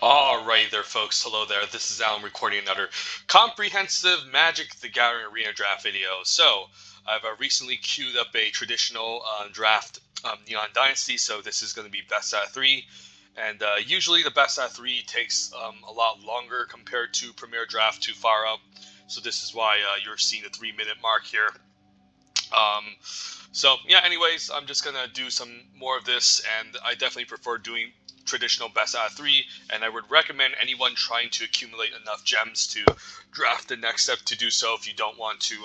Alright there, folks. Hello there. This is Alan recording another comprehensive Magic the Gathering Arena draft video. So, I've recently queued up a traditional draft Neon Dynasty, so this is going to be best out of 3. And usually the best out of 3 takes a lot longer compared to Premier Draft to fire up. So this is why you're seeing the 3-minute mark here. So yeah, anyways, I'm just going to do some more of this, and I definitely prefer doing traditional best out of 3, and I would recommend anyone trying to accumulate enough gems to draft the next step to do so if you don't want to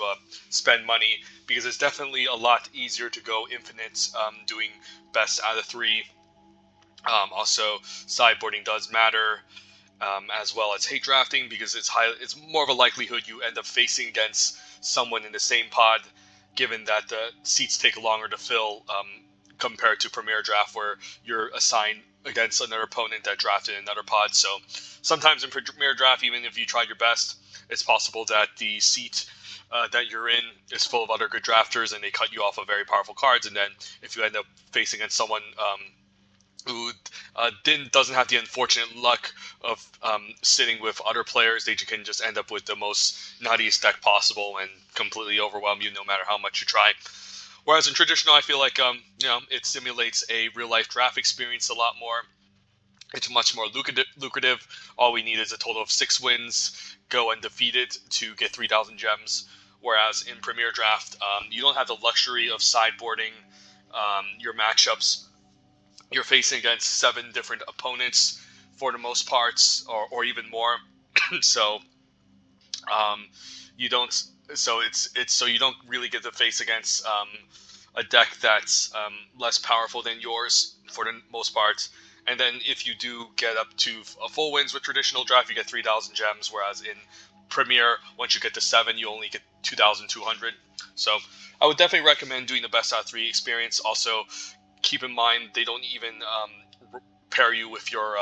spend money, because it's definitely a lot easier to go infinite doing best out of 3. Also, sideboarding does matter, as well as hate drafting, because it's more of a likelihood you end up facing against someone in the same pod, given that the seats take longer to fill compared to Premier Draft, where you're assigned against another opponent that drafted another pod. So sometimes in Premier Draft, even if you tried your best, it's possible that the seat that you're in is full of other good drafters, and they cut you off of very powerful cards. And then if you end up facing against someone who doesn't have the unfortunate luck of sitting with other players, they can just end up with the most nuttiest deck possible and completely overwhelm you no matter how much you try. Whereas in traditional, I feel like it simulates a real life draft experience a lot more. It's much more lucrative. All we need is a total of 6 wins, go undefeated to get 3,000 gems. Whereas in Premier Draft, you don't have the luxury of sideboarding your matchups. You're facing against 7 different opponents for the most parts, or even more. So you don't. So so you don't really get to face against a deck that's less powerful than yours for the most part. And then if you do get up to a full wins with traditional draft, you get 3,000 gems. Whereas in Premier, once you get to 7, you only get 2,200. So I would definitely recommend doing the best out of 3 experience. Also, keep in mind they don't even pair you with your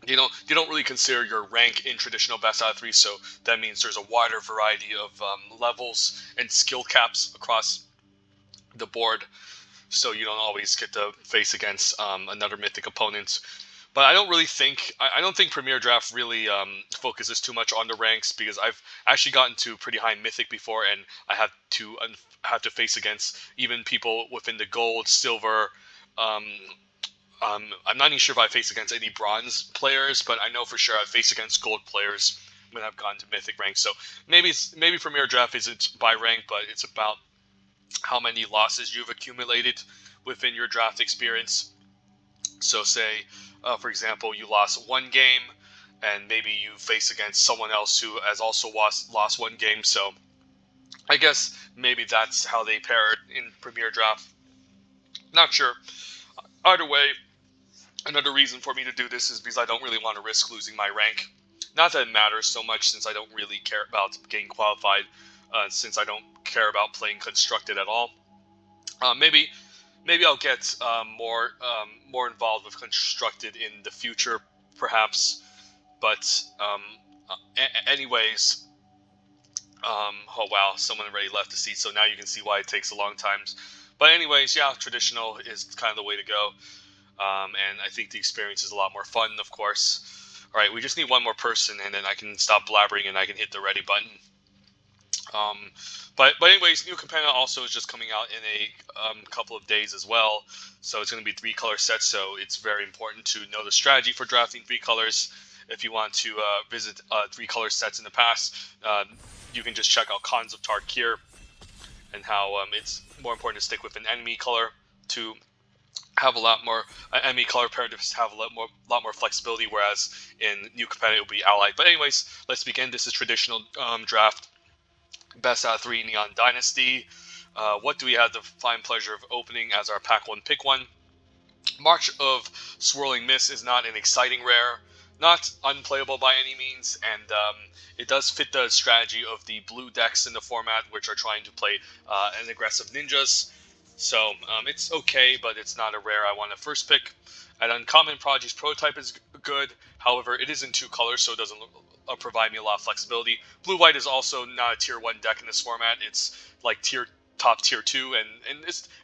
they don't really consider your rank in traditional best out of 3, so that means there's a wider variety of levels and skill caps across the board, so you don't always get to face against another mythic opponent. But I don't think Premier Draft really focuses too much on the ranks, because I've actually gotten to pretty high mythic before, and I have to face against even people within the gold, silver. I'm not even sure if I face against any bronze players, but I know for sure I've faced against gold players when I've gone to mythic rank. So maybe Premier Draft isn't by rank, but it's about how many losses you've accumulated within your draft experience. So say, for example, you lost 1 game, and maybe you face against someone else who has also lost 1 game. So I guess maybe that's how they pair it in Premier Draft. Not sure. Either way, another reason for me to do this is because I don't really want to risk losing my rank. Not that it matters so much, since I don't really care about getting qualified, since I don't care about playing constructed at all. Maybe I'll get more involved with constructed in the future, perhaps. But anyways, oh wow, someone already left the seat, so now you can see why it takes a long time. But anyways, yeah, traditional is kind of the way to go. And I think the experience is a lot more fun, of course. All right, we just need one more person, and then I can stop blabbering and I can hit the ready button. But anyways, new companion also is just coming out in a couple of days as well. So it's going to be 3 color sets. So it's very important to know the strategy for drafting 3 colors. If you want to visit 3 color sets in the past, you can just check out Cons of Tarkir, and how it's more important to stick with an enemy color to have a lot more enemy color paired to have a lot more flexibility, whereas in new competitive it will be allied. But anyways, let's begin. This is traditional draft, best out of 3 Neon Dynasty. What do we have the fine pleasure of opening as our pack 1 pick 1? March of Swirling Mist is not an exciting rare, not unplayable by any means, and it does fit the strategy of the blue decks in the format, which are trying to play an aggressive ninjas. So it's okay, but it's not a rare I want to first pick. An uncommon Prodigy's Prototype is good. However, it is in 2 colors, so it doesn't provide me a lot of flexibility. Blue-white is also not a tier 1 deck in this format. It's like top tier 2,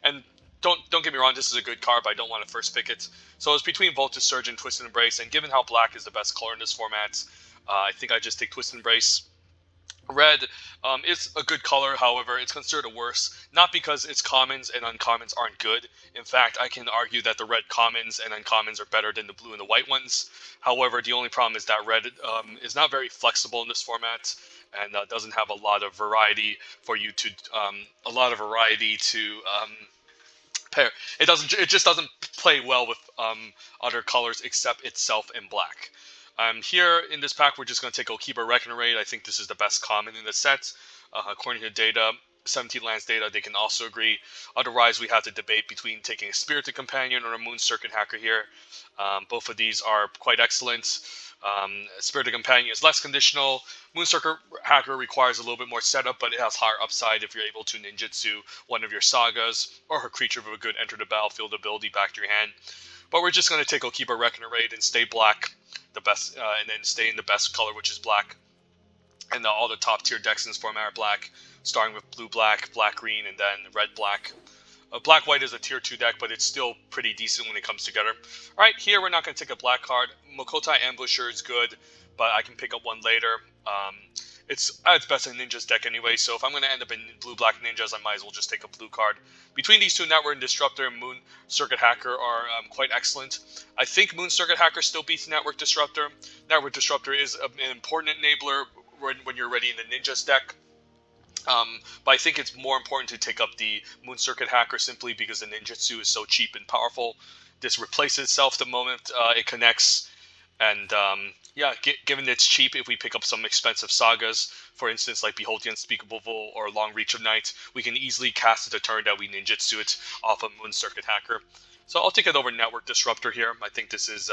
and don't get me wrong, this is a good card, but I don't want to first pick it. So it's between Voltage Surge and Twisted Embrace, and given how black is the best color in this format, I think I just take Twisted Embrace. Red is a good color, however, it's considered a worse, not because its commons and uncommons aren't good. In fact, I can argue that the red commons and uncommons are better than the blue and the white ones. However, the only problem is that red is not very flexible in this format, and doesn't have a lot of variety for you to, pair. It just doesn't play well with other colors except itself in black. Here in this pack, we're just going to take Okiba Reckoner Raid. I think this is the best common in the set. According to data, 17 lands data, they can also agree. Otherwise, we have to debate between taking a Spirited Companion or a Moon Circuit Hacker here. Both of these are quite excellent. Spirited Companion is less conditional. Moon Circuit Hacker requires a little bit more setup, but it has higher upside if you're able to ninjutsu one of your sagas or her creature with a good enter the battlefield ability back to your hand. But we're just going to take Okiba Reckoner Raid and stay black, the best, and then stay in the best color, which is black. And all the top tier decks in this format are black, starting with blue black, black green, and then red black. Black white is a tier 2 deck, but it's still pretty decent when it comes together. Alright, here we're not going to take a black card. Mokotai Ambusher is good, but I can pick up one later. It's at its best a Ninjas deck anyway, so if I'm going to end up in blue-black Ninjas, I might as well just take a blue card. Between these two, Network Disruptor and Moon Circuit Hacker are quite excellent. I think Moon Circuit Hacker still beats Network Disruptor. Network Disruptor is an important enabler when you're ready in the Ninjas deck. But I think it's more important to take up the Moon Circuit Hacker simply because the ninjutsu is so cheap and powerful. This replaces itself the moment it connects. And yeah, given it's cheap, if we pick up some expensive sagas, for instance, like Behold the Unspeakable Vol or Long Reach of Night, we can easily cast it a turn that we ninjutsu it off of Moon Circuit Hacker. So I'll take it over Network Disruptor here. I think this is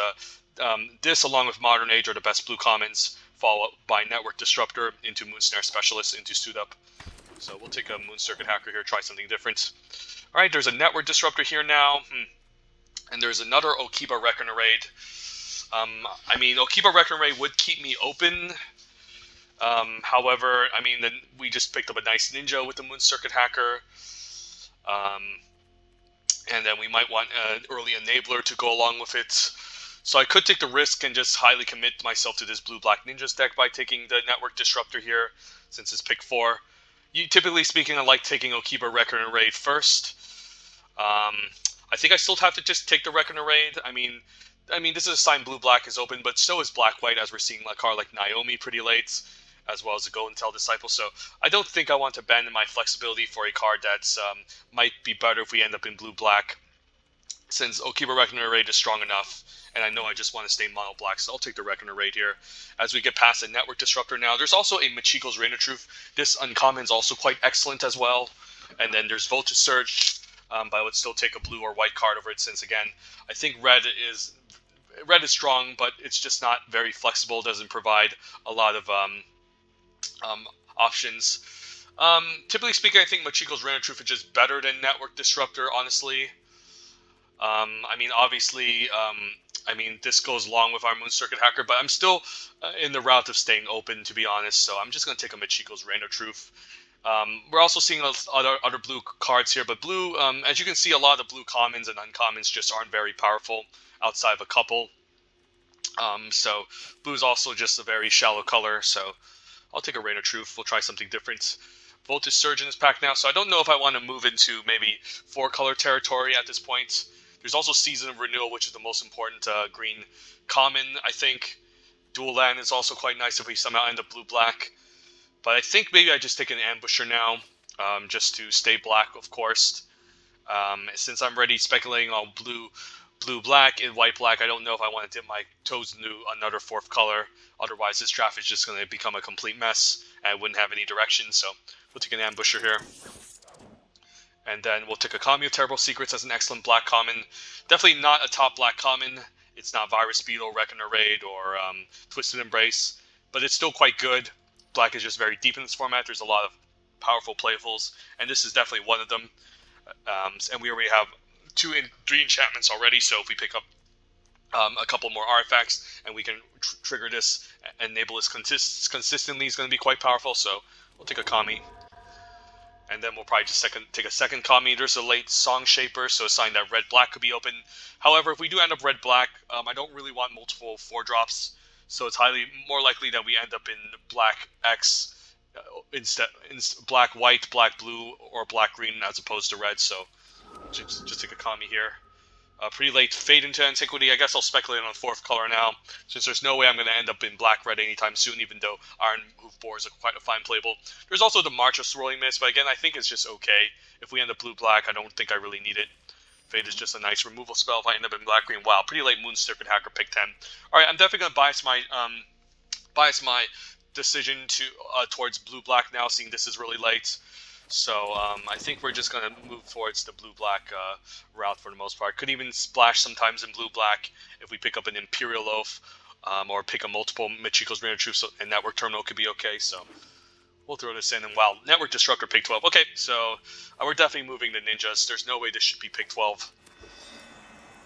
this along with Modern Age are the best blue commons, followed by Network Disruptor into Moon Snare Specialist into Suit Up. So we'll take a Moon Circuit Hacker here, try something different. Alright, there's a Network Disruptor here now. And there's another Okiba Reckoner Raid. I mean, Okiba Reckoner Raid would keep me open. However, I mean, then we just picked up a nice ninja with the Moon Circuit Hacker. And then we might want an early enabler to go along with it. So I could take the risk and just highly commit myself to this blue-black ninjas deck by taking the Network Disruptor here, since it's pick 4. Typically speaking, I like taking Okiba Reckoner Raid first. I think I still have to just take the Reckoner Raid. I mean, this is a sign blue-black is open, but so is black-white, as we're seeing a card like Naomi pretty late, as well as a Golden Tail Disciple. So I don't think I want to abandon my flexibility for a card that's might be better if we end up in blue-black, since Okiba Reckoner Raid is strong enough, and I know I just want to stay mono-black, so I'll take the Reckoner Raid here. As we get past the Network Disruptor now, there's also a Machiko's Reign of Truth. This uncommon is also quite excellent as well. And then there's Voltage Surge, but I would still take a blue or white card over it, since again, I think red is strong, but it's just not very flexible, doesn't provide a lot of options. Typically speaking, I think Machiko's Reign of Truth is just better than Network Disruptor, honestly. I mean, obviously, this goes along with our Moon Circuit Hacker, but I'm still in the route of staying open, to be honest, so I'm just going to take a Machiko's Reign of Truth. We're also seeing other blue cards here, but blue, as you can see, a lot of the blue commons and uncommons just aren't very powerful outside of a couple. So blue is also just a very shallow color, so I'll take a Reign of Truth. We'll try something different. Voltage Surge in this pack now, so I don't know if I want to move into maybe 4-color territory at this point. There's also Season of Renewal, which is the most important green common, I think. Dual Land is also quite nice if we somehow end up blue-black. But I think maybe I just take an Ambusher now, just to stay black, of course. Since I'm already speculating on blue-black and white-black, I don't know if I want to dip my toes into another 4th color. Otherwise, this draft is just going to become a complete mess, and I wouldn't have any direction. So we'll take an Ambusher here. And then we'll take a Kamiya Terrible Secrets as an excellent black common. Definitely not a top black common. It's not Virus Beetle, Reckoner Raid, or Twisted Embrace, but it's still quite good. Black is just very deep in this format. There's a lot of powerful playfuls, and this is definitely one of them. And we already have 3 enchantments already, so if we pick up a couple more artifacts and we can trigger this, enable this consistently, is going to be quite powerful, so we'll take a Kami. And then we'll probably just take a second Kami. There's a late Song Shaper, so a sign that red-black could be open. However, if we do end up red-black, I don't really want multiple 4-drops, so it's highly more likely that we end up in black X instead black white, black blue, or black green as opposed to red. So just take a Kami here. Pretty late Fade into Antiquity. I guess I'll speculate on the 4th color now, since there's no way I'm going to end up in black-red anytime soon, even though Iron Hoof Boar is quite a fine playable. There's also the March of Swirling Mist, but again, I think it's just okay. If we end up blue-black, I don't think I really need it. Fade is just a nice removal spell if I end up in black-green. Wow, pretty late Moon Circuit Hacker, pick 10. Alright, I'm definitely going to bias my decision to towards blue-black now, seeing this is really late. So I think we're just going to move towards the blue-black route for the most part. Could even splash sometimes in blue-black if we pick up an Imperial Loaf or pick up multiple Michiko's Rare Troops, and Network Terminal could be okay. So we'll throw this in. And wow, Network Disruptor pick 12. Okay, so we're definitely moving the ninjas. There's no way this should be pick 12.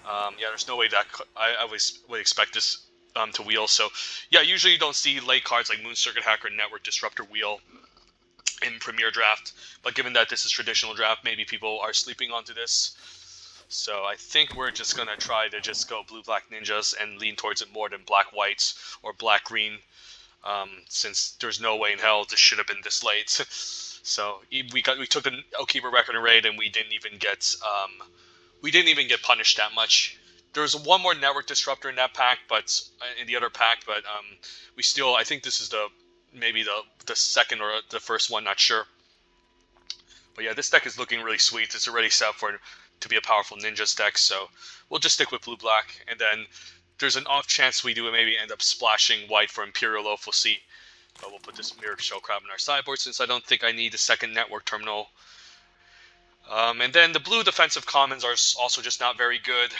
Yeah, there's no way that I always would expect this to wheel. So yeah, usually you don't see late cards like Moon Circuit Hacker and Network Disruptor wheel in Premier Draft, but given that this is traditional draft, maybe people are sleeping onto this. So I think we're just going to try to just go blue-black ninjas and lean towards it more than black-whites or black-green, since there's no way in hell this should have been this late. So we took the Okiba Record and Raid, and we didn't even get punished that much. There's one more Network Disruptor in that pack, but in the other pack, but we still, I think this is maybe the second or the first one, not sure. But yeah, this deck is looking really sweet. It's already set up to be a powerful ninjas deck, so we'll just stick with blue-black. And then there's an off chance we do maybe end up splashing white for Imperial Loaf. We'll see. But we'll put this Mirror Shell Crab in our sideboard since I don't think I need a second Network Terminal. And then the blue defensive commons are also just not very good.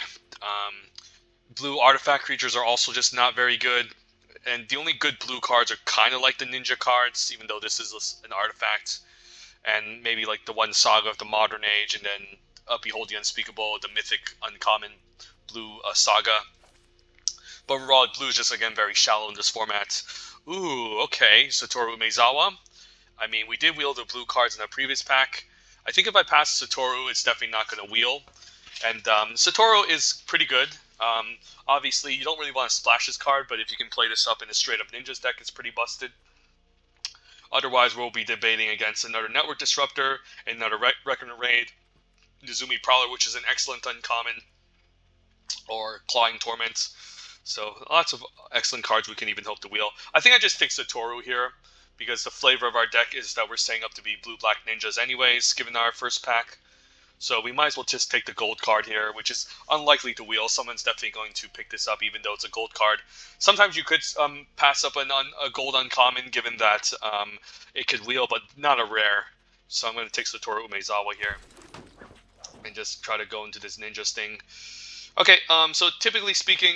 Blue artifact creatures are also just not very good. And the only good blue cards are kind of like the ninja cards, even though this is an artifact. And maybe like the one Saga of the Modern Age, and then Behold the Unspeakable, the mythic uncommon blue Saga. But overall, blue is just, again, very shallow in this format. Ooh, okay, Satoru Umezawa. I mean, we did wheel the blue cards in the previous pack. I think if I pass Satoru, it's definitely not going to wheel. And Satoru is pretty good. Obviously, you don't really want to splash this card, but if you can play this up in a straight-up ninjas deck, it's pretty busted. Otherwise, we'll be debating against another Network Disruptor, another Record and Raid, Nizumi Prowler, which is an excellent uncommon, or Clawing Torment. So lots of excellent cards we can even hope to wheel. I think I just take Satoru here, because the flavor of our deck is that we're setting up to be blue-black ninjas anyways, given our first pack. So we might as well just take the gold card here, which is unlikely to wheel. Someone's definitely going to pick this up, even though it's a gold card. Sometimes you could pass up a gold uncommon, given that it could wheel, but not a rare. So I'm going to take Satoru Umezawa here and just try to go into this ninjas thing. Okay, so typically speaking,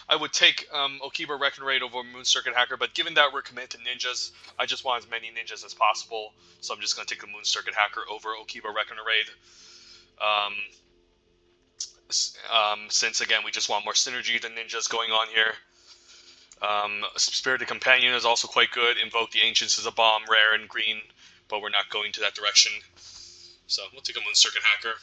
I would take Okiba Record Raid over Moon Circuit Hacker, but given that we're committed to ninjas, I just want as many ninjas as possible, so I'm just going to take the Moon Circuit Hacker over Okiba Record Raid. Since, again, we just want more synergy than ninjas going on here. Spirited Companion is also quite good. Invoke the Ancients is a bomb, rare and green, but we're not going to that direction. So we'll take a Moon Circuit Hacker.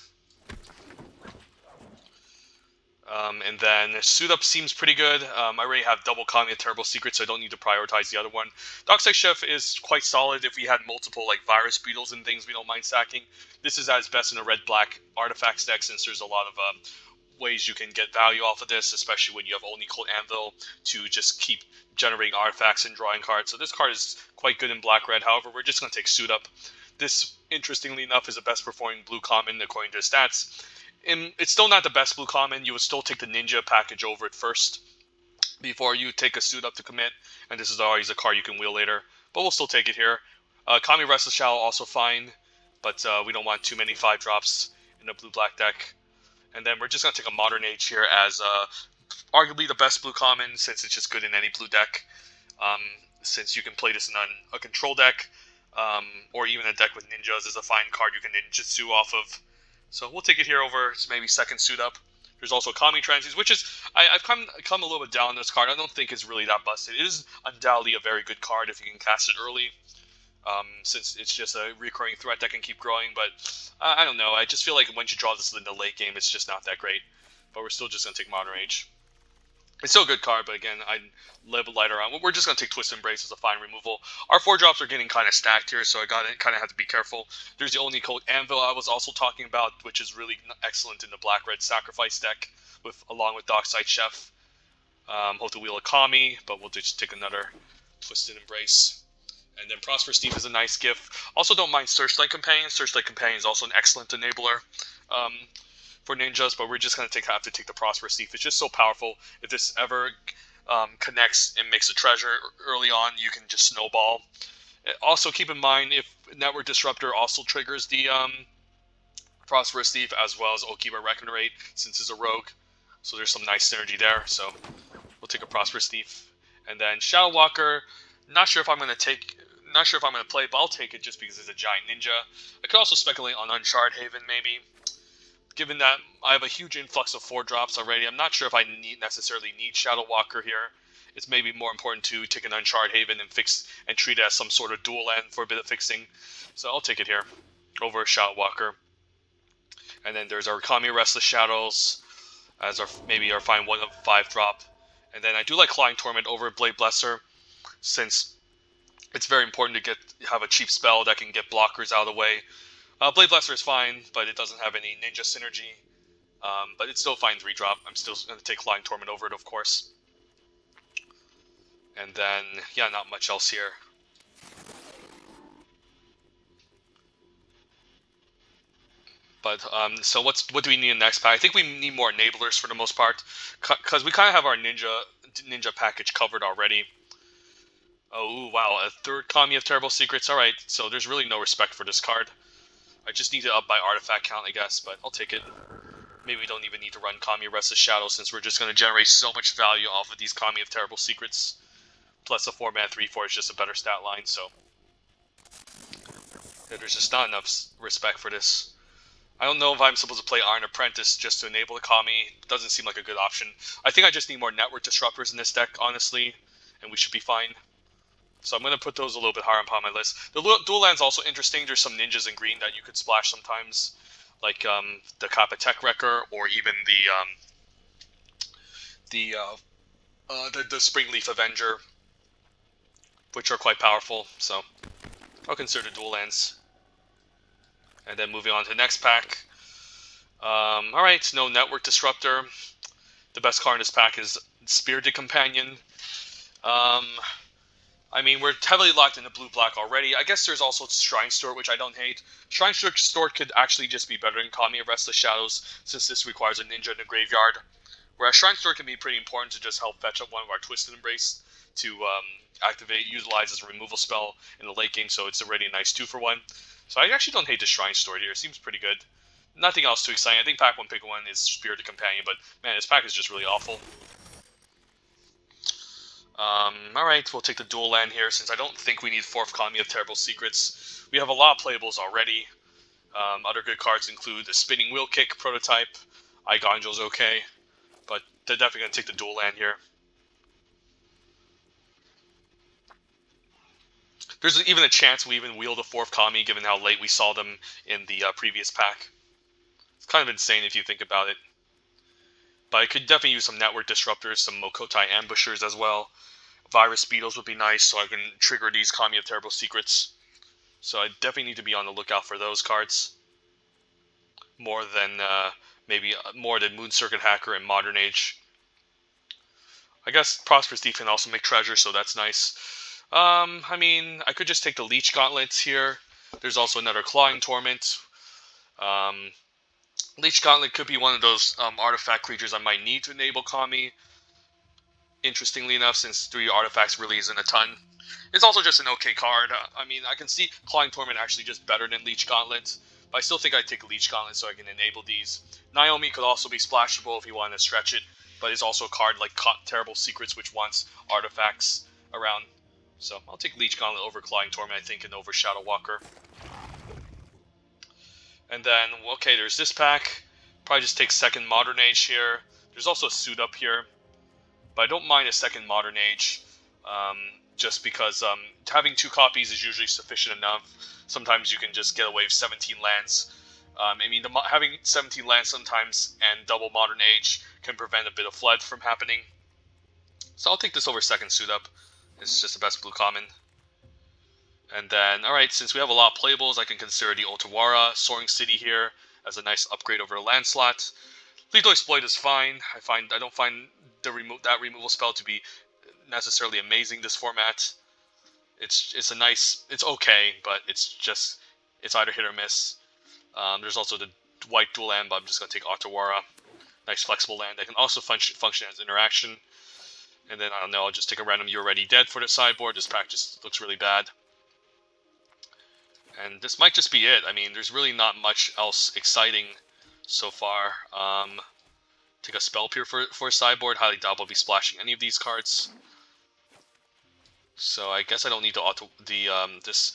And then Suit Up seems pretty good. I already have double Kami of Terrible Secret, so I don't need to prioritize the other one. Dockside Chef is quite solid if we had multiple like Virus Beetles and things we don't mind sacking. This is at its best in a red-black artifacts deck, since there's a lot of ways you can get value off of this, especially when you have only Cold Anvil to just keep generating artifacts and drawing cards. So this card is quite good in black-red. However, we're just going to take Suit Up. This, interestingly enough, is the best performing blue common according to the stats. It's still not the best blue common. You would still take the ninja package over it first before you take a Suit Up to commit, and this is always a card you can wheel later, but we'll still take it here. Kami Restless Shadow also fine, but we don't want too many 5-drops in a blue-black deck. And then we're just going to take a Modern Age here as arguably the best blue common, since it's just good in any blue deck, since you can play this in a control deck, or even a deck with ninjas is a fine card you can ninjutsu off of. So we'll take it here over maybe second Suit Up. There's also Kami Transies, which is, I've come a little bit down on this card. I don't think it's really that busted. It is undoubtedly a very good card if you can cast it early. since it's just a recurring threat that can keep growing. But I don't know. I just feel like once you draw this in the late game, it's just not that great. But we're still just going to take Modern Age. It's still a good card, but again, I live a lighter on. We're just going to take Twist Embrace as a fine removal. Our 4-drops are getting kind of stacked here, so I kind of have to be careful. There's the only code Anvil I was also talking about, which is really excellent in the Black-Red Sacrifice deck, along with Dockside Chef. Hope to wheel a Kami, but we'll just take another Twisted Embrace. And then Prosperous Thief is a nice gift. Also, don't mind Searchlight Companion. Searchlight Companion is also an excellent enabler for ninjas, but we're just going to have to take the Prosperous Thief. It's just so powerful. If this ever connects and makes a treasure early on, you can just snowball. Also, keep in mind, if Network Disruptor also triggers the Prosperous Thief, as well as Okiba Regenerate, since it's a rogue. So there's some nice synergy there. So we'll take a Prosperous Thief. And then Shadow Walker, not sure if I'm going to play, but I'll take it just because it's a giant ninja. I could also speculate on Uncharted Haven, maybe. Given that I have a huge influx of 4-drops already, I'm not sure if I necessarily need Shadow Walker here. It's maybe more important to take an Uncharted Haven and treat it as some sort of dual land for a bit of fixing. So I'll take it here over Shadow Walker. And then there's our Kami Restless Shadows as maybe our fine 1 of 5-drop. And then I do like Clawing Torment over Blade Blesser, since it's very important to have a cheap spell that can get blockers out of the way. Blade Blesser is fine, but it doesn't have any ninja synergy. But it's still fine 3-drop. I'm still going to take Clawing Torment over it, of course. And then, yeah, not much else here. But, so what do we need in the next pack? I think we need more enablers for the most part, because we kind of have our ninja package covered already. Oh, wow, a 3rd Kami of Terrible Secrets. Alright, so there's really no respect for this card. I just need to up by artifact count, I guess, but I'll take it. Maybe we don't even need to run Kami Restless Shadow, since we're just going to generate so much value off of these Kami of Terrible Secrets. Plus a 4-mana 3/4 is just a better stat line, so yeah, there's just not enough respect for this. I don't know if I'm supposed to play Iron Apprentice just to enable the Kami. It doesn't seem like a good option. I think I just need more Network Disruptors in this deck, honestly, and we should be fine. So I'm going to put those a little bit higher upon my list. The dual land's also interesting. There's some ninjas in green that you could splash sometimes, like the Kappa Tech Wrecker, or even the Springleaf Avenger, which are quite powerful. So I'll consider dual lands. And then moving on to the next pack. Alright, no Network Disruptor. The best card in this pack is Spirited Companion. I mean, we're heavily locked into blue-black already. I guess there's also Shrine Steward, which I don't hate. Shrine Steward could actually just be better than Kami of Restless Shadows, since this requires a ninja in the graveyard. Whereas Shrine Steward can be pretty important to just help fetch up one of our Twisted Embrace to utilize as a removal spell in the late game, so it's already a nice 2-for-1. So I actually don't hate the Shrine Steward here. It seems pretty good. Nothing else too exciting. I think pack 1, pick 1 is Spirited Companion, but man, this pack is just really awful. Alright, we'll take the dual land here, since I don't think we need 4th Kami of Terrible Secrets. We have a lot of playables already. Other good cards include the Spinning Wheel Kick prototype. Igonjo's okay, but they're definitely going to take the dual land here. There's even a chance we even wield a 4th Kami, given how late we saw them in the previous pack. It's kind of insane if you think about it. But I could definitely use some Network Disruptors, some Mokotai Ambushers as well. Virus Beetles would be nice, so I can trigger these Kami of Terrible Secrets. So I definitely need to be on the lookout for those cards. More than Moon Circuit Hacker and Modern Age. I guess Prosperous Thief can also make treasure, so that's nice. I mean, I could just take the Leech Gauntlets here. There's also another Clawing Torment. Leech Gauntlet could be one of those artifact creatures I might need to enable Kami. Interestingly enough, since 3 artifacts really isn't a ton. It's also just an okay card. I mean, I can see Clawing Torment actually just better than Leech Gauntlet. But I still think I'd take Leech Gauntlet so I can enable these. Naomi could also be splashable if you want to stretch it. But it's also a card like Terrible Secrets, which wants artifacts around. So I'll take Leech Gauntlet over Clawing Torment, I think, and over Shadow Walker. And then, okay, there's this pack. Probably just take 2nd Modern Age here. There's also a Suit Up here. But I don't mind a 2nd Modern Age. just because having 2 copies is usually sufficient enough. Sometimes you can just get away with 17 lands. I mean, having 17 lands sometimes and double Modern Age can prevent a bit of flood from happening. So I'll take this over second suit up. It's just the best blue common. And then, alright, since we have a lot of playables, I can consider the Otawara Soaring City here as a nice upgrade over a land slot. Lethal Exploit is fine. I don't find that removal spell to be necessarily amazing this format. It's okay, but it's either hit or miss. There's also the white dual land, but I'm just gonna take Otawara. Nice flexible land that can also function as interaction. And then I don't know, I'll just take a random You're Already Dead for the sideboard. This pack just looks really bad. And this might just be it. I mean, there's really not much else exciting so far. Take a Spell Peer for a sideboard. Highly doubt I'll be splashing any of these cards. So I guess I don't need this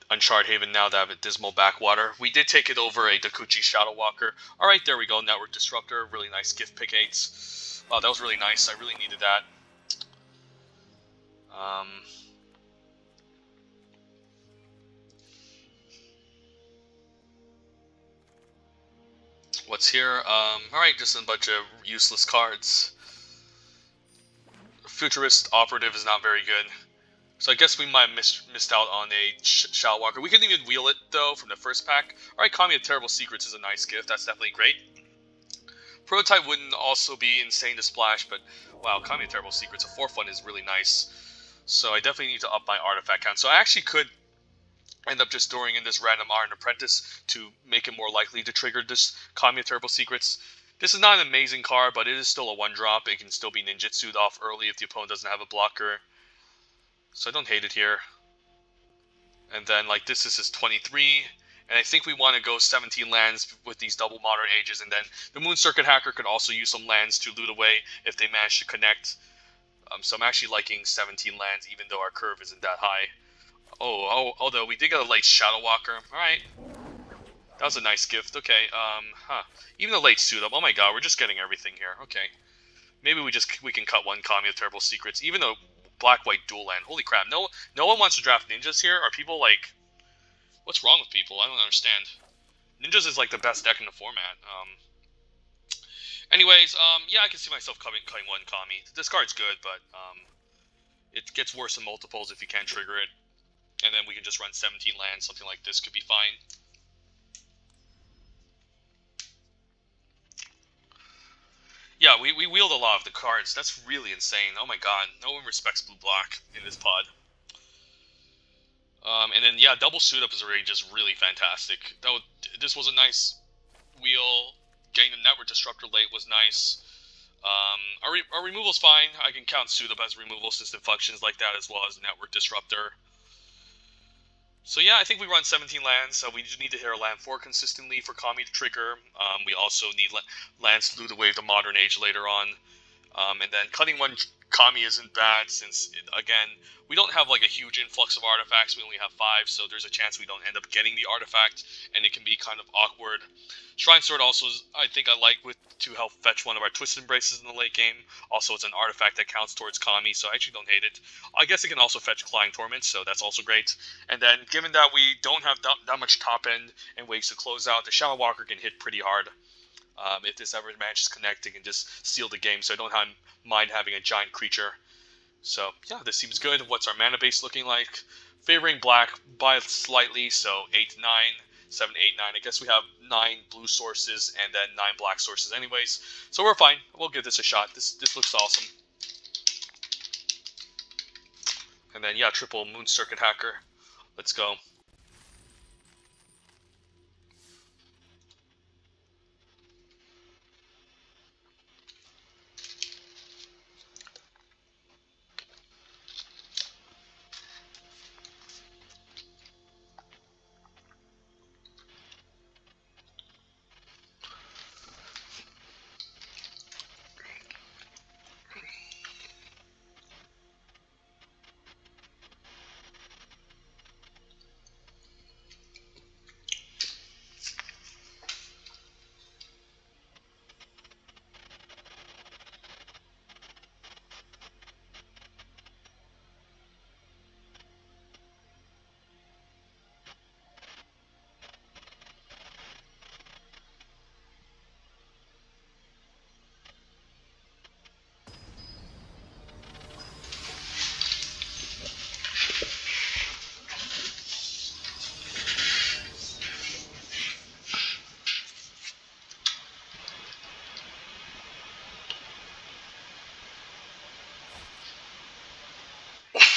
Uncharted Haven now that I have a Dismal Backwater. We did take it over a Dakuchi Shadow Walker. Alright, there we go. Network Disruptor. Really nice gift pick 8s. Wow, that was really nice. I really needed that. What's here? Alright, just a bunch of useless cards. Futurist Operative is not very good. So I guess we might have missed out on a Shadow Walker. We couldn't even wheel it, though, from the first pack. Alright, Kami of Terrible Secrets is a nice gift. That's definitely great. Prototype wouldn't also be insane to splash, but wow, Kami of Terrible Secrets, a 4th is really nice. So I definitely need to up my artifact count. So I actually could end up just throwing in this random Iron Apprentice to make it more likely to trigger this Kami of Terrible Secrets. This is not an amazing card, but it is still a 1-drop. It can still be ninjutsu'd off early if the opponent doesn't have a blocker. So I don't hate it here. And then, like, this is 23. And I think we want to go 17 lands with these double Modern Ages. And then the Moon Circuit Hacker could also use some lands to loot away if they manage to connect. So I'm actually liking 17 lands, even though our curve isn't that high. Although we did get a late Shadow Walker. Alright. That was a nice gift. Okay, even a late suit up. Oh my god, we're just getting everything here. Okay. Maybe we can cut one Kami of Terrible Secrets. Even though black-white dual land. Holy crap, no one wants to draft ninjas here? Are people like... What's wrong with people? I don't understand. Ninjas is like the best deck in the format. Anyways, yeah, I can see myself cutting one Kami. This card's good, but it gets worse in multiples if you can't trigger it. And then we can just run 17 lands. Something like this could be fine. Yeah, we wield a lot of the cards. That's really insane. Oh my god, no one respects blue block in this pod. And then, yeah, double suit up is already just really fantastic. This was a nice wheel. Getting the Network Disruptor late was nice. Our removal's fine. I can count suit up as removal since it functions like that as well as Network Disruptor. So yeah, I think we run 17 lands, so we just need to hit our land 4 consistently for Kami to trigger. We also need lands to loot away the Modern Age later on. And then cutting one Kami isn't bad since, again, we don't have like a huge influx of artifacts. We only have 5, so there's a chance we don't end up getting the artifact, and it can be kind of awkward. Shrine Sword also, I think I like to help fetch one of our Twisted Embraces in the late game. Also, it's an artifact that counts towards Kami, so I actually don't hate it. I guess it can also fetch Clawing Torment, so that's also great. And then, given that we don't have that much top end and ways to close out, the Shadow Walker can hit pretty hard. If this ever manages to connect, it can just seal the game, so I don't mind having a giant creature. So, yeah, this seems good. What's our mana base looking like? Favoring black by slightly, so 8, 9, 7, 8, 9. I guess we have 9 blue sources and then 9 black sources anyways. So we're fine. We'll give this a shot. This looks awesome. And then, yeah, triple Moon Circuit Hacker. Let's go.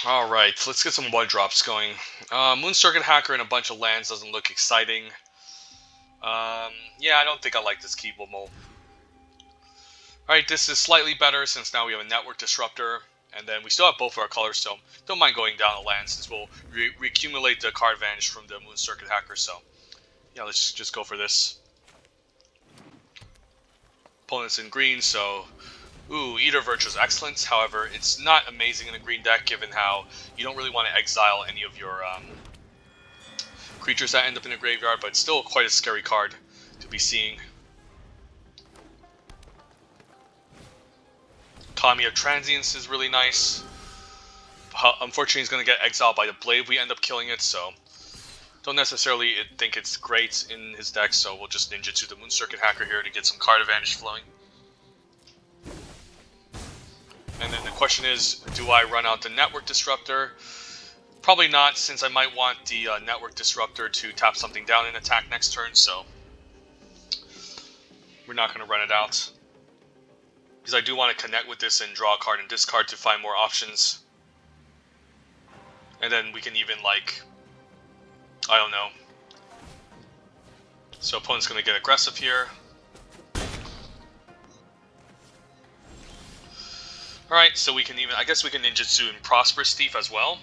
Alright, let's get some blood drops going. Moon Circuit Hacker and a bunch of lands doesn't look exciting. Yeah, I don't think I like this Keepable. Alright, this is slightly better since now we have a Network Disruptor. And then we still have both of our colors, so don't mind going down a land since we'll reaccumulate the card advantage from the Moon Circuit Hacker. So, yeah, let's just go for this. Opponent's in green, so... Ooh, Eater Virtue's excellent. However, it's not amazing in a green deck given how you don't really want to exile any of your creatures that end up in the graveyard, but it's still quite a scary card to be seeing. Kami of Transience is really nice. Unfortunately, he's going to get exiled by the Blade. We end up killing it, so don't necessarily think it's great in his deck, so we'll just ninjutsu the Moon Circuit Hacker here to get some card advantage flowing. And then the question is, do I run out the Network Disruptor? Probably not, since I might want the Network Disruptor to tap something down and attack next turn, so we're not going to run it out. Because I do want to connect with this and draw a card and discard to find more options. And then we can even, like, I don't know. So opponent's going to get aggressive here. Alright, so we can even, I guess we can ninjutsu and Prosperous Thief as well.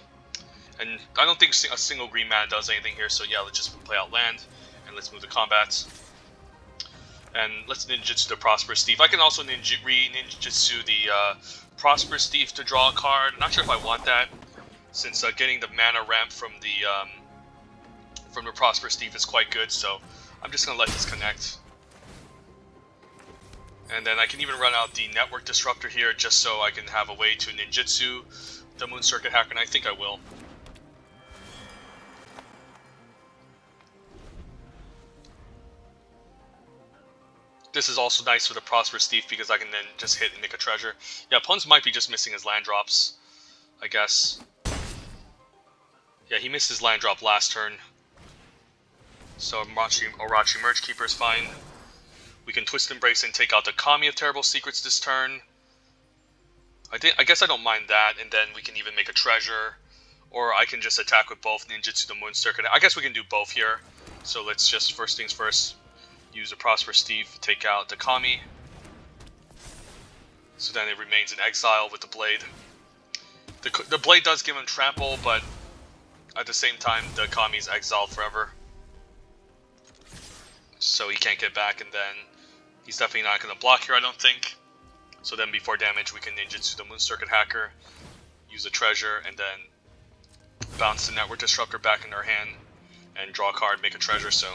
And I don't think a single green mana does anything here, so yeah, let's just play out land. And let's move to combat. And let's ninjutsu the Prosperous Thief. I can also ninjutsu the Prosperous Thief to draw a card. I'm not sure if I want that, since getting the mana ramp from the Prosperous Thief is quite good, so I'm just going to let this connect. And then I can even run out the Network Disruptor here just so I can have a way to ninjutsu the Moon Circuit Hacker, and I think I will. This is also nice for the Prosperous Thief because I can then just hit and make a treasure. Yeah, opponents might be just missing his land drops, I guess. Yeah, he missed his land drop last turn. So Orochi Merge Keeper is fine. We can Twist Embrace and take out the Kami of Terrible Secrets this turn. I guess I don't mind that, and then we can even make a treasure. Or I can just attack with both ninjutsu the Moon Circuit. I guess we can do both here. So let's just, first things first, use a Prosperous Thief, take out the Kami. So then it remains in exile with the Blade. The Blade does give him Trample, but at the same time, the Kami is exiled forever. So he can't get back, and then he's definitely not going to block here, I don't think. So then before damage, we can ninjutsu the Moon Circuit Hacker, use a treasure, and then bounce the Network Disruptor back in their hand, and draw a card, make a treasure, so...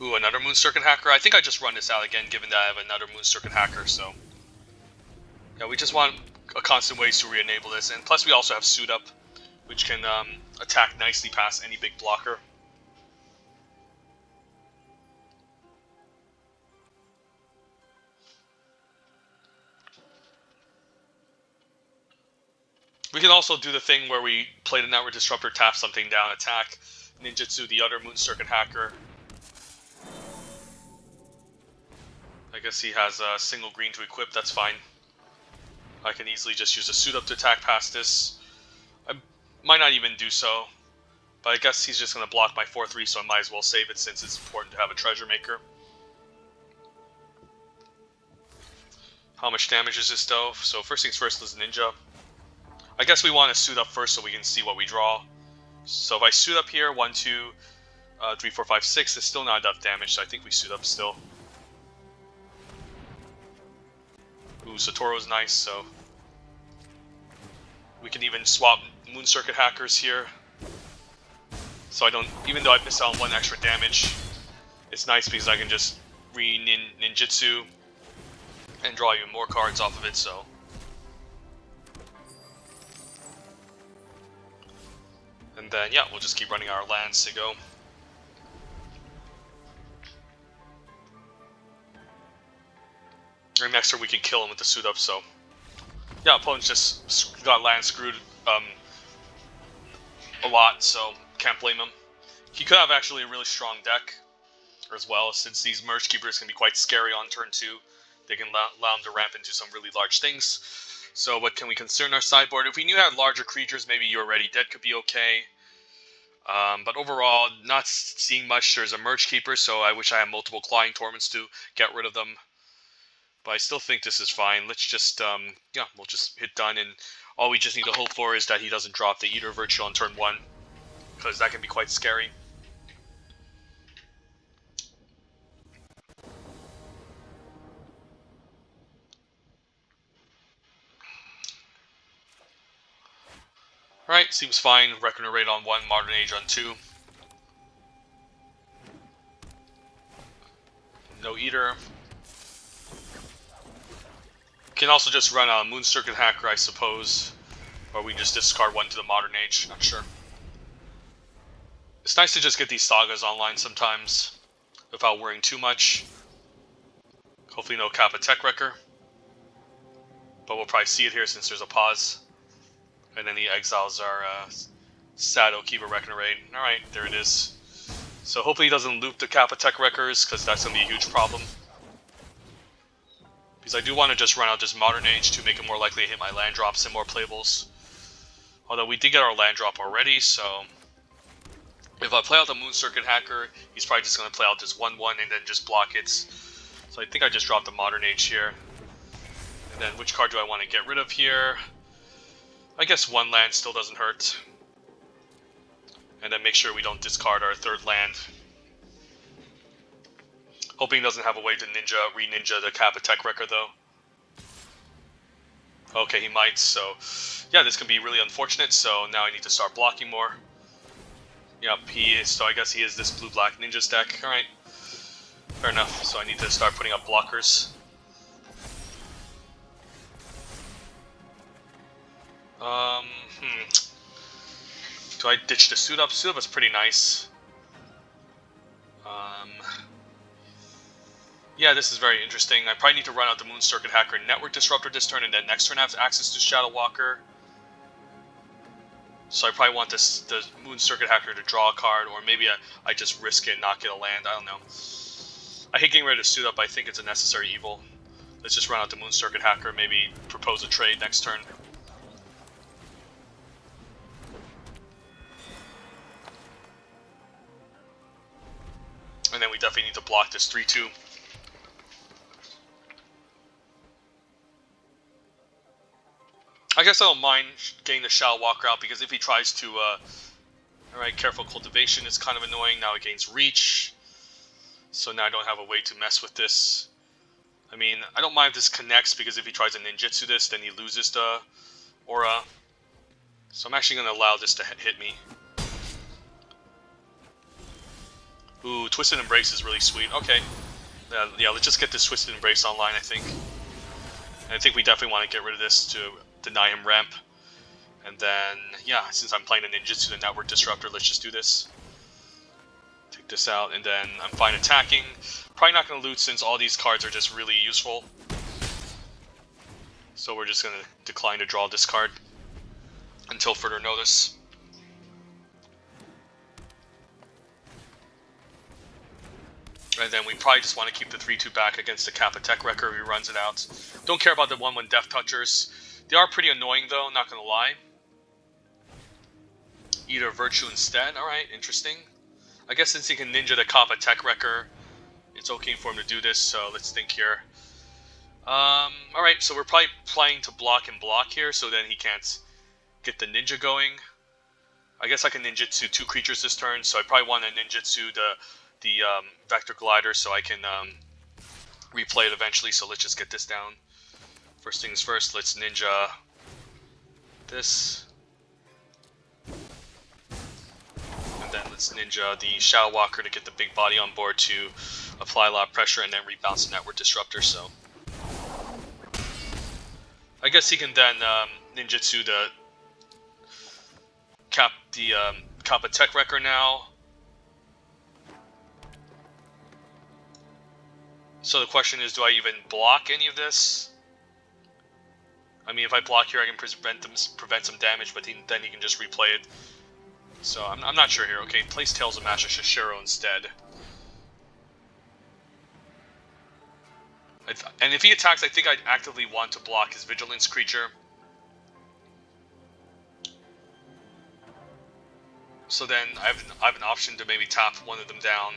Ooh, another Moon Circuit Hacker. I think I just run this out again, given that I have another Moon Circuit Hacker, so... Yeah, we just want a constant ways to re-enable this, and plus we also have Suit Up, which can attack nicely past any big blocker. We can also do the thing where we play the Network Disruptor, tap something down, attack, ninjutsu the other Moon Circuit Hacker. I guess he has a single green to equip, that's fine. I can easily just use a Suit Up to attack past this. I might not even do so, but I guess he's just going to block my 4-3, so I might as well save it since it's important to have a Treasure Maker. How much damage is this though? So first things first is Ninja. I guess we want to Suit Up first so we can see what we draw. So if I Suit Up here, 1, 2, 3, 4, 5, 6, it's still not enough damage, so I think we Suit Up still. Ooh, Satoru's nice, so... We can even swap Moon Circuit Hackers here. So I don't... Even though I miss out on 1 extra damage, it's nice because I can just re-ninjutsu and draw even more cards off of it, so... And then, yeah, we'll just keep running our lands to go. And next turn we can kill him with the Suit Up, so... Yeah, opponent's just got land screwed a lot, so can't blame him. He could have actually a really strong deck, as well, since these Merge Keepers can be quite scary on turn 2. They can allow them to ramp into some really large things. So what can we consider in our sideboard? If we knew we had larger creatures, maybe You're Already Dead could be okay. But overall, not seeing much. There's a Merge Keeper, so I wish I had multiple Clawing Torments to get rid of them. But I still think this is fine. Let's just, yeah, we'll just hit done, and all we just need to hope for is that he doesn't drop the Eater Virtue on turn 1, because that can be quite scary. Alright, seems fine. Reckoner Raid on 1, Modern Age on 2. No Eater. Can also just run a Moon Circuit Hacker, I suppose. Or we just discard 1 to the Modern Age, not sure. It's nice to just get these sagas online sometimes, without worrying too much. Hopefully no Kappa Tech Wrecker. But we'll probably see it here since there's a pause. And then he exiles our Sado Kiva Reckoner Raid. Alright, there it is. So hopefully he doesn't loop the Kappa Tech Wreckers, because that's going to be a huge problem. Because I do want to just run out this Modern Age to make it more likely to hit my land drops and more playables. Although we did get our land drop already, so if I play out the Moon Circuit Hacker, he's probably just going to play out this 1-1 and then just block it. So I think I just dropped the Modern Age here. And then which card do I want to get rid of here? I guess 1 land still doesn't hurt. And then make sure we don't discard our 3rd land. Hoping he doesn't have a way to re-ninja the Kappa Tech Wrecker, though. Okay, he might, so... yeah, this can be really unfortunate, so now I need to start blocking more. Yep, he is, so I guess he is this blue-black ninja deck. Alright. Fair enough, so I need to start putting up blockers. Do I ditch the Suit Up? Suit Up is pretty nice. Yeah, this is very interesting. I probably need to run out the Moon Circuit Hacker and Network Disruptor this turn, and then next turn I have access to Shadow Walker. So I probably want the Moon Circuit Hacker to draw a card, or maybe I just risk it and not get a land. I don't know. I hate getting rid of Suit Up. I think it's a necessary evil. Let's just run out the Moon Circuit Hacker, maybe propose a trade next turn. And then we definitely need to block this 3-2. I guess I don't mind getting the Shadow Walker out, because if he tries to, alright, Careful Cultivation is kind of annoying. Now it gains Reach. So now I don't have a way to mess with this. I mean, I don't mind if this connects, because if he tries to ninjutsu this, then he loses the aura. So I'm actually going to allow this to hit me. Ooh, Twisted Embrace is really sweet. Okay. Yeah, let's just get this Twisted Embrace online, I think. And I think we definitely want to get rid of this to deny him ramp. And then, yeah, since I'm playing a ninjutsu, the Network Disruptor, let's just do this. Take this out, and then I'm fine attacking. Probably not going to loot since all these cards are just really useful. So we're just going to decline to draw this card until further notice. And then we probably just want to keep the 3-2 back against the Kappa Tech Wrecker who runs it out. Don't care about the 1-1 Death Touchers. They are pretty annoying though, not gonna lie. Eater Virtue instead. Alright, interesting. I guess since he can ninja the Kappa Tech Wrecker, it's okay for him to do this, so let's think here. Alright, so we're probably playing to block and block here, so then he can't get the ninja going. I guess I can ninjutsu 2 creatures this turn, so I probably want to ninjutsu the Vector Glider so I can replay it eventually, so let's just get this down. First things first, let's ninja this. And then let's ninja the Shadow Walker to get the big body on board to apply a lot of pressure and then rebounce the Network Disruptor, so. I guess he can then ninjutsu the Kappa Tech Wrecker now. So the question is, do I even block any of this? I mean, if I block here, I can prevent some damage, but then he can just replay it. So I'm not sure here. Okay, place Tales of Master Shishiro instead. And if he attacks, I think I'd actively want to block his Vigilance creature. So then I have an option to maybe tap one of them down.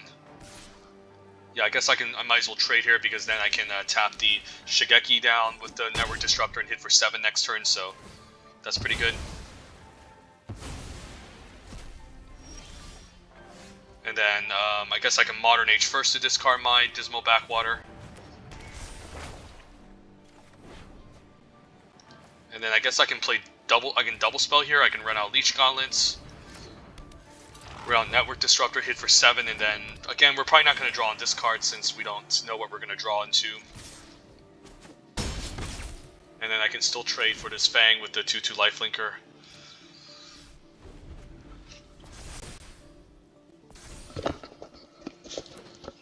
Yeah, I guess I might as well trade here because then I can tap the Shigeki down with the Network Disruptor and hit for 7 next turn, so that's pretty good. And then I guess I can Modern Age first to discard my Dismal Backwater. And then I guess I can double spell here. I can run out Leech Gauntlets. Around Network Disruptor, hit for 7, and then, again, we're probably not going to draw on discard since we don't know what we're going to draw into. And then I can still trade for this Fang with the 2/2 Lifelinker.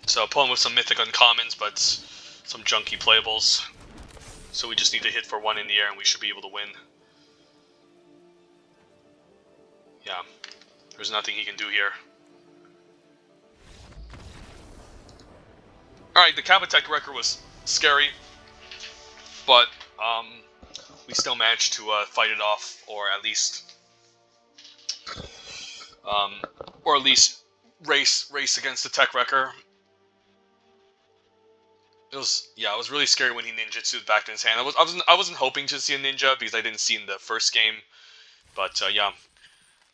So opponent with some Mythic Uncommons, but some junky playables. So we just need to hit for 1 in the air and we should be able to win. Yeah. There's nothing he can do here. Alright, the Kappa-Tech record was scary, but we still managed to fight it off, or at least race against the Tech Wrecker. It was really scary when he ninjutsu'd back to his hand. I wasn't hoping to see a ninja because I didn't see in the first game, but yeah.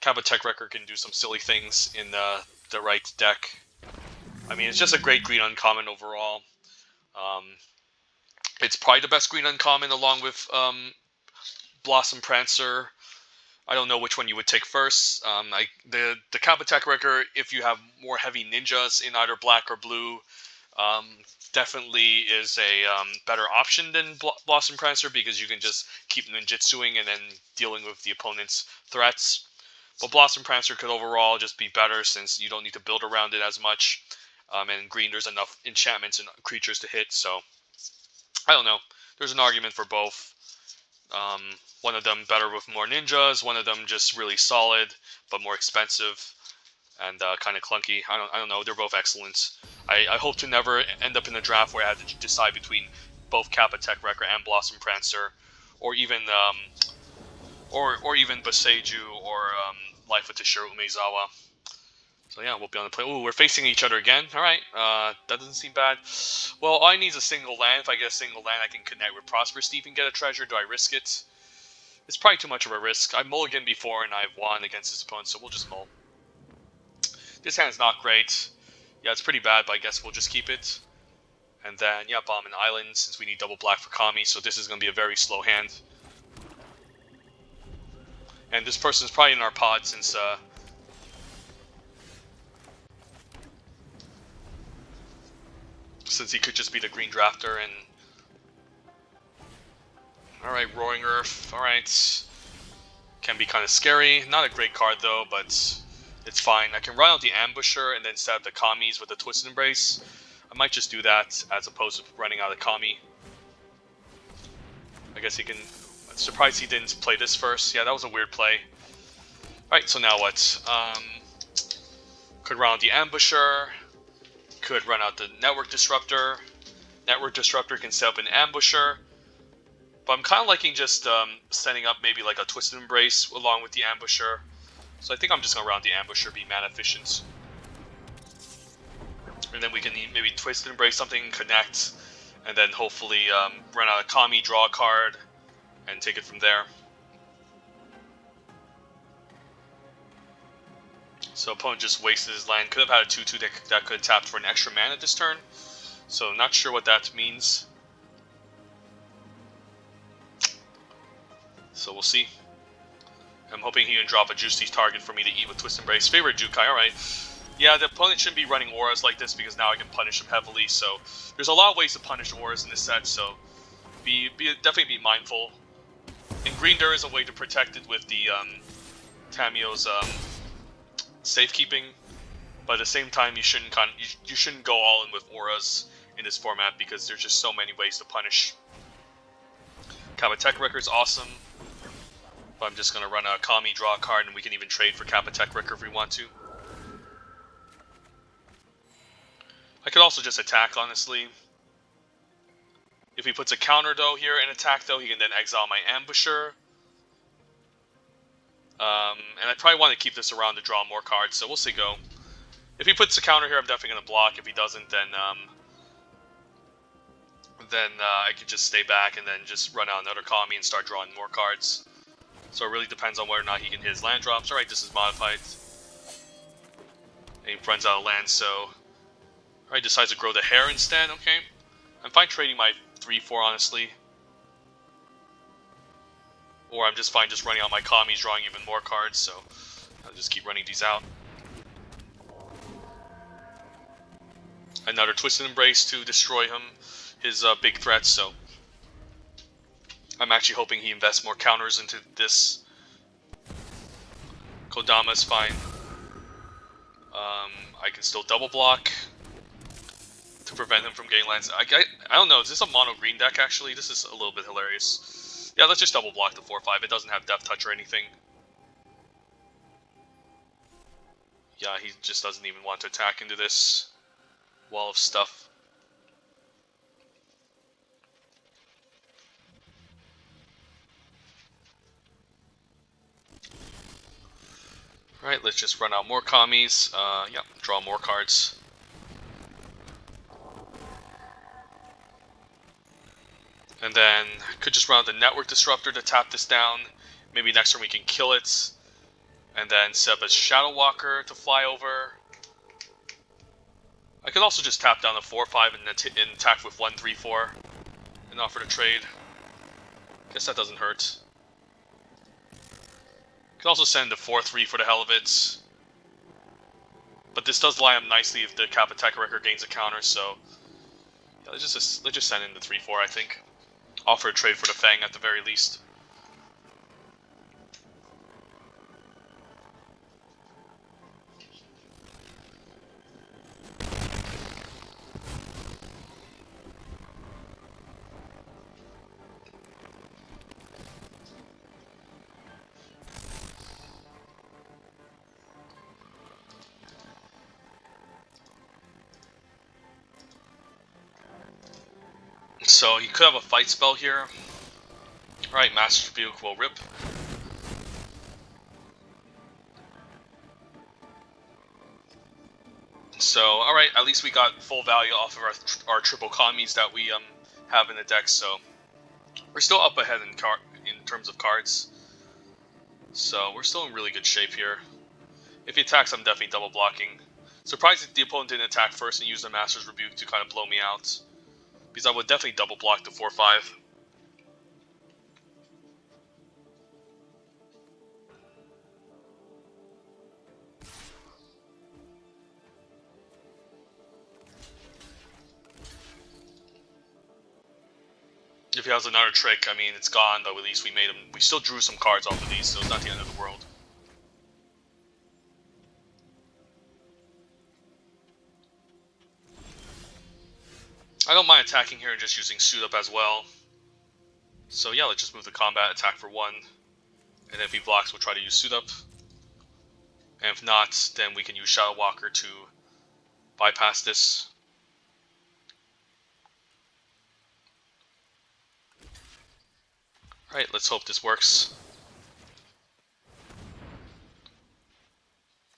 Kappa-Tech Wrecker can do some silly things in the right deck. I mean, it's just a great green uncommon overall. It's probably the best green uncommon along with Blossom Prancer. I don't know which one you would take first. The Kappa-Tech Wrecker, if you have more heavy ninjas in either black or blue, definitely is a better option than Blossom Prancer because you can just keep ninjutsuing and then dealing with the opponent's threats. But Blossom Prancer could overall just be better since you don't need to build around it as much. And green, there's enough enchantments and creatures to hit, so I don't know. There's an argument for both. One of them better with more ninjas, one of them just really solid, but more expensive and kind of clunky. I don't know. They're both excellent. I hope to never end up in a draft where I have to decide between both Kappa-Tech Wrecker and Blossom Prancer, or even even Boseiju or Life of Toshiro Umezawa. So yeah, we'll be on the play. Ooh, we're facing each other again. Alright, that doesn't seem bad. Well, all I need is a single land. If I get a single land, I can connect with Prosperous Deep and get a treasure. Do I risk it? It's probably too much of a risk. I mulliganed before and I've won against this opponent, so we'll just mull. This hand's not great. Yeah, it's pretty bad, but I guess we'll just keep it. And then, yeah, bomb an island since we need double black for Kami, so this is going to be a very slow hand. And this person's probably in our pod since he could just be the green drafter. And alright, Roaring Earth. Alright. Can be kind of scary. Not a great card though, but it's fine. I can run out the Ambusher and then set up the Kamis with the Twisted Embrace. I might just do that as opposed to running out of Kami. I guess he can... I'm surprised he didn't play this first. Yeah, that was a weird play. Alright, so now what? Could run out the Ambusher. Could run out the Network Disruptor. Network Disruptor can set up an Ambusher. But I'm kind of liking just setting up maybe like a Twisted Embrace along with the Ambusher. So I think I'm just going to run out the Ambusher, be mana efficient. And then we can maybe Twisted Embrace something, connect, and then hopefully run out a Kami, draw a card, and take it from there. So opponent just wasted his land. Could have had a 2/2 that could have tapped for an extra mana this turn. So not sure what that means. So we'll see. I'm hoping he can drop a juicy target for me to eat with Twist Embrace. Favorite Jukai, alright. Yeah, the opponent shouldn't be running auras like this because now I can punish him heavily. So there's a lot of ways to punish auras in this set, so definitely be mindful. In green there is a way to protect it with the Tamio's safekeeping, but at the same time you shouldn't go all in with auras in this format because there's just so many ways to punish. Kappa-Tech Wrecker is awesome, but I'm just gonna run a Kami, draw a card, and we can even trade for Kappa-Tech Wrecker if we want to. I could also just attack, honestly. If he puts a counter, though, here and attack, though, he can then exile my Ambusher. And I probably want to keep this around to draw more cards, so we'll see go. If he puts a counter here, I'm definitely going to block. If he doesn't, then I can just stay back and then just run out another Kami and start drawing more cards. So it really depends on whether or not he can hit his land drops. Alright, this is modified. And he runs out of land, so... Alright, decides to grow the hair instead, okay. I'm fine trading my 3-4, honestly. Or I'm just fine just running out my Kamis, drawing even more cards, so... I'll just keep running these out. Another Twisted Embrace to destroy him, his big threats, so... I'm actually hoping he invests more counters into this. Kodama is fine. I can still double block to prevent him from getting lands. I don't know, is this a mono green deck actually? This is a little bit hilarious. Yeah, let's just double block the 4-5. It doesn't have Death Touch or anything. Yeah, he just doesn't even want to attack into this wall of stuff. Alright, let's just run out more Kamis. Yeah, draw more cards. And then, could just run out the Network Disruptor to tap this down. Maybe next turn we can kill it. And then set up a Shadow Walker to fly over. I could also just tap down the 4-5 and attack with 1-3-4 and offer to trade. Guess that doesn't hurt. Could also send a 4-3 for the hell of it. But this does line up nicely if the Kappa-Tech Record gains a counter, so... Yeah, let's just send in the 3-4, I think. Offer a trade for the Fang at the very least. So he could have a fight spell here. Alright, Master Rebuke will rip. So, alright, at least we got full value off of our triple Kamis that we have in the deck, so we're still up ahead in terms of cards. So we're still in really good shape here. If he attacks, I'm definitely double blocking. Surprised that the opponent didn't attack first and use the Master's Rebuke to kind of blow me out. Because I would definitely double block the 4-5. If he has another trick, I mean, it's gone, but at least we made him. We still drew some cards off of these, so it's not the end of the world. I don't mind attacking here and just using Suit Up as well. So yeah, let's just move the combat, attack for 1. And if he blocks, we'll try to use Suit Up. And if not, then we can use Shadow Walker to bypass this. Alright, let's hope this works.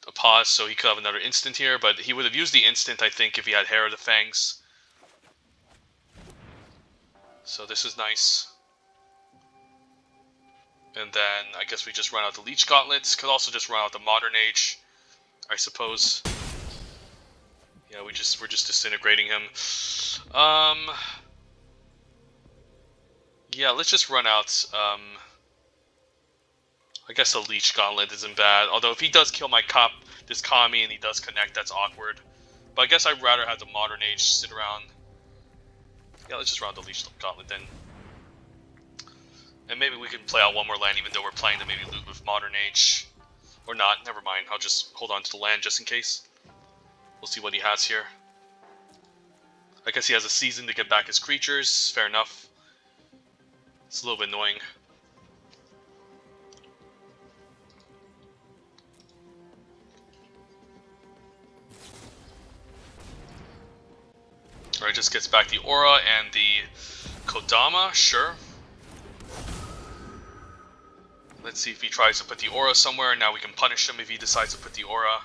A pause, so he could have another instant here, but he would have used the instant, I think, if he had Hair of the Fangs. So this is nice. And then I guess we just run out the Leech Gauntlets. Could also just run out the Modern Age, I suppose. Yeah, we're just disintegrating him. Yeah, let's just run out. I guess the Leech Gauntlet isn't bad. Although if he does kill my this Kami and he does connect, that's awkward. But I guess I'd rather have the Modern Age sit around. Yeah, let's just run out the Leech Gauntlet then. And maybe we can play out one more land even though we're playing to maybe loot with Modern Age. Or not, never mind. I'll just hold on to the land just in case. We'll see what he has here. I guess he has a season to get back his creatures. Fair enough. It's a little bit annoying. Alright, just gets back the Aura and the Kodama, sure. Let's see if he tries to put the aura somewhere. Now we can punish him if he decides to put the aura.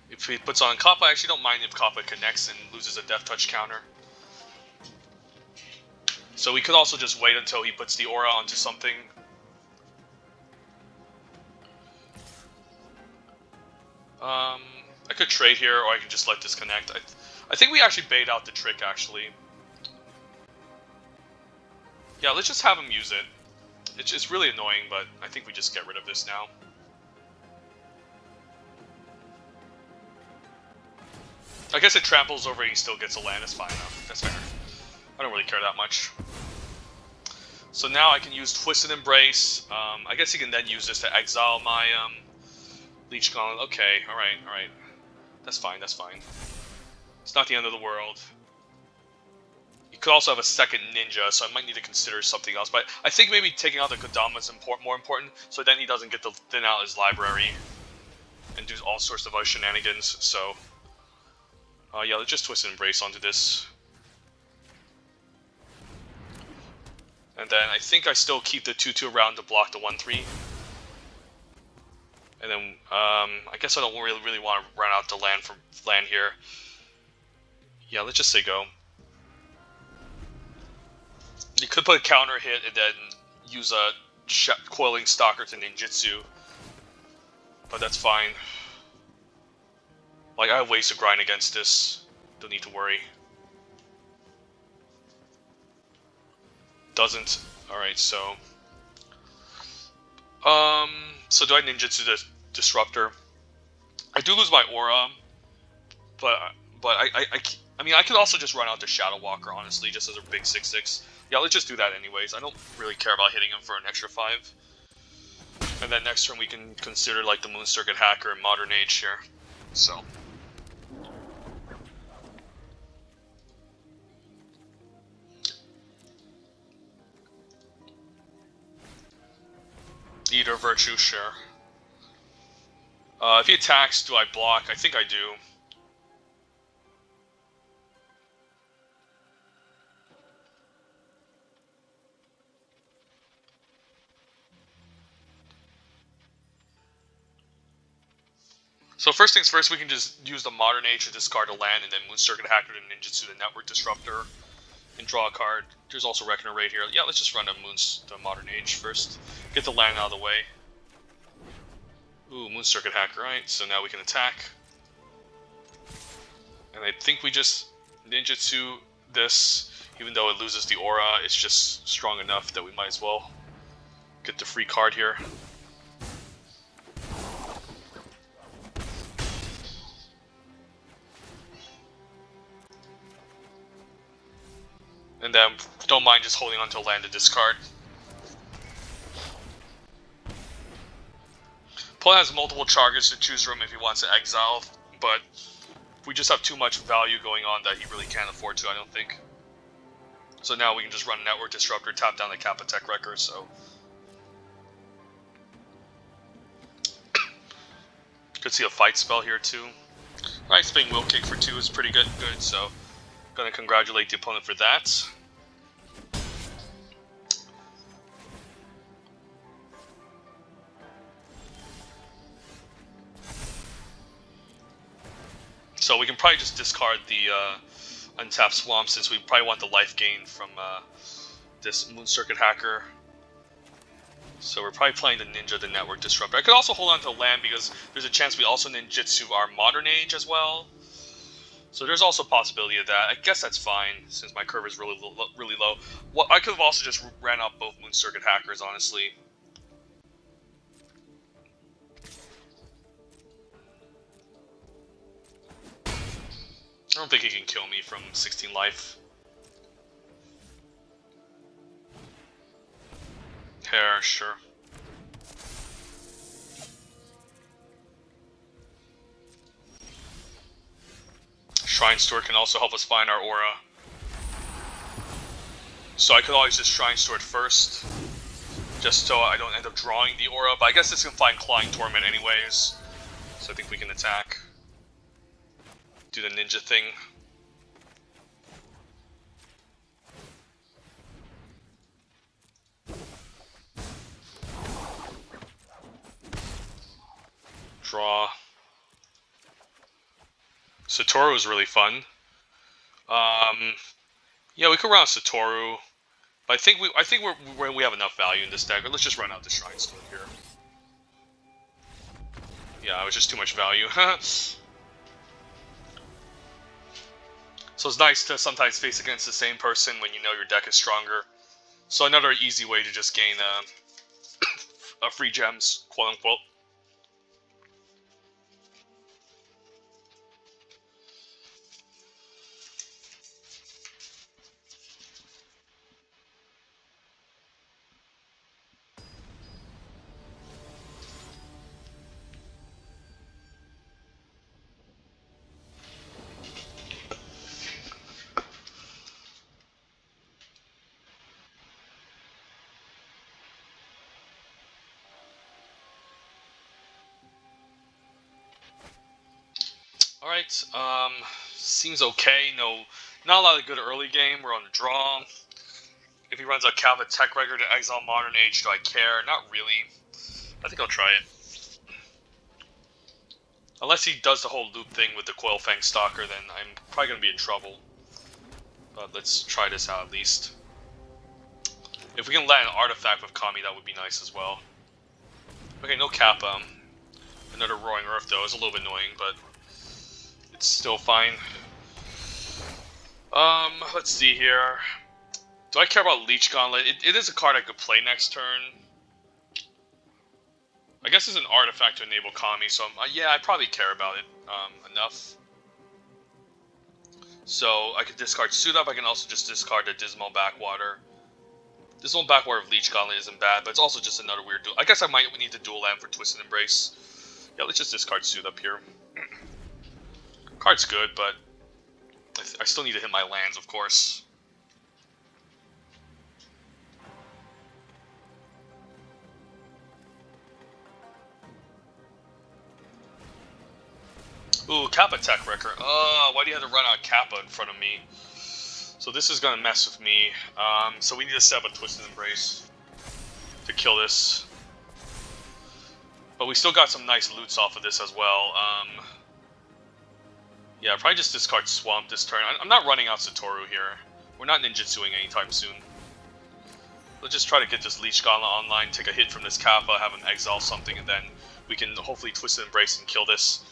If he puts on Kappa, I actually don't mind if Kappa connects and loses a Death Touch counter. So we could also just wait until he puts the aura onto something. I could trade here, or I could just let this connect. I think we actually bait out the trick, actually. Yeah, let's just have him use it. It's really annoying, but I think we just get rid of this now. I guess it tramples over and he still gets a land. That's fine enough. That's fair. I don't really care that much. So now I can use Twisted Embrace. I guess he can then use this to exile my Leech Gauntlet. Okay, alright. That's fine, that's fine. It's not the end of the world. You could also have a second ninja, so I might need to consider something else. But I think maybe taking out the Kodama is more important, so then he doesn't get to thin out his library and do all sorts of other shenanigans. So, yeah, let's just Twist and Embrace onto this. And then I think I still keep the 2/2 around to block the 1/3. And then, I guess I don't really want to run out the land here. Yeah, let's just say go. You could put a counter hit and then use a Coiling Stalker to ninjutsu. But that's fine. Like, I have ways to grind against this. Don't need to worry. Doesn't. Alright, so... So do I ninjutsu the Disruptor? I do lose my aura, but I mean, I could also just run out the Shadow Walker, honestly, just as a big 6/6. Yeah, let's just do that anyways. I don't really care about hitting him for an extra 5. And then next turn we can consider like the Moon Circuit Hacker and Modern Age here. So. Eater Virtue, sure. If he attacks, do I block? I think I do. So first things first, we can just use the Modern Age to discard a land, and then Moon Circuit Hacker to ninjutsu the Network Disruptor and draw a card. There's also Reckoner Raid here. Yeah, let's just run the Modern Age first. Get the land out of the way. Ooh, Moon Circuit Hacker, right? So now we can attack. And I think we just ninjutsu this, even though it loses the aura, it's just strong enough that we might as well get the free card here. And then don't mind just holding on to a land to discard. Opponent has multiple targets to choose from if he wants to exile, but we just have too much value going on that he really can't afford to, I don't think. So now we can just run Network Disruptor, tap down the Kappa Tech Wrecker, so... Could see a fight spell here too. Right, Spring Will Kick for 2 is pretty good, so... Gonna congratulate the opponent for that. So we can probably just discard the Untapped Swamp, since we probably want the life gain from this Moon Circuit Hacker. So we're probably playing the Ninja, the Network Disruptor. I could also hold on to land because there's a chance we also ninjutsu our Modern Age as well. So there's also a possibility of that. I guess that's fine, since my curve is really low. Well, I could have also just ran out both Moon Circuit Hackers, honestly. I don't think he can kill me from 16 life. Hair, sure. Shrine Steward can also help us find our aura. So I could always just Shrine Steward first, just so I don't end up drawing the aura, but I guess this can find Clawing Torment anyways, so I think we can attack. Do the ninja thing. Draw. Satoru is really fun. Yeah, we could run out Satoru, but I think we have enough value in this deck. Let's just run out the Shrine Storm here. Yeah, it was just too much value. So it's nice to sometimes face against the same person when you know your deck is stronger. So another easy way to just gain a free gems, quote unquote. Alright, seems okay. No, not a lot of good early game. We're on the draw. If he runs a Calvin Tech record to Exile Modern Age, do I care? Not really. I think I'll try it. Unless he does the whole loop thing with the Coil Fang Stalker, then I'm probably going to be in trouble. But let's try this out at least. If we can land an artifact with Kami, that would be nice as well. Okay, no Kappa. Another Roaring Earth, though, is a little bit annoying, but it's still fine. Let's see here. Do I care about Leech Gauntlet? It is a card I could play next turn. I guess it's an artifact to enable Kami, so yeah, I probably care about it enough. So I could discard Suit Up. I can also just discard the Dismal Backwater. Dismal Backwater of Leech Gauntlet isn't bad, but it's also just another weird duel. I guess I might need to dual land for Twisted Embrace. Yeah, let's just discard Suit Up here. Card's good, but I still need to hit my lands, of course. Ooh, Kappa Tech Record. Why do you have to run out Kappa in front of me? So this is going to mess with me. So we need to set up a Twisted Embrace to kill this. But we still got some nice loots off of this as well. Yeah, probably just discard Swamp this turn. I'm not running out Satoru here. We're not ninjutsuing anytime soon. Let's just try to get this Leech Gauntlet online, take a hit from this Kappa, have him exile something, and then we can hopefully Twisted Embrace and kill this.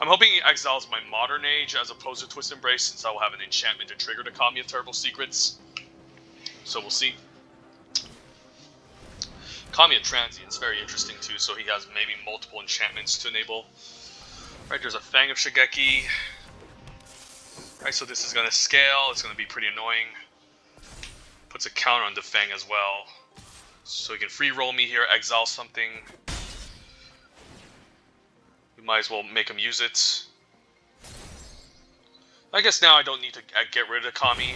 I'm hoping he exiles my Modern Age as opposed to Twisted Embrace, since I will have an enchantment to trigger the Kami of Terrible Secrets. So we'll see. Kami of Transient's very interesting too, so he has maybe multiple enchantments to enable. Right, there's a Fang of Shigeki. Right, so this is going to scale. It's going to be pretty annoying. Puts a counter on the Fang as well. So he can free roll me here, exile something. We might as well make him use it. I guess now I don't need to get rid of the Kami.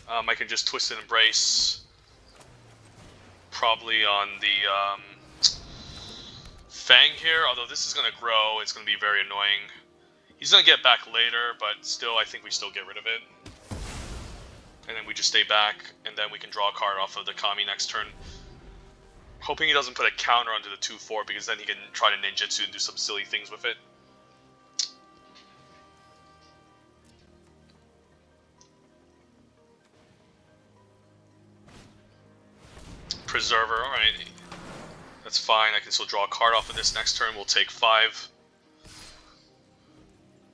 I can just Twist and Embrace. Probably on the Fang here, although this is going to grow, it's going to be very annoying. He's going to get back later, but still, I think we still get rid of it. And then we just stay back, and then we can draw a card off of the Kami next turn. Hoping he doesn't put a counter onto the 2-4, because then he can try to ninjutsu and do some silly things with it. Preserver, alright. That's fine, I can still draw a card off of this next turn. We'll take 5.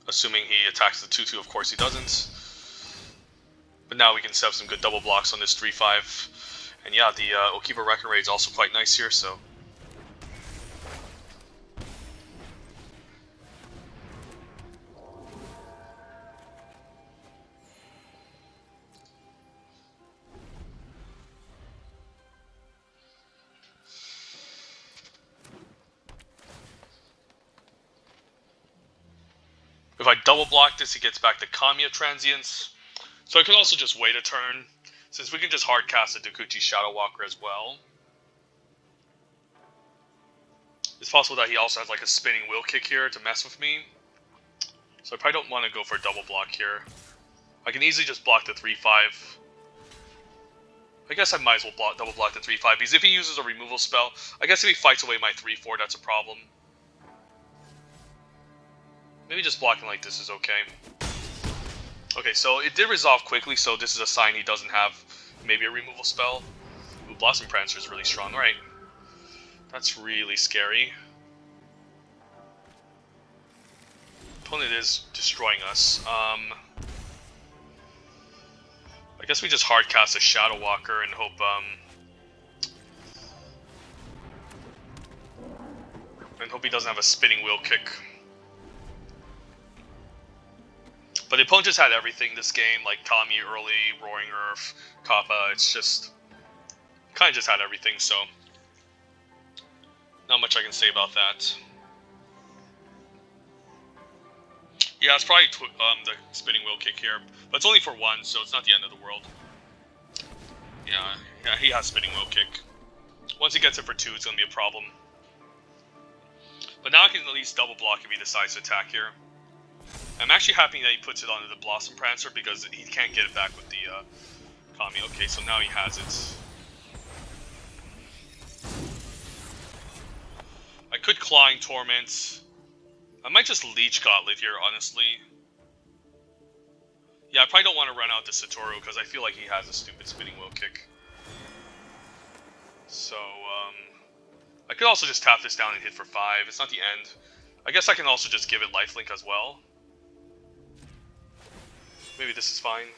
Assuming he attacks the 2-2, of course he doesn't. But now we can set up some good double blocks on this 3-5. And yeah, the Okiba Wrecking Raid is also quite nice here, so... If I double block this, he gets back the Kami of Transience. So I could also just wait a turn, since we can just hard cast a Dokuchi Shadow Walker as well. It's possible that he also has like a spinning Will Kick here to mess with me. So I probably don't want to go for a double block here. I can easily just block the 3-5. I guess I might as well double block the 3/5 because if he uses a removal spell, I guess if he fights away my 3/4, that's a problem. Maybe just blocking like this is okay. Okay, so it did resolve quickly, so this is a sign he doesn't have maybe a removal spell. Ooh, Blossom Prancer is really strong. Alright. That's really scary. Opponent is destroying us. I guess we just hard cast a Shadow Walker and hope he doesn't have a spinning wheel kick. But the opponent just had everything this game, like Kami early, Roaring Earth, Kappa. It's just kind of just had everything, so not much I can say about that. Yeah, it's probably the spinning wheel kick here, but it's only for one, so it's not the end of the world. Yeah, he has spinning wheel kick. Once he gets it for 2, it's gonna be a problem. But now I can at least double block if he decides to attack here. I'm actually happy that he puts it onto the Blossom Prancer because he can't get it back with the Kami. Okay, so now he has it. I could Clawing Torment. I might just Leech Gauntlet here, honestly. Yeah, I probably don't want to run out the Satoru because I feel like he has a stupid spinning wheel kick. So, I could also just tap this down and hit for 5. It's not the end. I guess I can also just give it lifelink as well. Maybe this is fine.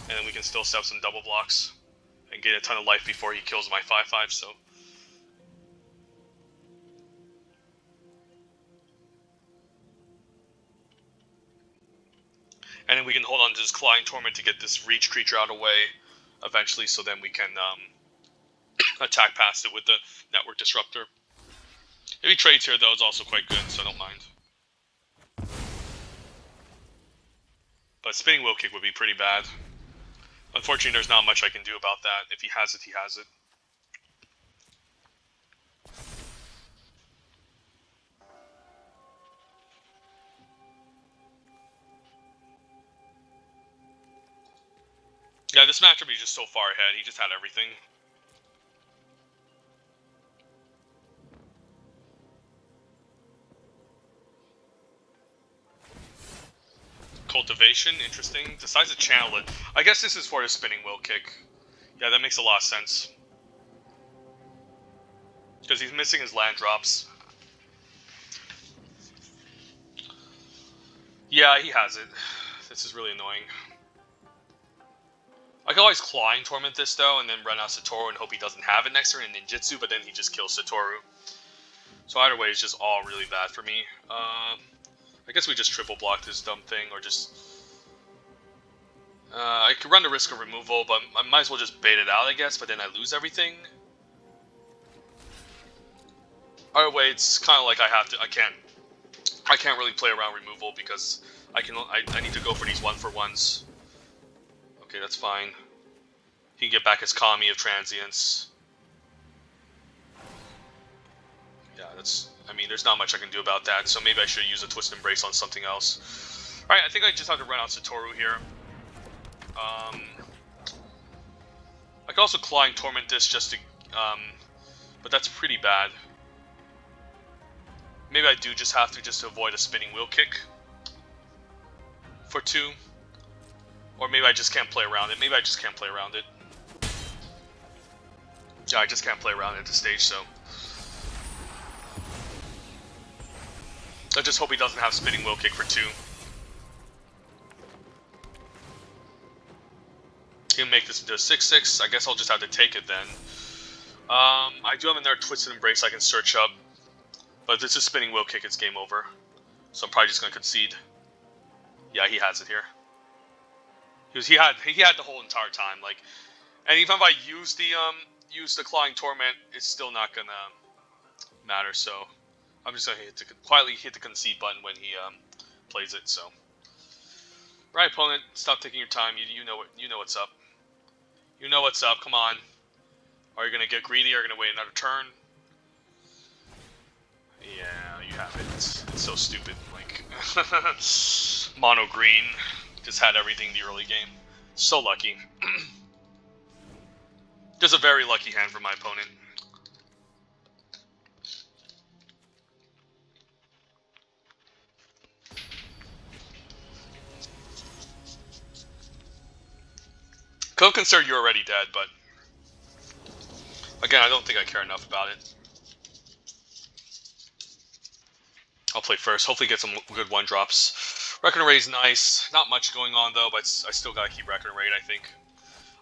And then we can still set up some double blocks and get a ton of life before he kills my 5/5, so. And then we can hold on to this Clawing Torment to get this Reach creature out of the way eventually, so then we can attack past it with the Network Disruptor. If he trades here, though, it's also quite good, so I don't mind. But Spinning Wheel Kick would be pretty bad. Unfortunately, there's not much I can do about that. If he has it, he has it. Yeah, this matchup is just so far ahead. He just had everything. Cultivation, interesting. Decides to channel it. I guess this is for his Spinning Wheel Kick. Yeah, that makes a lot of sense. Because he's missing his land drops. Yeah, he has it. This is really annoying. I can always Clawing Torment this, though, and then run out Satoru and hope he doesn't have it next turn in Ninjutsu, but then he just kills Satoru. So either way, it's just all really bad for me. I guess we just triple block this dumb thing, or just... I could run the risk of removal, but I might as well just bait it out, I guess, but then I lose everything. Either way, it's kind of like I can't really play around removal because I need to go for these 1-for-1s. Okay, that's fine. He can get back his Kami of Transience. Yeah, I mean, there's not much I can do about that, so maybe I should use a Twist Embrace on something else. Alright, I think I just have to run out Satoru here. I could also Clawing Torment this just to, but that's pretty bad. Maybe I do just have to just avoid a Spinning Wheel Kick for 2. Or maybe I just can't play around it. Maybe I just can't play around it. Yeah, I just can't play around it at this stage, so. I just hope he doesn't have Spinning Wheel Kick for 2. He'll make this into a 6/6. I guess I'll just have to take it then. I do have another Twisted Embrace I can search up. But if this is Spinning Wheel Kick, it's game over. So I'm probably just going to concede. Yeah, he has it here. He had the whole entire time, like, and even if I use the Clawing Torment, it's still not gonna matter. So I'm just gonna quietly hit the concede button when he plays it. So, right, opponent, stop taking your time. You know what's up. You know what's up. Come on. Are you gonna get greedy? Or are you gonna wait another turn? Yeah, you have it. It's so stupid. Like mono green. Just had everything in the early game. So lucky. Just a very lucky hand for my opponent. Could have considered you're already dead, but again, I don't think I care enough about it. I'll play first. Hopefully get some good one-drops. Reckoner Raid's nice. Not much going on, though, but I still gotta keep Reckoner Raid, I think.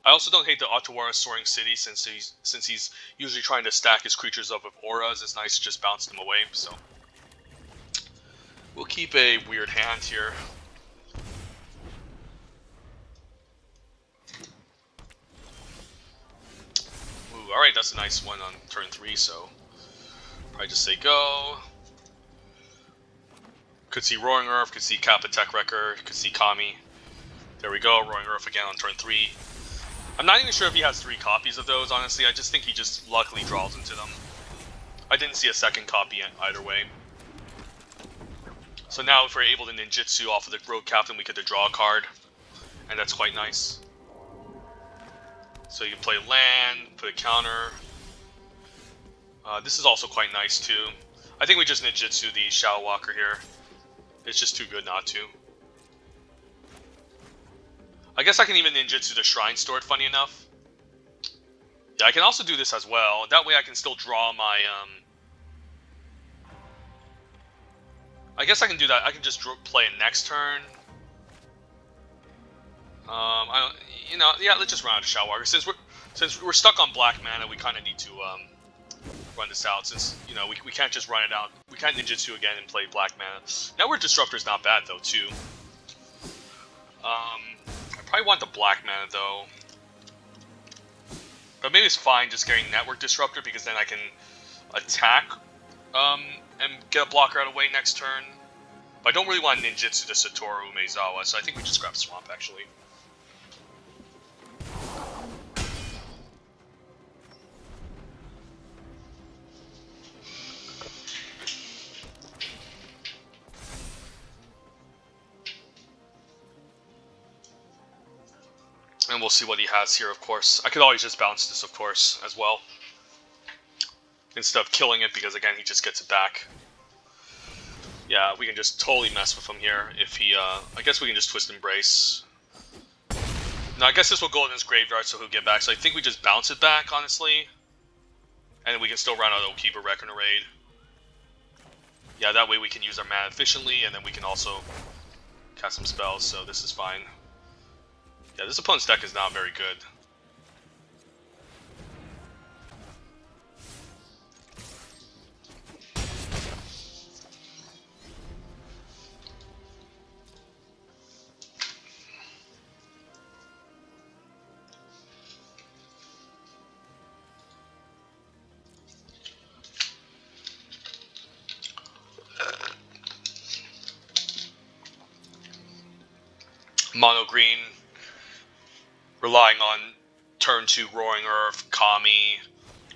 I also don't hate the Otawara Soaring City, since he's usually trying to stack his creatures up with auras. It's nice to just bounce them away, so... We'll keep a weird hand here. Ooh, alright, that's a nice one on turn 3, so... Probably just say go. Could see Roaring Earth, could see Kappa Tech Wrecker, could see Kami. There we go, Roaring Earth again on turn 3. I'm not even sure if he has 3 copies of those, honestly. I just think he just luckily draws into them. I didn't see a second copy either way. So now if we're able to ninjutsu off of the Rogue Captain, we get to draw a card. And that's quite nice. So you can play land, put a counter. This is also quite nice too. I think we just ninjutsu the Shadow Walker here. It's just too good not to. I guess I can even ninjutsu the Shrine Stored, funny enough. Yeah, I can also do this as well. That way I can still draw my... I guess I can do that. I can just play it next turn. Yeah, let's just run out of Shadow Walker. Since we're stuck on black mana, we kind of need to run this out. Since we can't just run it out. We can't ninjutsu again and play black mana. Network Disruptor is not bad though too. I probably want the black mana though. But maybe it's fine just getting Network Disruptor because then I can attack and get a blocker out of the way next turn. But I don't really want ninjutsu to Satoru Umezawa, so I think we just grab Swamp actually. And we'll see what he has here, of course. I could always just bounce this, of course, as well. Instead of killing it, because again, he just gets it back. Yeah, we can just totally mess with him here. If he, I guess we can just Twist Embrace. No, I guess this will go in his graveyard, so he'll get back. So I think we just bounce it back, honestly. And then we can still run out Okiba Reckoner Raid. Yeah, that way we can use our mana efficiently, and then we can also cast some spells, so this is fine. Yeah, this opponent's deck is not very good. Mono green, relying on turn 2 Roaring Earth, Kami,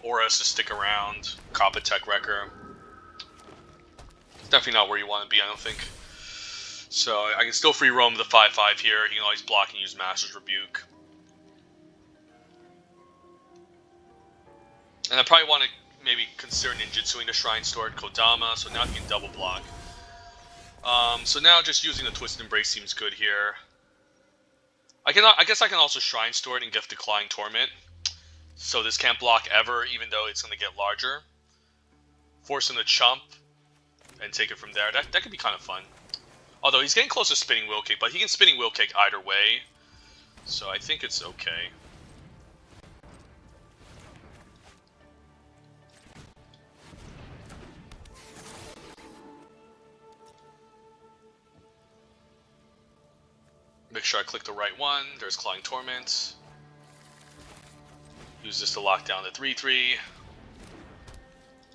Auras to stick around, Kappa Tech Wrecker. It's definitely not where you want to be, I don't think. So I can still free roam the 5/5 here. He can always block and use Master's Rebuke. And I probably want to maybe consider ninjutsuing the Shrine Stored Kodama, so now he can double block. So now just using the Twist Embrace seems good here. I guess I can also Shrine Store it and get Decline Torment. So this can't block ever, even though it's going to get larger. Force him to chump and take it from there. That could be kind of fun. Although he's getting close to Spinning Wheel Kick, but he can Spinning Wheel Kick either way. So I think it's okay. Make sure I click the right one. There's Clawing Torment. Use this to lock down the 3/3.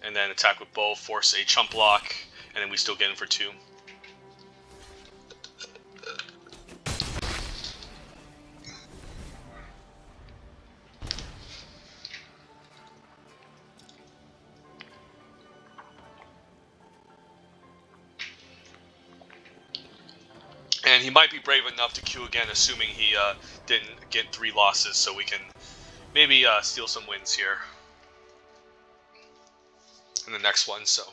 And then attack with both, force a chump block, and then we still get in for 2. And he might be brave enough to queue again, assuming he didn't get 3 losses, so we can maybe steal some wins here in the next one. So.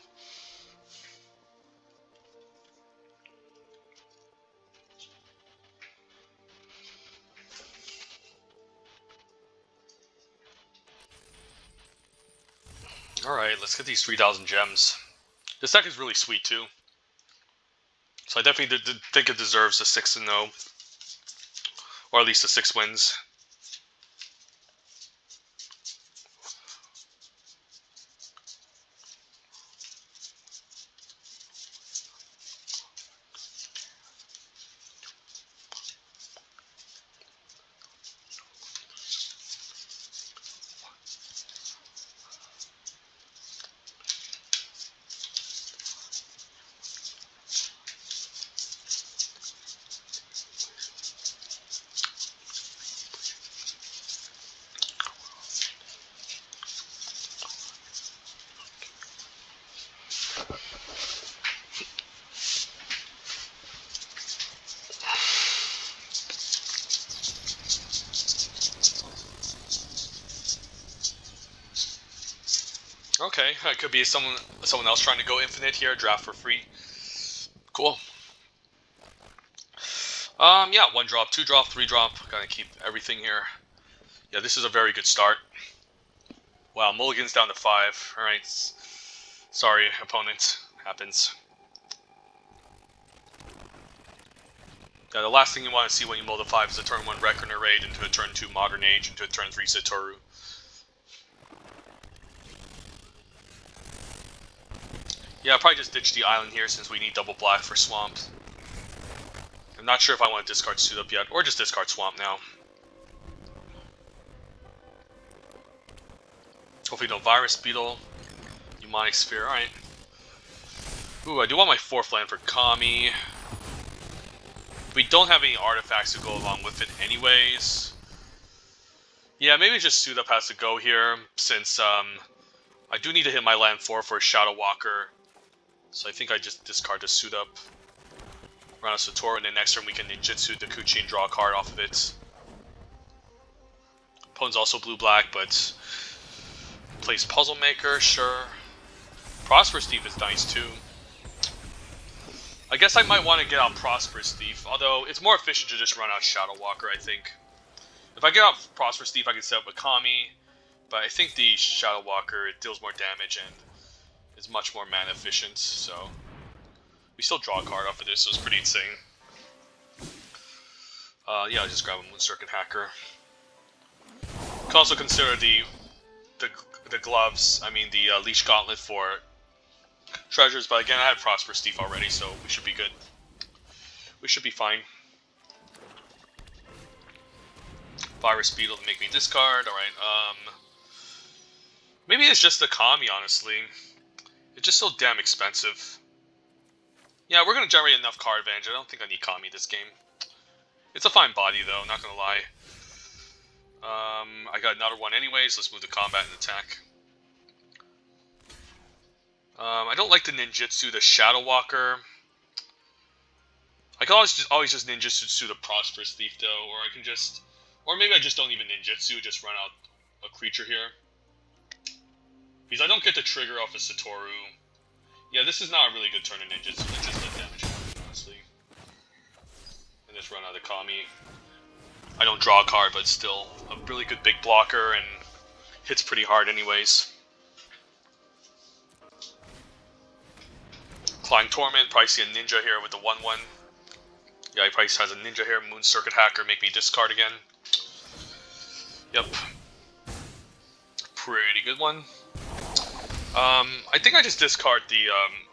Alright, let's get these 3,000 gems. This deck is really sweet too. So I definitely think it deserves a 6-0. Or at least a 6 wins. Okay, it could be someone else trying to go infinite here, draft for free. Cool. Yeah, 1 drop, 2 drop, 3 drop. Gotta keep everything here. Yeah, this is a very good start. Wow, mulligan's down to 5. Alright. Sorry, opponent. Happens. Yeah, the last thing you want to see when you mull the 5 is a turn 1 Reckoner Raid into a turn 2 Modern Age into a turn 3 Satoru. Yeah, I'll probably just ditch the island here since we need double black for Swamp. I'm not sure if I want to discard Suit Up yet, or just discard Swamp now. Hopefully no Virus Beetle. Pneumonic Sphere, alright. Ooh, I do want my 4th land for Kami. We don't have any artifacts to go along with it anyways. Yeah, maybe just Suit Up has to go here, since I do need to hit my land 4 for a Shadow Walker. So I think I just discard the Suit Up. Run a Satoru, and then next turn we can Ninjutsu Dakuchi and draw a card off of it. Opponent's also blue-black, but plays Puzzle Maker, sure. Prosperous Thief is nice too. I guess I might want to get out Prosperous Thief, although it's more efficient to just run out Shadow Walker, I think. If I get out Prosperous Thief, I can set up with Kami, but I think the Shadow Walker, it deals more damage and is much more mana efficient, so... We still draw a card off of this, so it's pretty insane. Yeah, I'll just grab a Moon Circuit Hacker. You can also consider the gloves, the Leash Gauntlet for treasures, but again, I have Prosperous Thief already, so we should be good. We should be fine. Virus Beetle to make me discard, alright, maybe it's just the Kami, honestly. It's just so damn expensive. Yeah, we're gonna generate enough card advantage. I don't think I need Kami this game. It's a fine body, though, not gonna lie. I got another one anyways. Let's move to combat and attack. I don't like the ninjutsu, the Shadow Walker. I can always just ninjutsu the Prosperous Thief, though, or I can just... Or maybe I just don't even ninjutsu, just run out a creature here. Because I don't get the trigger off of Satoru. Yeah, this is not a really good turn of ninjutsu, it's just a damage card, honestly. And just run out of Kami. I don't draw a card, but it's still a really good big blocker and hits pretty hard anyways. Climb Torment, probably see a ninja here with the 1-1. Yeah, he probably has a ninja here, Moon Circuit Hacker, make me discard again. Yep. Pretty good one. I think I just discard the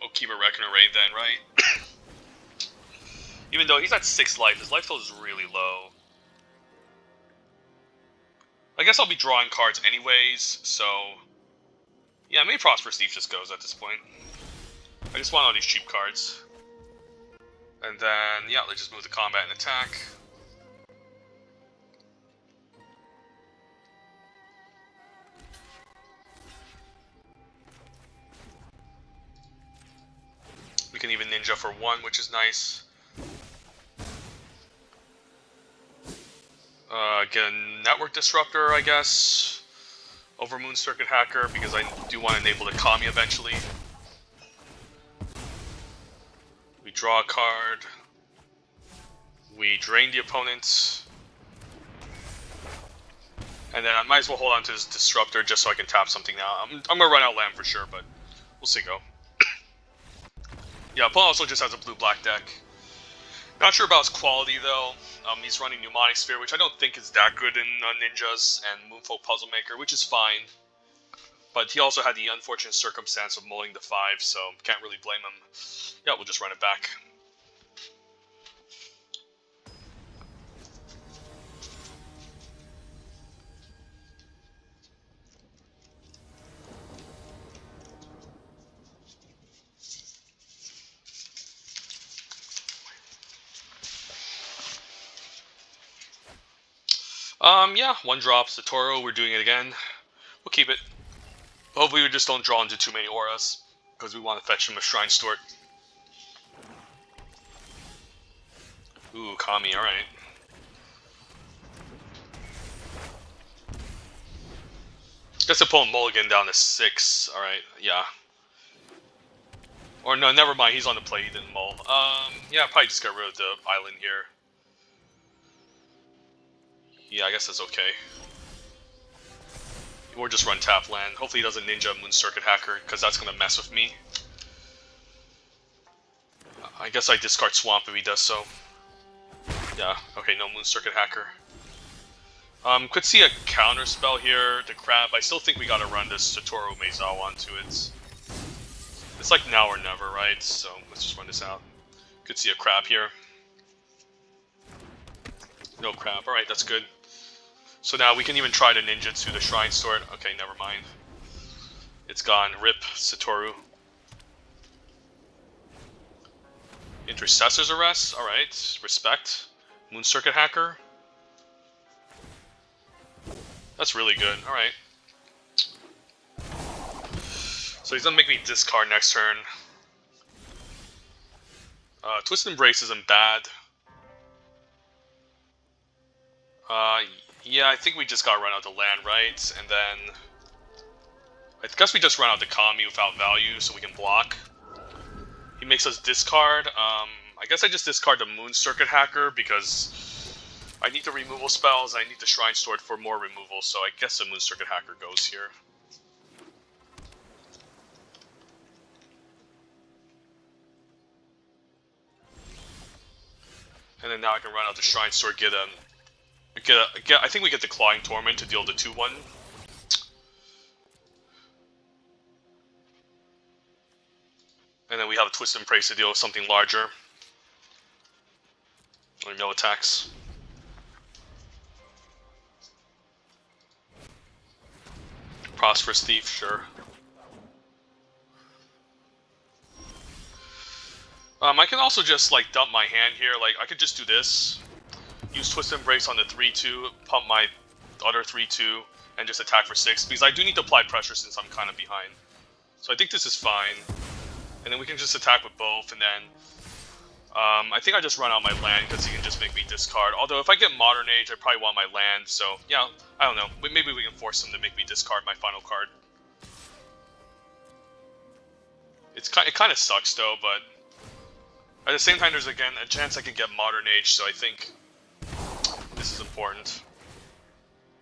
Okiba Reckoner Raid then, right? Even though he's at 6 life, his life total is really low. I guess I'll be drawing cards anyways, so... Yeah, maybe Prosperous Thief just goes at this point. I just want all these cheap cards. And then, yeah, let's just move to combat and attack. We can even ninja for 1, which is nice. Get Network Disruptor, I guess, over Moon Circuit Hacker, because I do want to enable the Kami eventually. We draw a card. We drain the opponent. And then I might as well hold on to this Disruptor just so I can tap something now. I'm going to run out land for sure, but we'll see go. Yeah, opponent also just has a blue-black deck. Not sure about his quality though. He's running Mnemonic Sphere, which I don't think is that good in Ninjas, and Moonfolk Puzzle Maker, which is fine. But he also had the unfortunate circumstance of mulling the 5, so can't really blame him. Yeah, we'll just run it back. Yeah, 1 drop, Satoru, we're doing it again. We'll keep it. Hopefully we just don't draw into too many auras, because we want to fetch him a Shrine Steward. Ooh, Kami, alright. Guess I pull Mulligan down to 6, alright, yeah. Or no, never mind, he's on the play, he didn't mull. Yeah, probably just get rid of the island here. Yeah, I guess that's okay. Or just run tap land. Hopefully he doesn't Ninja Moon Circuit Hacker, because that's going to mess with me. I guess I discard Swamp if he does so. Yeah, okay, no Moon Circuit Hacker. Could see a counter spell here, the Crab. I still think we gotta run this Satoru Meizawa onto it. It's like now or never, right? So let's just run this out. Could see a Crab here. No Crab, alright, that's good. So now we can even try to ninjutsu the Shrine Steward. Okay, never mind. It's gone. Rip, Satoru. Intercessor's Arrest, alright. Respect. Moon Circuit Hacker. That's really good, alright. So he's gonna make me discard next turn. Twist Embrace isn't bad. Yeah, I think we just gotta run out the land, right? And then I guess we just run out the Kami without value so we can block. He makes us discard. I guess I just discard the Moon Circuit Hacker because I need the removal spells, I need the Shrine Steward for more removal, so I guess the Moon Circuit Hacker goes here. And then now I can run out the Shrine Steward, I think we get the Clawing Torment to deal the 2-1. And then we have a Twist and Praise to deal with something larger. Or no attacks. Prosperous Thief, sure. I can also just like dump my hand here. Like I could just do this, use Twist Embrace on the 3-2, pump my other 3-2, and just attack for 6 because I do need to apply pressure since I'm kind of behind. So I think this is fine. And then we can just attack with both, and then I think I just run out my land because he can just make me discard. Although if I get Modern Age, I probably want my land. So yeah, I don't know. Maybe we can force him to make me discard my final card. It kind of sucks though, but at the same time, there's again a chance I can get Modern Age. So I think this is important.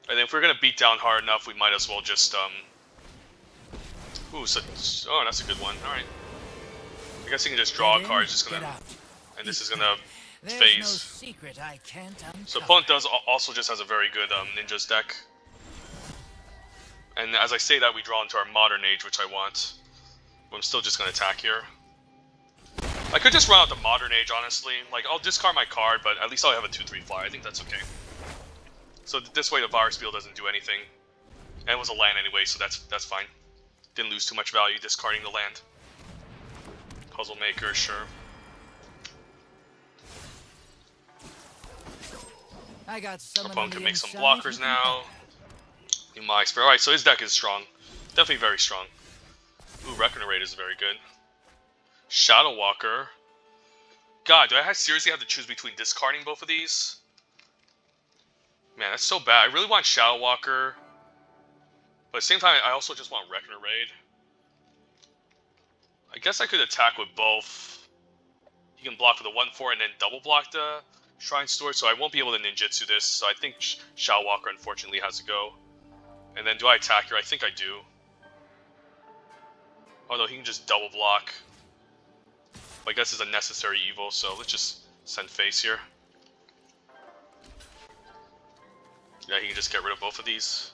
And if we're gonna beat down hard enough, we might as well just Ooh, so, oh, that's a good one. All right. I guess you can just draw a card. Just gonna, and this is gonna phase. So opponent does also just has a very good ninjas deck. And as I say that, we draw into our Modern Age, which I want. But I'm still just gonna attack here. I could just run out the Modern Age, honestly. Like I'll discard my card, but at least I'll have a 2/3 flyer. I think that's okay. So this way, the Virus Field doesn't do anything, and it was a land anyway, so that's fine. Didn't lose too much value discarding the land. Puzzle Maker, sure. I got Opponent can make some blockers now. Mnemonic Sphere. Alright, so his deck is strong. Definitely very strong. Ooh, Reckoner Raid is very good. Shadow Walker. God, do I seriously have to choose between discarding both of these? Man, that's so bad. I really want Shadow Walker. But at the same time, I also just want Reckoner Raid. I guess I could attack with both. He can block for the 1-4 and then double block the Shrine Store, so I won't be able to ninjutsu this. So I think Shadow Walker unfortunately has to go. And then do I attack here? I think I do. Oh no, he can just double block. But I guess it's a necessary evil, so let's just send face here. Yeah, he can just get rid of both of these.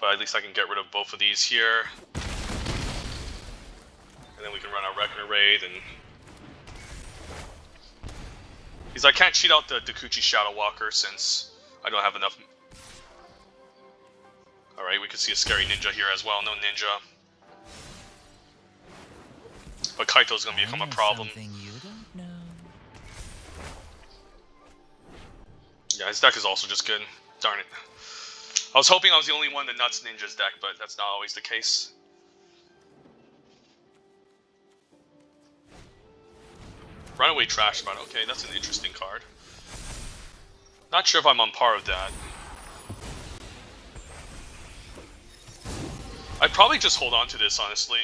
But at least I can get rid of both of these here. And then we can run our Reckoner Raid and... Because I can't cheat out the Dakuchi Shadow Walker since I don't have enough... Alright, we can see a scary ninja here as well. No ninja. But Kaito's gonna become a problem. Yeah, his deck is also just good. Darn it. I was hoping I was the only one that nuts Ninja's deck, but that's not always the case. Runaway Trash Spot, okay, that's an interesting card. Not sure if I'm on par with that. I'd probably just hold on to this, honestly.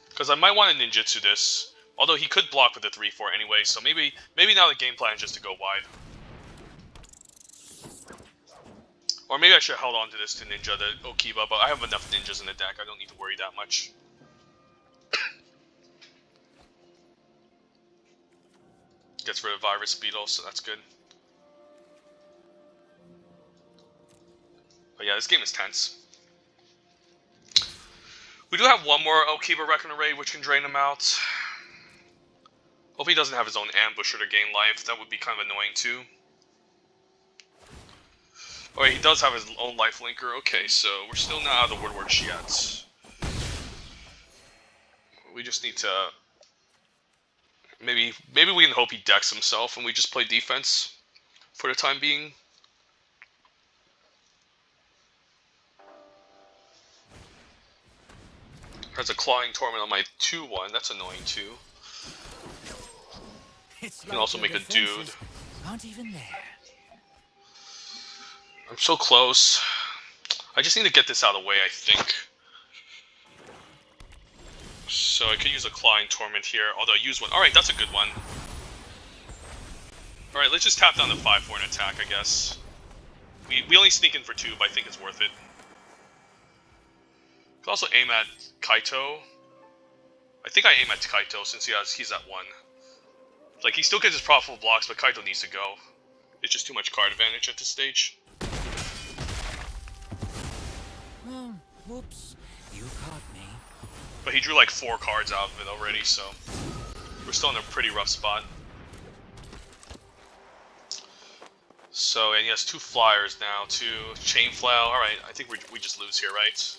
Because I might want to ninjutsu this. Although he could block with the 3-4 anyway, so maybe now the game plan is just to go wide. Or maybe I should have held on to this to ninja the Okiba, but I have enough ninjas in the deck, I don't need to worry that much. Gets rid of Virus Beetle, so that's good. But yeah, this game is tense. We do have one more Okiba Reckoner Raid, which can drain him out. Hope he doesn't have his own ambusher to gain life, that would be kind of annoying too. Oh wait, he does have his own life linker. Okay, so we're still not out of the woodworks yet. We just need to... Maybe we can hope he decks himself and we just play defense for the time being. Has a Clawing Torment on my 2-1. That's annoying too. You can also make a dude. Aren't even there. I'm so close. I just need to get this out of the way, I think. So I could use a Clawing Torment here, although I use one. Alright, that's a good one. Alright, let's just tap down the 5-4 and attack, I guess. We only sneak in for 2, but I think it's worth it. Could also aim at Kaito. I think I aim at Kaito since he's at 1. Like, he still gets his profitable blocks, but Kaito needs to go. It's just too much card advantage at this stage. Whoops. You caught me. But he drew like 4 cards out of it already, so we're still in a pretty rough spot. So, and he has 2 flyers now, 2 Chain Flail. Alright, I think we just lose here, right?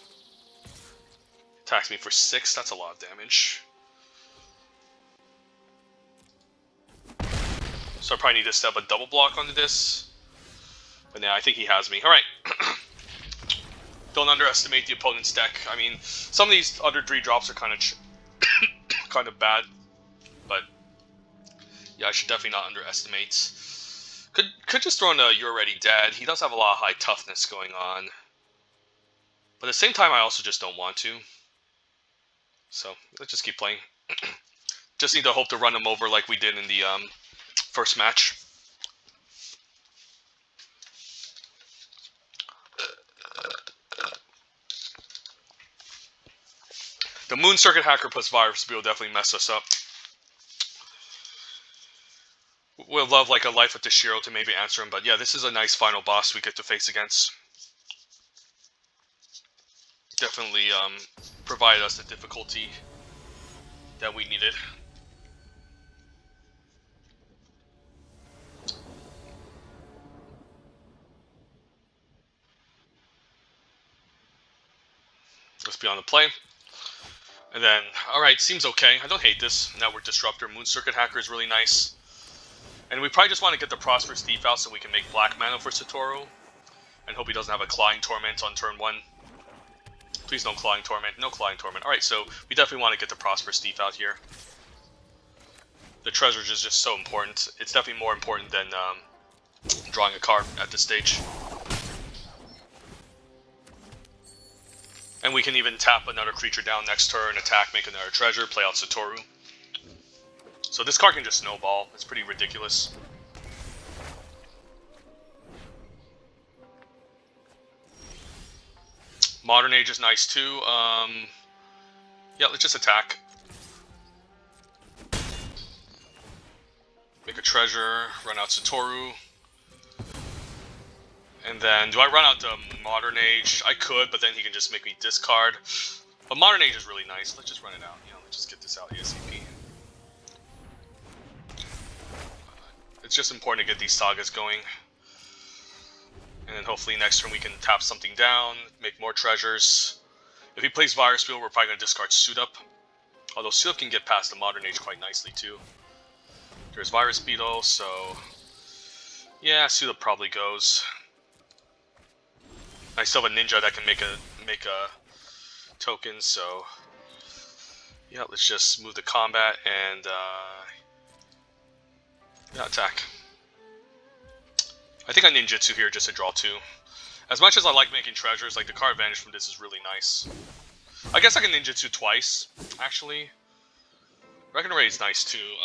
Attacks me for 6, that's a lot of damage. So I probably need to step a double block onto this. But yeah, I think he has me. Alright. Don't underestimate the opponent's deck. I mean, some of these other 3-drops are kind of bad. But yeah, I should definitely not underestimate. Could just throw in a You're Already Dead. He does have a lot of high toughness going on. But at the same time, I also just don't want to. So, let's just keep playing. Just need to hope to run him over like we did in the first match. The Moon Circuit Hacker plus Virus Beetle definitely messed us up. We'll love like a Life with Tashiro to maybe answer him, but yeah, this is a nice final boss we get to face against. Definitely provided us the difficulty that we needed. Let's be on the play. And then, alright, seems okay. I don't hate this. Network Disruptor, Moon Circuit Hacker is really nice. And we probably just want to get the Prosperous Thief out so we can make black mana for Satoru. And hope he doesn't have a Clawing Torment on turn 1. Please no Clawing Torment. No Clawing Torment. Alright, so we definitely want to get the Prosperous Thief out here. The treasures is just so important. It's definitely more important than drawing a card at this stage. And we can even tap another creature down next turn, attack, make another treasure, play out Satoru. So this card can just snowball. It's pretty ridiculous. Modern Age is nice too. Yeah, let's just attack. Make a treasure, run out Satoru. And then, do I run out to Modern Age? I could, but then he can just make me discard. But Modern Age is really nice. Let's just run it out. Let's just get this out ASAP. It's just important to get these sagas going. And then hopefully next turn we can tap something down, make more treasures. If he plays Virus Wheel, we're probably going to discard Suit Up. Although Suit Up can get past the Modern Age quite nicely too. There's Virus Beetle, so... yeah, Suit Up probably goes. I still have a Ninja that can make a token, so... yeah, let's just move the combat and... yeah, attack. I think I Ninjutsu here just to draw 2. As much as I like making treasures, like the card advantage from this is really nice. I guess I can Ninjutsu twice, actually. Reckoner Ray is nice too.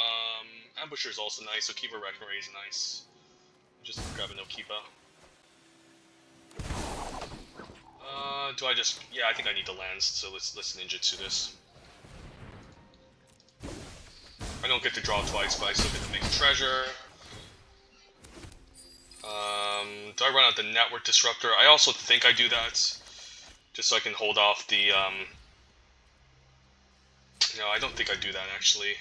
Ambusher is also nice, so Kiba Reckoner Ray is nice. Just grab a no Kiba. Do I just... yeah, I think I need the lands, so let's Ninjutsu this. I don't get to draw twice, but I still get to make a treasure. Do I run out the Network Disruptor? I also think I do that, just so I can hold off the, no, I don't think I do that, actually.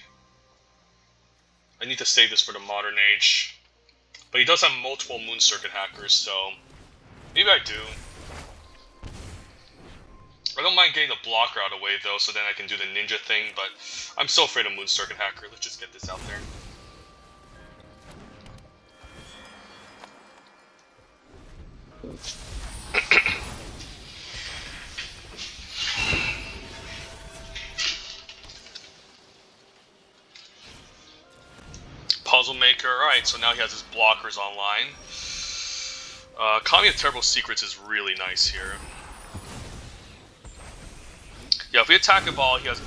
I need to save this for the Modern Age. But he does have multiple Moon Circuit hackers, so... maybe I do. I don't mind getting the blocker out of the way, though, so then I can do the ninja thing, but I'm so afraid of Moon Circuit hacker. Let's just get this out there. Puzzle Maker, alright, so now he has his blockers online. Kami of Terrible Secrets is really nice here. Yeah, if we attack a ball, he has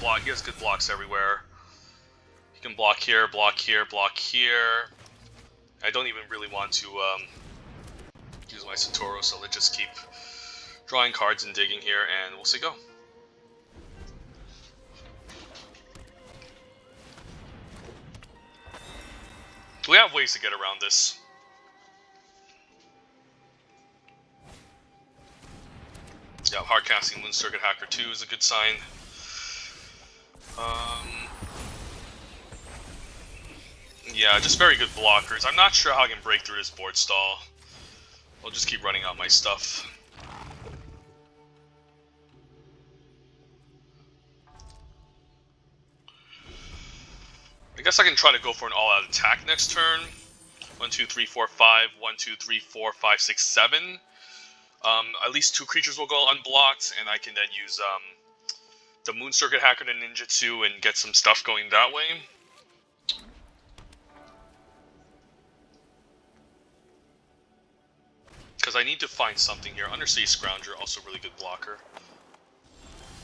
good blocks everywhere. He can block here, block here, block here. I don't even really want to use my Satoru, so let's just keep drawing cards and digging here, and we'll see go. We have ways to get around this. Yeah, hardcasting Moon Circuit Hacker 2 is a good sign. Yeah, just very good blockers. I'm not sure how I can break through this board stall. I'll just keep running out my stuff. I guess I can try to go for an all-out attack next turn. 1, 2, 3, 4, 5. 1, 2, 3, 4, 5, 6, 7. At least 2 creatures will go unblocked, and I can then use the Moon Circuit Hacker to Ninjutsu and get some stuff going that way. Because I need to find something here. Undersea Scrounger, also really good blocker.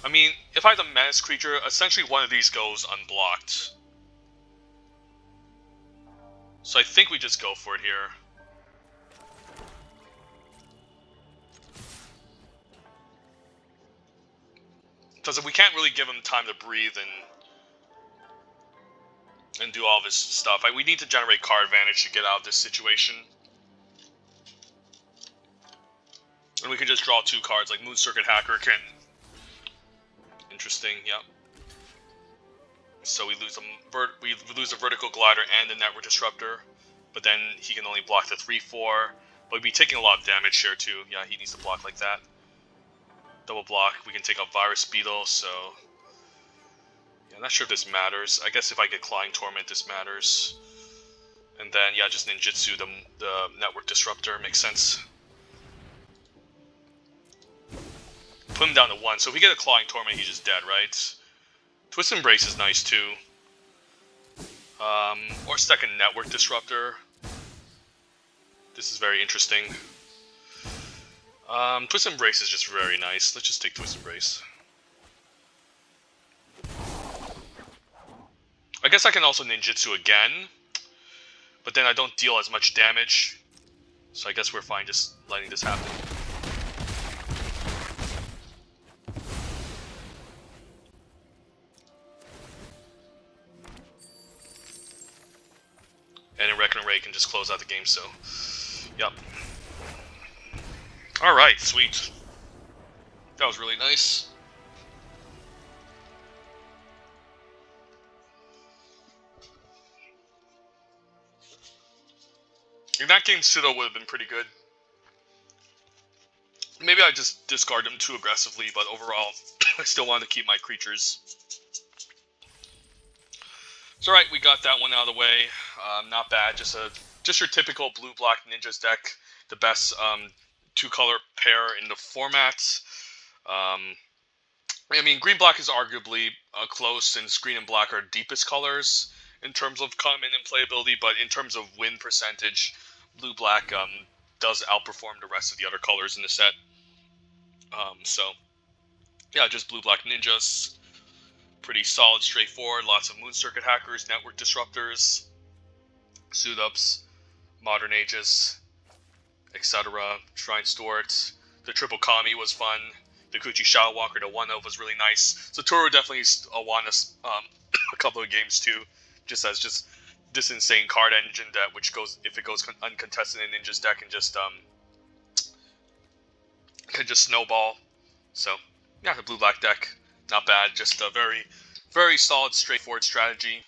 I mean, if I have the Menace creature, essentially one of these goes unblocked. So I think we just go for it here. Because we can't really give him time to breathe and do all of his stuff. We need to generate card advantage to get out of this situation. And we can just draw 2 cards, like Moon Circuit Hacker can... Interesting, yep. So we lose a Vertical Glider and the Network Disruptor, but then he can only block the 3/4. But we'd be taking a lot of damage here too. Yeah, he needs to block like that. Double block. We can take out Virus Beetle. So yeah, I'm not sure if this matters. I guess if I get Clawing Torment, this matters. And then yeah, just Ninjutsu the Network Disruptor makes sense. Put him down to 1. So if we get a Clawing Torment, he's just dead, right? Twist Embrace is nice too. Or second Network Disruptor. This is very interesting. Twist Embrace is just very nice. Let's just take Twist Embrace. I guess I can also ninjutsu again, but then I don't deal as much damage. So I guess we're fine just letting this happen. And then Reckoning Ray can just close out the game, so... Yep. Alright, sweet. That was really nice. In that game, Pseudo would have been pretty good. Maybe I just discard him too aggressively, but overall, I still wanted to keep my creatures. So alright, we got that one out of the way. Not bad, just your typical blue-black ninjas deck. The best two-color pair in the format. I mean, green-black is arguably close, since green and black are deepest colors in terms of common and playability, but in terms of win percentage, blue-black does outperform the rest of the other colors in the set. So, yeah, just blue-black ninjas. Pretty solid, straightforward. Lots of Moon Circuit hackers, network disruptors, suit-ups, modern ages, etc. Shrine Stewards. The triple Kami was fun. The Kuchi Shadow Walker, the 1-of was really nice. So Toru definitely won us a couple of games too, just as this insane card engine that which goes, if it goes uncontested in Ninja's deck, and just can just snowball. So yeah, the blue-black deck, not bad. Just a very, very solid, straightforward strategy.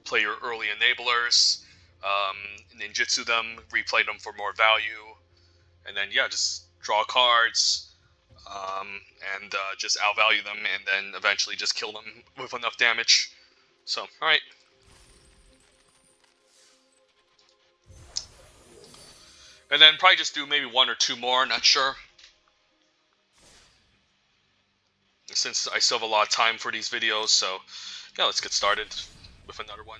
Play your early enablers, ninjutsu them, replay them for more value, and then yeah, just draw cards, and just outvalue them, and then eventually just kill them with enough damage. So, alright. And then probably just do maybe one or two more, not sure. Since I still have a lot of time for these videos, so yeah, let's get started with another one.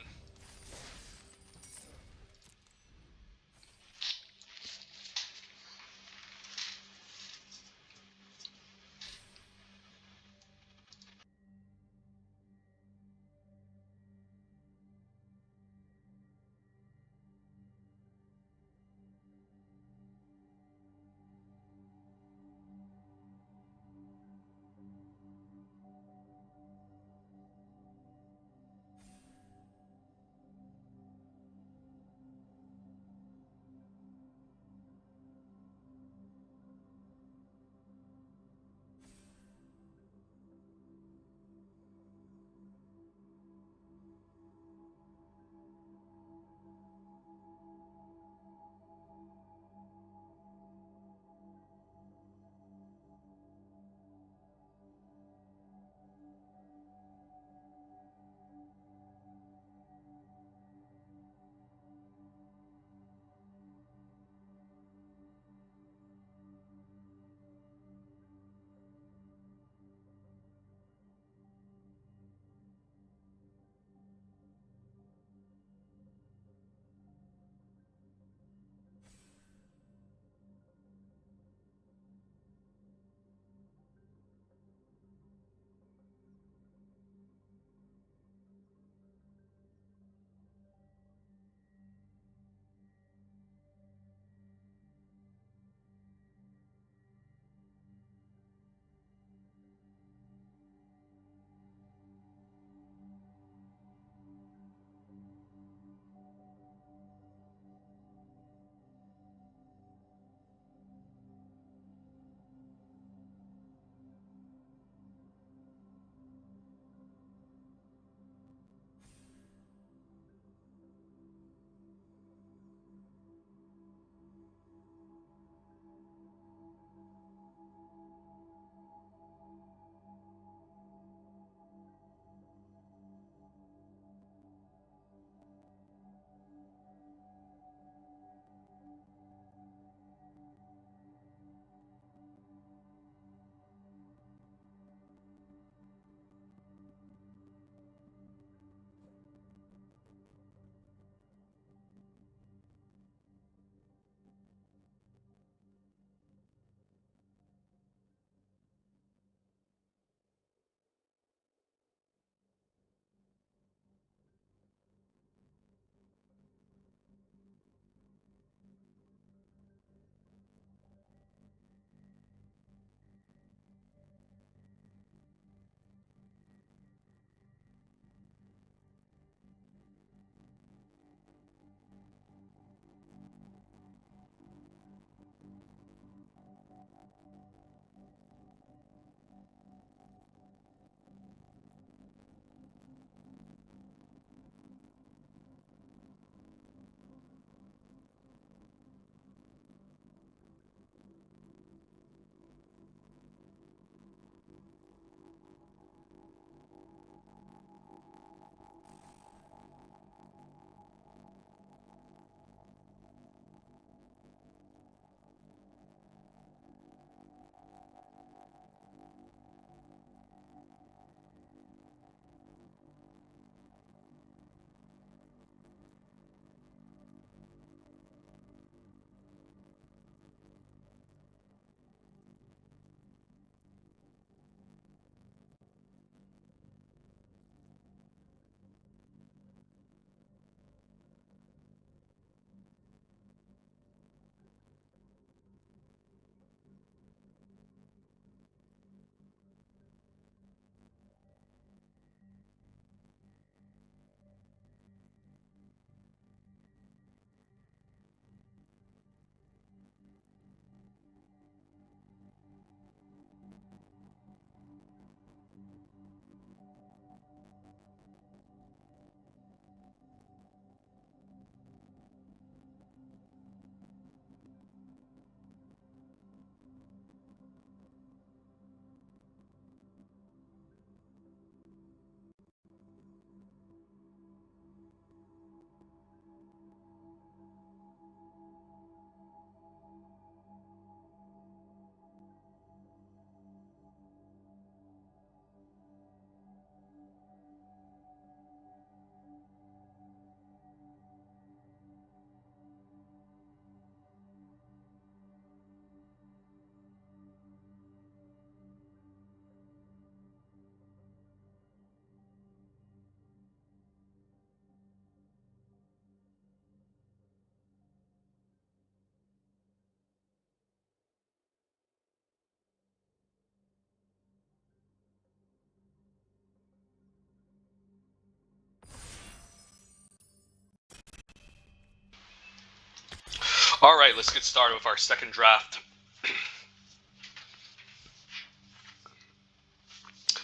Alright, let's get started with our second draft.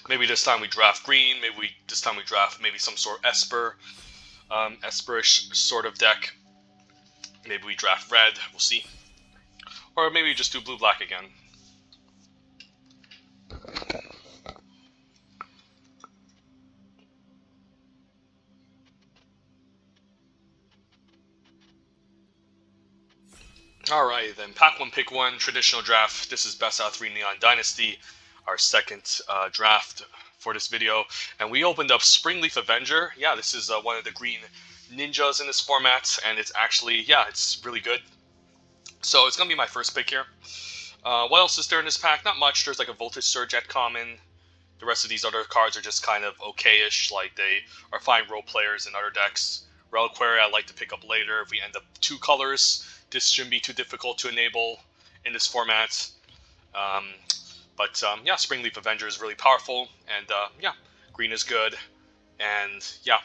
Maybe this time we draft green, this time we draft maybe some sort of Esper, Esperish sort of deck. Maybe we draft red, we'll see. Or maybe just do blue-black again. Alright then, pack one, pick one, traditional draft. This is best out of 3 Neon Dynasty, our second draft for this video. And we opened up Springleaf Avenger. Yeah, this is one of the green ninjas in this format, and it's actually, yeah, it's really good. So it's going to be my first pick here. What else is there in this pack? Not much. There's like a Voltage Surge at common. The rest of these other cards are just kind of okay-ish, like they are fine role players in other decks. Reliquary I like to pick up later if we end up 2 colors. This shouldn't be too difficult to enable in this format. Yeah, Springleaf Avenger is really powerful, and yeah, green is good, and yeah,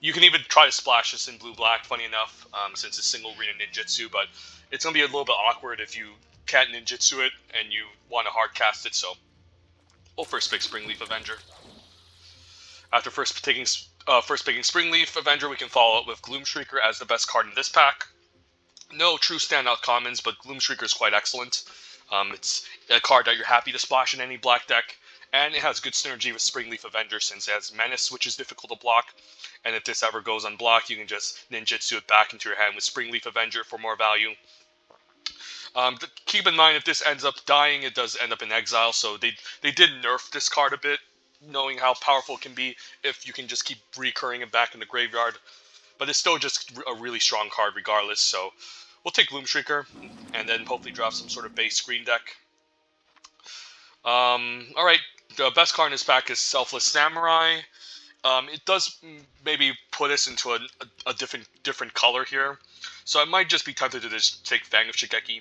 you can even try to splash this in blue-black, funny enough, since it's single green and ninjutsu, but it's going to be a little bit awkward if you can't ninjutsu it and you want to hard cast it, so we'll first pick Springleaf Avenger. After first picking Springleaf Avenger, we can follow up with Gloomshrieker as the best card in this pack. No true standout commons, but Gloomshrieker is quite excellent. It's a card that you're happy to splash in any black deck, and it has good synergy with Springleaf Avenger since it has Menace, which is difficult to block, and if this ever goes unblocked, you can just ninjutsu it back into your hand with Springleaf Avenger for more value. Keep in mind, if this ends up dying, it does end up in exile, so they did nerf this card a bit, knowing how powerful it can be if you can just keep recurring it back in the graveyard. But it's still just a really strong card regardless, so we'll take Gloomshrieker, and then hopefully draft some sort of base green deck. Alright, the best card in this pack is Selfless Samurai. It does maybe put us into a different color here, so I might just be tempted to just take Fang of Shigeki.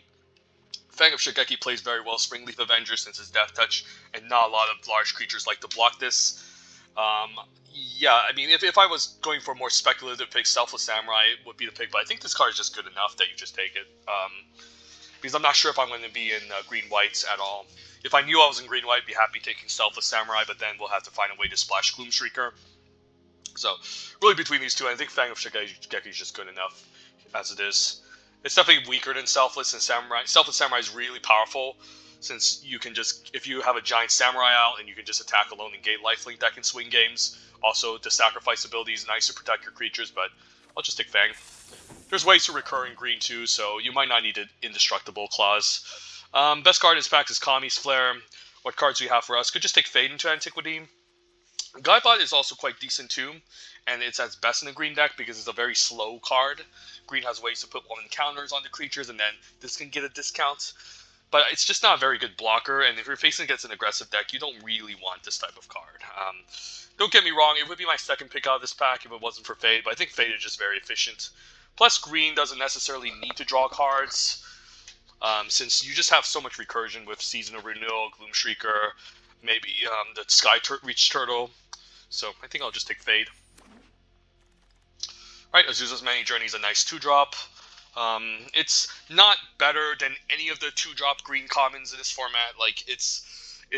Fang of Shigeki plays very well Springleaf Avenger since it's Death Touch, and not a lot of large creatures like to block this. Yeah, I mean, if I was going for a more speculative pick, Selfless Samurai would be the pick, but I think this card is just good enough that you just take it. Because I'm not sure if I'm going to be in green-whites at all. If I knew I was in green-white, I'd be happy taking Selfless Samurai, but then we'll have to find a way to splash Gloomshrieker. So, really between these two, I think Fang of Shigeki is just good enough as it is. It's definitely weaker than Selfless and Samurai. Selfless Samurai is really powerful, since you can just, if you have a giant Samurai out and you can just attack alone and gain lifelink, that can swing games. Also, the sacrifice ability is nice to protect your creatures, but I'll just take Fang. There's ways to recur in green too, so you might not need an Indestructible clause. Best card in this pack is Kami's Flare. What cards do you have for us? Could just take Fade into Antiquity. Guidebot is also quite decent too, and it's at best in the green deck because it's a very slow card. Green has ways to put 1 counters on the creatures, and then this can get a discount. But it's just not a very good blocker, and if you're facing against an aggressive deck, you don't really want this type of card. Don't get me wrong, it would be my second pick out of this pack if it wasn't for Fade, but I think Fade is just very efficient. Plus, green doesn't necessarily need to draw cards, since you just have so much recursion with Season of Renewal, Gloomshrieker, maybe the Sky Reach Turtle. So I think I'll just take Fade. Alright, Azusa's Many Journey is a nice 2-drop. It's not better than any of the 2-drop green commons in this format. Like, it's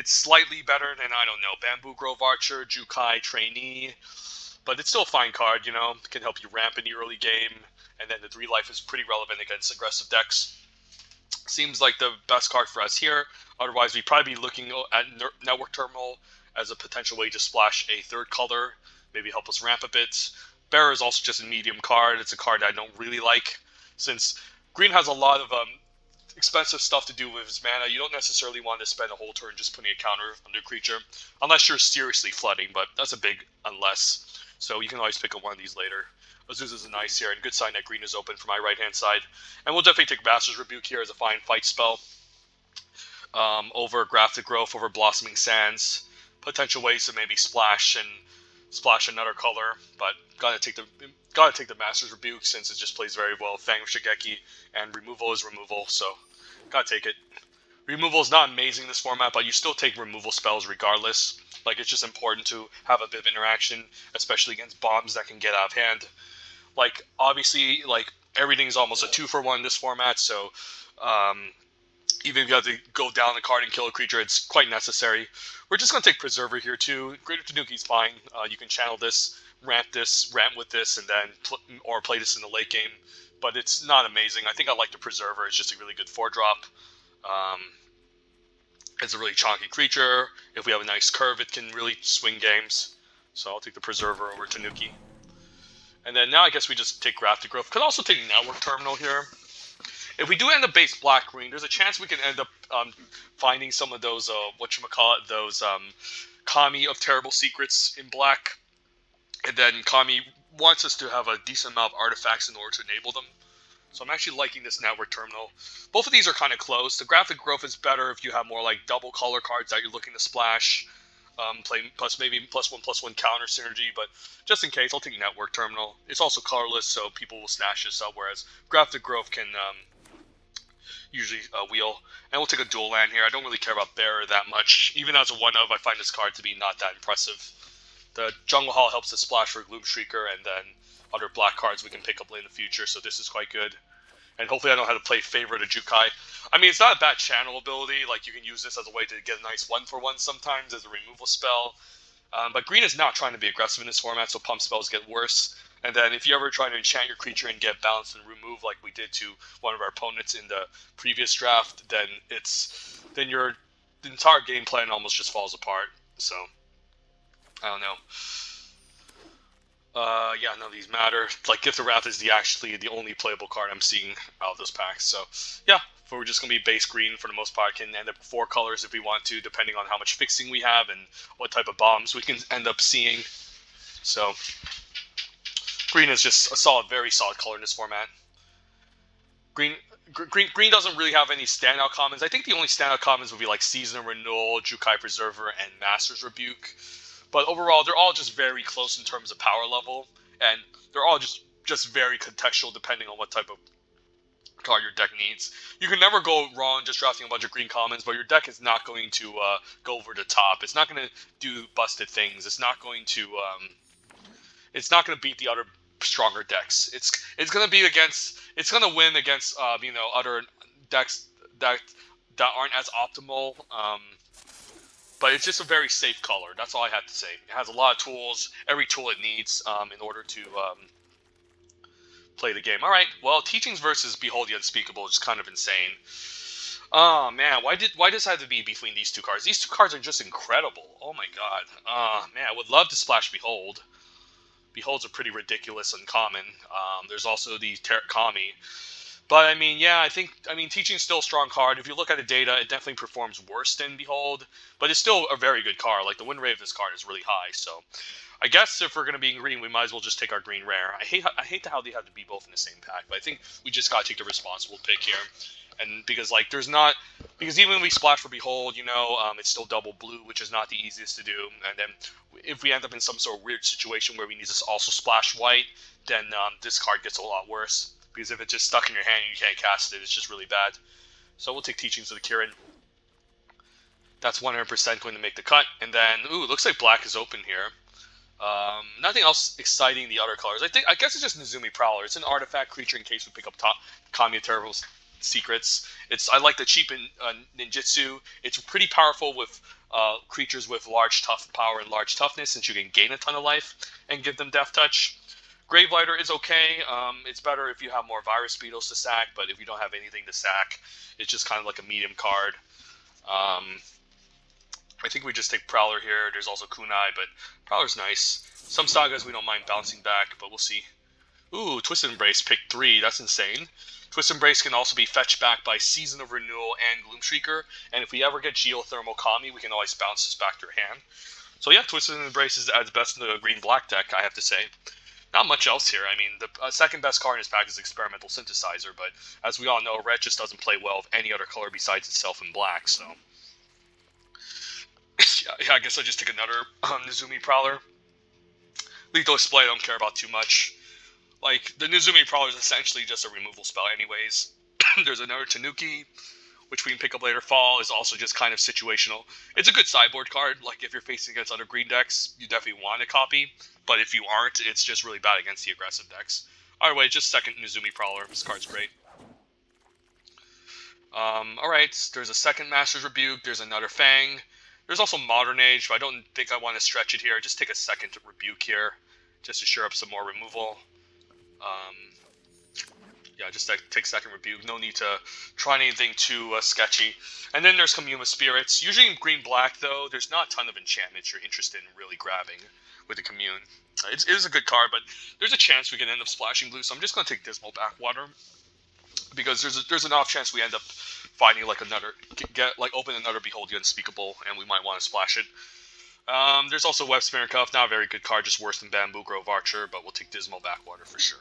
slightly better than, I don't know, Bamboo Grove Archer, Jukai, Trainee. But it's still a fine card, you know. It can help you ramp in the early game. And then the 3 life is pretty relevant against aggressive decks. Seems like the best card for us here. Otherwise, we'd probably be looking at Network Terminal as a potential way to splash a 3rd color. Maybe help us ramp a bit. Bearer is also just a medium card. It's a card I don't really like, since green has a lot of expensive stuff to do with his mana. You don't necessarily want to spend a whole turn just putting a counter on the creature, unless you're seriously flooding, but that's a big unless. So you can always pick up one of these later. Azusa's a nice here, and good sign that green is open for my right-hand side. And we'll definitely take Master's Rebuke here as a fine fight spell. Over Grafted Growth, over Blossoming Sands. Potential ways to maybe splash another color, but gotta take the Master's Rebuke since it just plays very well. Fang of Shigeki, and removal is removal, so gotta take it. Removal is not amazing in this format, but you still take removal spells regardless. Like, it's just important to have a bit of interaction, especially against bombs that can get out of hand. Like, obviously, like, everything's almost a 2-for-1 in this format, so even if you have to go down the card and kill a creature, it's quite necessary. We're just going to take Preserver here too. Greater Tanuki's fine. You can channel this, ramp with this, and then or play this in the late game. But it's not amazing. I think I like the Preserver. It's just a really good 4-drop. It's a really chonky creature. If we have a nice curve, it can really swing games. So I'll take the Preserver over Tanuki. And then now I guess we just take Grafted Growth. Could also take Network Terminal here. If we do end up base black-green, there's a chance we can end up finding some of those, those Kami of Terrible Secrets in black. And then Kami wants us to have a decent amount of artifacts in order to enable them. So I'm actually liking this Network Terminal. Both of these are kind of close. The Graphic Growth is better if you have more like double color cards that you're looking to splash. Play plus maybe +1/+1 counter synergy, but just in case, I'll take Network Terminal. It's also colorless, so people will snatch this up, whereas Graphic Growth can usually wheel. And we'll take a dual land here. I don't really care about Bearer that much. Even as a 1-of, I find this card to be not that impressive. The Jungle Hall helps us splash for Gloom Shrieker, and then other black cards we can pick up late in the future, so this is quite good. And hopefully I know how to play Favorite of Jukai. I mean, it's not a bad channel ability. Like, you can use this as a way to get a nice 1-for-1 sometimes as a removal spell. But green is not trying to be aggressive in this format, so pump spells get worse. And then if you ever try to enchant your creature and get balanced and remove like we did to one of our opponents in the previous draft, then the entire game plan almost just falls apart. So, I don't know. Yeah, none of these matter. Like, Gift of Wrath is actually the only playable card I'm seeing out of those packs. So, yeah, we're just going to be base green for the most part. Can end up 4 colors if we want to, depending on how much fixing we have and what type of bombs we can end up seeing. So, green is just a very solid color in this format. Green doesn't really have any standout commons. I think the only standout commons would be like Season of Renewal, Jukai Preserver, and Master's Rebuke. But overall, they're all just very close in terms of power level, and they're all just very contextual depending on what type of card your deck needs. You can never go wrong just drafting a bunch of green commons, but your deck is not going to go over the top. It's not going to do busted things. It's not going to beat the other stronger decks. It's going to win against other decks that aren't as optimal. But it's just a very safe color. That's all I have to say. It has a lot of tools, every tool it needs in order to play the game. All right, well, Teachings versus Behold the Unspeakable is kind of insane. Oh, man, why does it have to be between these two cards? These two cards are just incredible. Oh, my God. Man, I would love to splash Behold. Behold's a pretty ridiculous uncommon. There's also the Kami. But, I mean, yeah, Teaching's still a strong card. If you look at the data, it definitely performs worse than Behold. But it's still a very good card. Like, the win rate of this card is really high. So, I guess if we're going to be in green, we might as well just take our green rare. I hate how they have to be both in the same pack. But I think we just got to take the responsible pick here. And because, like, because even when we splash for Behold, it's still double blue, which is not the easiest to do. And then if we end up in some sort of weird situation where we need to also splash white, then this card gets a lot worse. Because if it's just stuck in your hand and you can't cast it, it's just really bad. So we'll take Teachings of the Kirin. That's 100% going to make the cut. And then, it looks like black is open here. Nothing else exciting in the other colors. I guess it's just Nezumi Prowler. It's an artifact creature in case we pick up Kami of Terrible Secrets. I like the cheap ninjutsu. It's pretty powerful with creatures with large tough power and large toughness, since you can gain a ton of life and give them Death Touch. Gravelighter is okay. It's better if you have more Virus Beetles to sack, but if you don't have anything to sack, it's just kind of like a medium card. I think we just take Prowler here. There's also Kunai, but Prowler's nice. Some sagas we don't mind bouncing back, but we'll see. Ooh, Twisted Embrace, pick 3. That's insane. Twisted Embrace can also be fetched back by Season of Renewal and Gloom Shrieker, and if we ever get Geothermal Kami, we can always bounce this back to your hand. So yeah, Twisted Embrace is at its best in the green-black deck, I have to say. Not much else here. I mean, the second best card in his pack is Experimental Synthesizer, but as we all know, red just doesn't play well with any other color besides itself in black, so... yeah, I guess I just take another Nezumi Prowler. Lethal Display I don't care about too much. Like, the Nezumi Prowler is essentially just a removal spell anyways. There's another Tanuki, which we can pick up later. Fall is also just kind of situational. It's a good sideboard card. Like, if you're facing against other green decks, you definitely want a copy. But if you aren't, it's just really bad against the aggressive decks. Alright, just second Nizumi Prowler. This card's great. Alright, there's a second Master's Rebuke, there's another Fang. There's also Modern Age, but I don't think I want to stretch it here. Just take a second Rebuke here, just to shore up some more removal. Yeah, just take second Rebuke. No need to try anything too sketchy. And then there's Commune with Spirits. Usually in green-black, though, there's not a ton of enchantments you're interested in really grabbing with the Commune. It is a good card, but there's a chance we can end up splashing blue, so I'm just going to take Dismal Backwater. Because there's an off chance we end up finding like open another Behold the Unspeakable, and we might want to splash it. There's also Web Spinner Cuff, not a very good card, just worse than Bamboo Grove Archer, but we'll take Dismal Backwater for sure.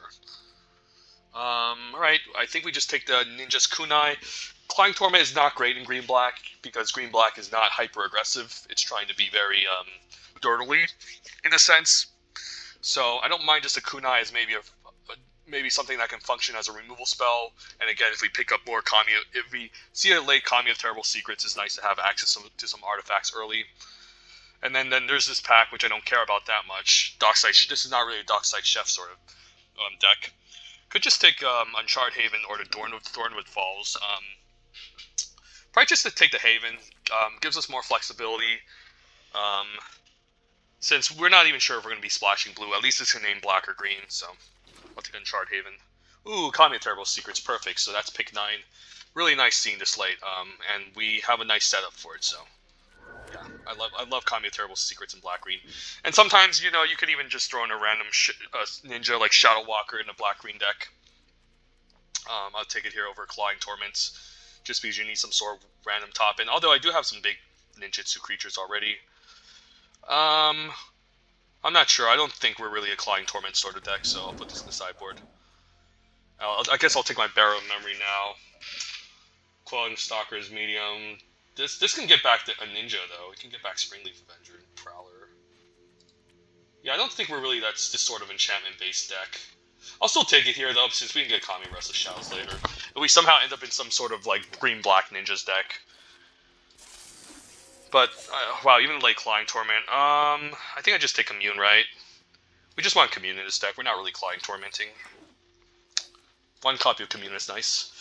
Alright, I think we just take the Ninja's Kunai. Clawing Torment is not great in green-black, because green-black is not hyper-aggressive. It's trying to be very dirtily, in a sense. So I don't mind just a Kunai as maybe something that can function as a removal spell. And again, if we pick up more Kami, if we see a late Kami of Terrible Secrets, it's nice to have access to some artifacts early. And then there's this pack, which I don't care about that much. Dockside. This is not really a Dockside Chef sort of deck. Could just take Uncharted Haven or the Thornwood Falls. Probably just to take the Haven. Gives us more flexibility. Since we're not even sure if we're going to be splashing blue. At least it's going to name black or green, so I'll take Uncharted Haven. Ooh, Kami of Terrible Secrets, perfect. So that's pick 9. Really nice seeing this late, and we have a nice setup for it, so yeah, I love Kami of Terrible Secrets in black-green. And sometimes, you could even just throw in a random ninja like Shadow Walker in a black-green deck. I'll take it here over Clawing Torments, just because you need some sort of random top-in. Although I do have some big ninjutsu creatures already. I'm not sure. I don't think we're really a Clawing Torment sort of deck, so I'll put this in the sideboard. I guess I'll take my Barrow of Memory now. Clawing Stalker is medium. This can get back to a ninja, though. It can get back Springleaf Avenger and Prowler. Yeah, I don't think we're really this sort of enchantment-based deck. I'll still take it here, though, since we can get Kami Restless Shadows later. If we somehow end up in some sort of, like, green-black ninjas deck. But, wow, even late Clawing Torment. I think I just take Commune, right? We just want Commune in this deck. We're not really Clawing Tormenting. One copy of Commune is nice.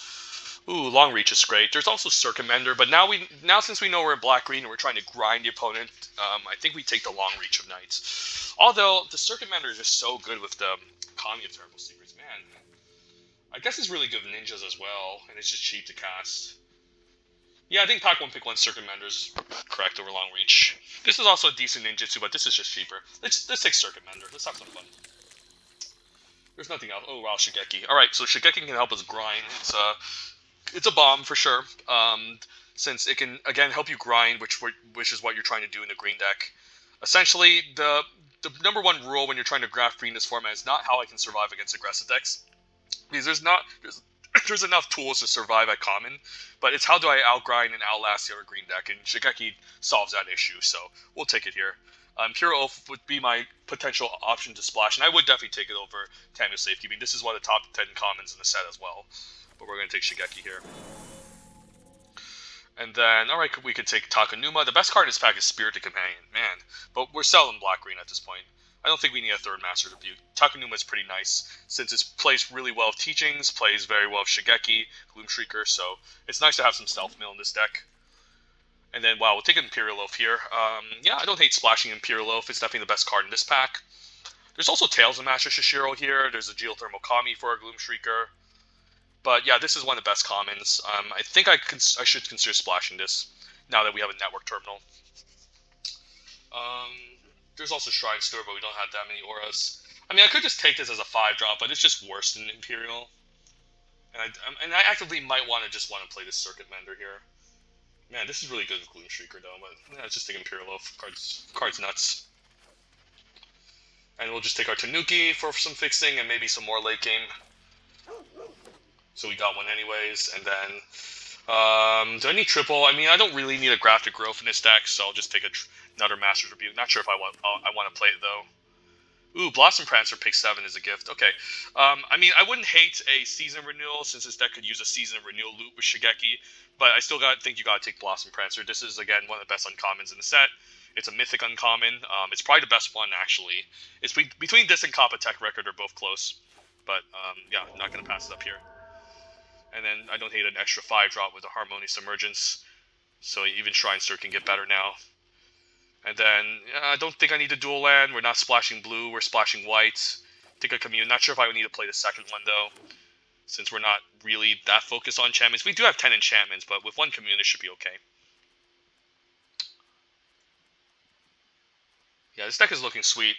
Ooh, Long Reach is great. There's also Circumbender, but now since we know we're in black-green and we're trying to grind the opponent, I think we take the Long Reach of Knights. Although, the Circumbender is just so good with the Kami of Terrible Secrets. Man, I guess it's really good with ninjas as well, and it's just cheap to cast. Yeah, I think Pack 1 Pick 1 Circumbender is correct over Long Reach. This is also a decent ninjutsu, but this is just cheaper. Let's take Circumbender. Let's have some fun. There's nothing else. Oh, wow, Shigeki. Alright, so Shigeki can help us grind. It's a bomb for sure, since it can again help you grind, which is what you're trying to do in the green deck. Essentially, the number one rule when you're trying to draft green in this format is not how I can survive against aggressive decks, because there's enough tools to survive at common, but it's how do I outgrind and outlast the other green deck, and Shigeki solves that issue. So we'll take it here. Hero Oath would be my potential option to splash, and I would definitely take it over Tamu's Safekeeping. This is one of the top 10 commons in the set as well. But we're going to take Shigeki here. And then, alright, we could take Takanuma. The best card in this pack is Spirited Companion. Man, but we're selling black-green at this point. I don't think we need a third Master Rebuke. Takanuma is pretty nice, since it plays really well with Teachings, plays very well with Shigeki, Gloomshrieker, so it's nice to have some Stealth Mill in this deck. And then, wow, we'll take Imperial Oath here. Yeah, I don't hate splashing Imperial Oath. It's definitely the best card in this pack. There's also Tales of Master Shishiro here. There's a Geothermal Kami for a Gloomshrieker. But yeah, this is one of the best commons. I think I should consider splashing this now that we have a network terminal. There's also Shrine Store, but we don't have that many auras. I mean, I could just take this as a 5-drop, but it's just worse than Imperial. And I actively might want to play this Circuit Mender here. Man, this is really good with Gloomshrieker though, but yeah, let's just take Imperial Oath. Card's nuts. And we'll just take our Tanuki for some fixing and maybe some more late game. So we got one anyways, and then, do I need triple? I mean, I don't really need a Grafted Growth in this deck, so I'll just take another Master's Rebuke. Not sure if I want to play it, though. Ooh, Blossom Prancer pick 7 is a gift. Okay. I mean, I wouldn't hate a Season Renewal, since this deck could use a Season Renewal loop with Shigeki, but I still think you gotta take Blossom Prancer. This is, again, one of the best uncommons in the set. It's a Mythic uncommon. It's probably the best one, actually. It's between this and Kappa Tech Record are both close. but yeah, not going to pass it up here. And then I don't hate an extra 5-drop with a Harmonious Emergence, so even Shrine Sir can get better now. And then I don't think I need a dual land. We're not splashing blue, we're splashing white. Take a Commune. Not sure if I would need to play the second one though, since we're not really that focused on enchantments. We do have 10 enchantments, but with one Commune it should be okay. Yeah, this deck is looking sweet.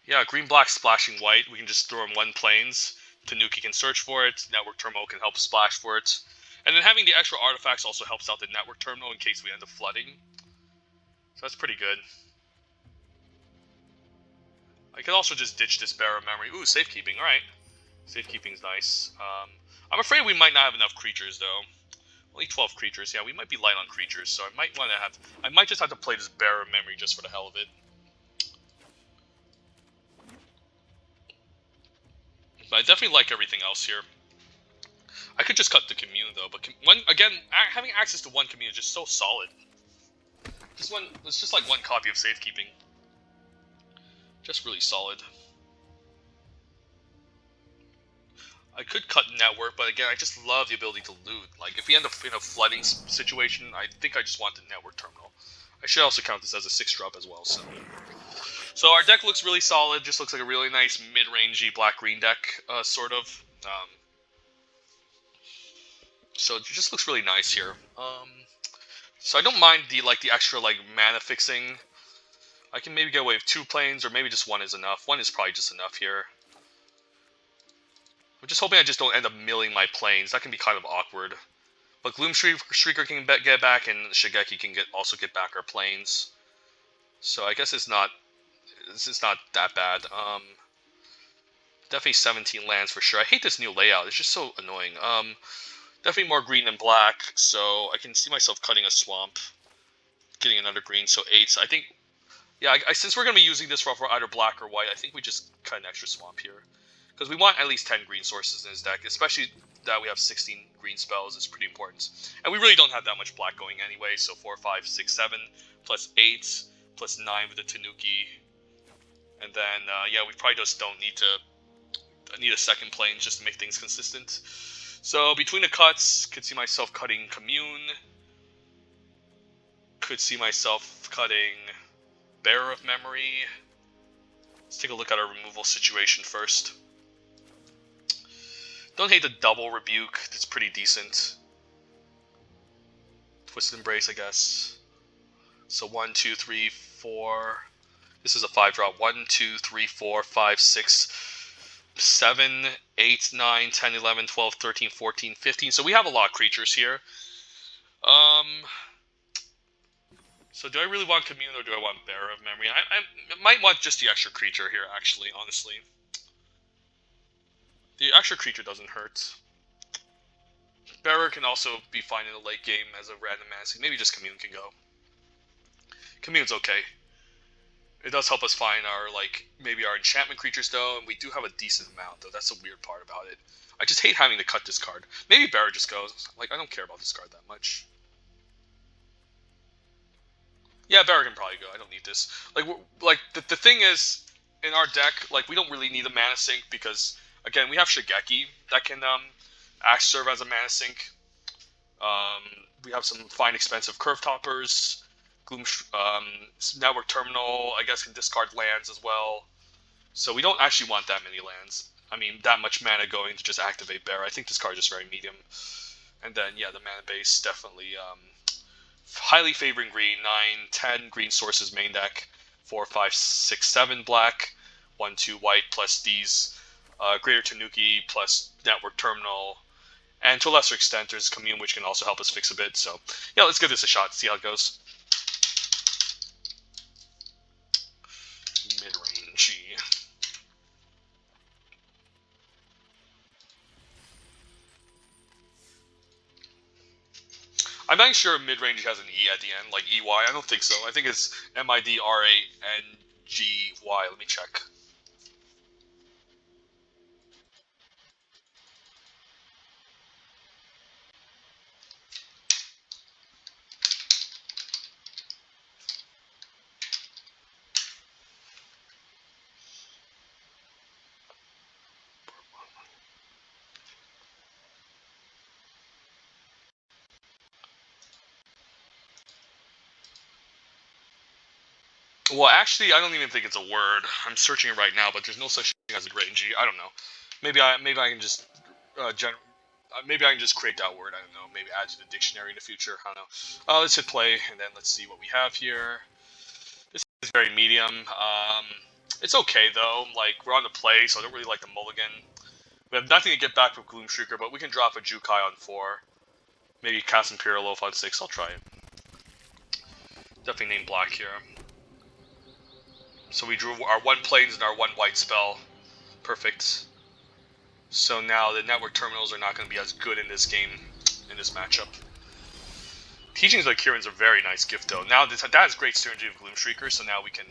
Yeah, green, black, splashing white. We can just throw in one planes. Tanuki can search for it. Network Terminal can help splash for it. And then having the extra artifacts also helps out the Network Terminal in case we end up flooding. So that's pretty good. I could also just ditch this Bear of Memory. Ooh, safekeeping. Alright. Safekeeping's nice. I'm afraid we might not have enough creatures, though. Only 12 creatures. Yeah, we might be light on creatures, so I might just have to play this Bear of Memory just for the hell of it. But I definitely like everything else here. I could just cut the Commune, though, but having access to one Commune is just so solid. It's just like one copy of Safekeeping. Just really solid. I could cut Network, but again, I just love the ability to loot. Like, if we end up in a flooding situation, I think I just want the Network Terminal. I should also count this as a 6-drop as well, So our deck looks really solid, just looks like a really nice mid-rangey black-green deck, sort of. So it just looks really nice here. So I don't mind the extra mana fixing. I can maybe get away with 2 planes, or maybe just 1 is enough. 1 is probably just enough here. I'm just hoping I just don't end up milling my planes. That can be kind of awkward. But Gloom Shrieker can get back, and Shigeki can also get back our planes. So I guess this is not that bad. Definitely 17 lands for sure. I hate this new layout. It's just so annoying. Definitely more green than black, so I can see myself cutting a swamp, getting another green, so 8. I think, yeah, since we're going to be using this for either black or white, I think we just cut an extra swamp here. Because we want at least 10 green sources in this deck, especially that we have 16 green spells is pretty important. And we really don't have that much black going anyway, so 4, 5, 6, 7, plus 8, plus 9 with the Tanuki. And then, yeah, we probably just don't need a second plane just to make things consistent. So between the cuts, could see myself cutting Commune. Could see myself cutting Bearer of Memory. Let's take a look at our removal situation first. Don't hate the double Rebuke. It's pretty decent. Twisted Embrace, I guess. So 1, 2, 3, 4. This is a 5-drop. 1, 2, 3, 4, 5, 6, 7, 8, 9, 10, 11, 12, 13, 14, 15. So we have a lot of creatures here. So do I really want Commune or do I want Bearer of Memory? I might want just the extra creature here, actually, honestly. The extra creature doesn't hurt. Bearer can also be fine in the late game as a random mana. Maybe just Commune can go. Commune's okay. It does help us find maybe our enchantment creatures though, and we do have a decent amount though. That's the weird part about it. I just hate having to cut this card. Maybe Bearer just goes. I don't care about this card that much. Yeah, Bearer can probably go. I don't need this. The thing is, in our deck, we don't really need a mana sink because, again, we have Shigeki that can serve as a mana sink. We have some fine expensive Curve Toppers. Gloom, Network Terminal, I guess, can discard lands as well. So we don't actually want that many lands. I mean, that much mana going to just activate Bear. I think this card is just very medium. And then, yeah, the mana base definitely highly favoring green. 9, 10 green sources main deck. 4, 5, 6, 7 black. 1, 2 white plus these. Greater Tanuki plus Network Terminal. And to a lesser extent, there's Commune, which can also help us fix a bit. So, yeah, let's give this a shot, see how it goes. Midrange. I'm not sure midrange has an E at the end, like EY. I don't think so. I think it's MIDRANGY. Let me check. Well, actually, I don't even think it's a word. I'm searching it right now, but there's no such thing as a rangy. I don't know. Maybe I can just maybe I can just create that word. I don't know. Maybe add to the dictionary in the future. I don't know. Let's hit play, and then let's see what we have here. This is very medium. It's okay though. Like we're on the play, so I don't really like the mulligan. We have nothing to get back with Gloomshrieker, but we can drop a Jukai on 4. Maybe cast Imperial Loaf on 6. I'll try it. Definitely name black here. So we drew our 1 plains and our 1 white spell. Perfect. So now the network terminals are not going to be as good in this game, in this matchup. Teachings like Kieran's a very nice gift though. Now that has great synergy of Gloomshrieker, so now we can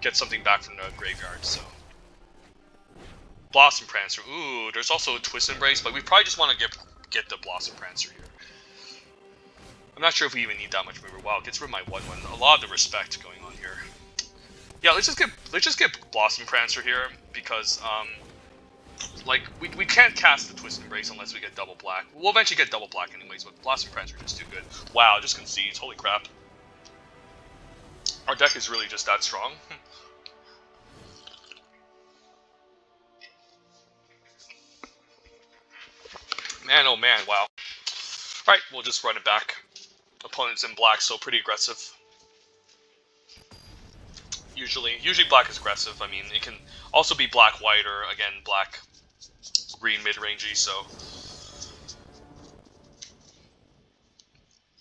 get something back from the graveyard. So Blossom Prancer. Ooh, there's also a Twist Embrace, but we probably just want to get the Blossom Prancer here. I'm not sure if we even need that much mover. Wow, it gets rid of my 1/1. A lot of the respect going on here. Yeah, let's just get Blossom Prancer here because like we can't cast the Twist Embrace unless we get double black. We'll eventually get double black anyways, but Blossom Prancer is just too good. Wow, just concedes. Holy crap. Our deck is really just that strong. Man, oh man, wow. Alright, we'll just run it back. Opponent's in black, so pretty aggressive. Usually black is aggressive. I mean, it can also be black-white or, again, black-green mid-rangey, so...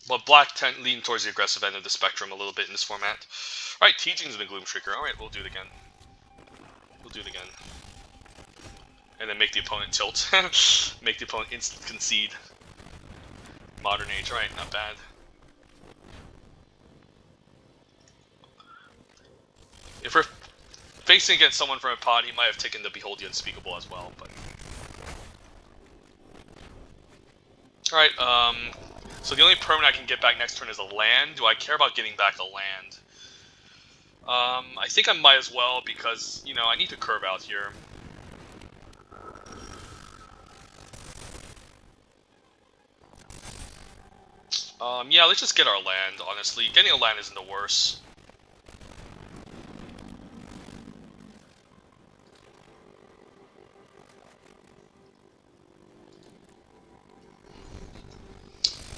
But black lean towards the aggressive end of the spectrum a little bit in this format. Alright, Teachings in the Gloomshrieker. Alright, we'll do it again. We'll do it again. And then make the opponent tilt. Make the opponent instant concede. Modern Age. Alright, not bad. If we're facing against someone from a pod, he might have taken the Behold the Unspeakable as well, but... Alright, so the only permanent I can get back next turn is a land. Do I care about getting back a land? I think I might as well because, you know, I need to curve out here. Yeah, let's just get our land, honestly. Getting a land isn't the worst.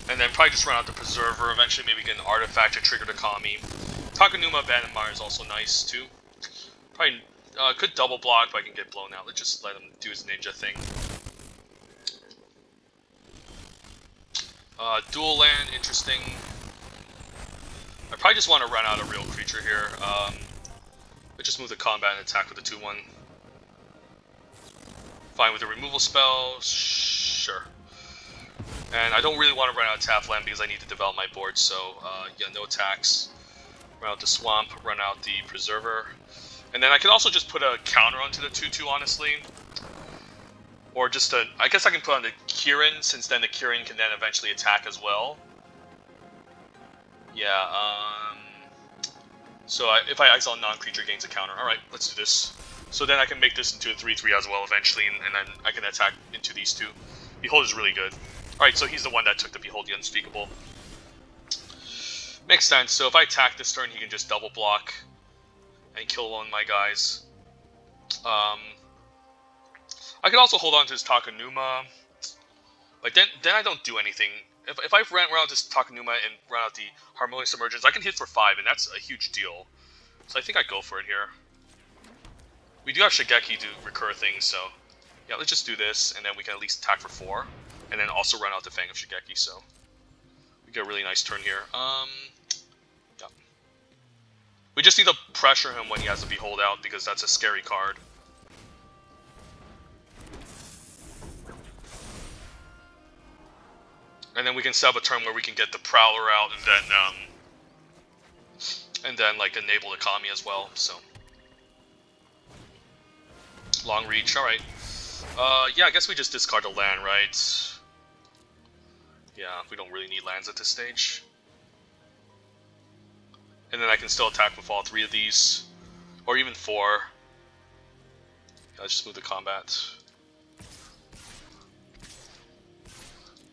And then probably just run out the Preserver. Eventually maybe get an Artifact to trigger the Kami. Takanuma Abandoned Mire is also nice, too. Probably could double block, but I can get blown out. Let's just let him do his ninja thing. Dual land, interesting. I probably just want to run out a real creature here. Let's just move the combat and attack with the 2/1. Fine with the removal spell, sure. And I don't really want to run out of tap land because I need to develop my board, so yeah, no attacks. Run out the Swamp, run out the Preserver. And then I can also just put a counter onto the 2/2, honestly. Or just a... I guess I can put on the Kieran, since then the Kieran can then eventually attack as well. Yeah, so if I exile non-creature, gains a counter. Alright, let's do this. So then I can make this into a 3/3 as well eventually, and then I can attack into these two. Behold is really good. Alright, so he's the one that took the Behold the Unspeakable. Makes sense. So if I attack this turn, he can just double block and kill one of my guys. I could also hold on to his Takanuma. Like then I don't do anything. If I run around this Takanuma and run out the Harmonious Emergence, I can hit for 5, and that's a huge deal. So I think I go for it here. We do have Shigeki to recur things, so yeah, let's just do this, and then we can at least attack for 4, and then also run out the Fang of Shigeki. So we get a really nice turn here. Yeah. We just need to pressure him when he has to Behold out because that's a scary card. And then we can set up a turn where we can get the Prowler out and then like enable the Kami as well. So long reach. All right. Yeah, I guess we just discard a land, right? Yeah, we don't really need lands at this stage. And then I can still attack with all 3 of these, or even 4. Yeah, let's just move the combat.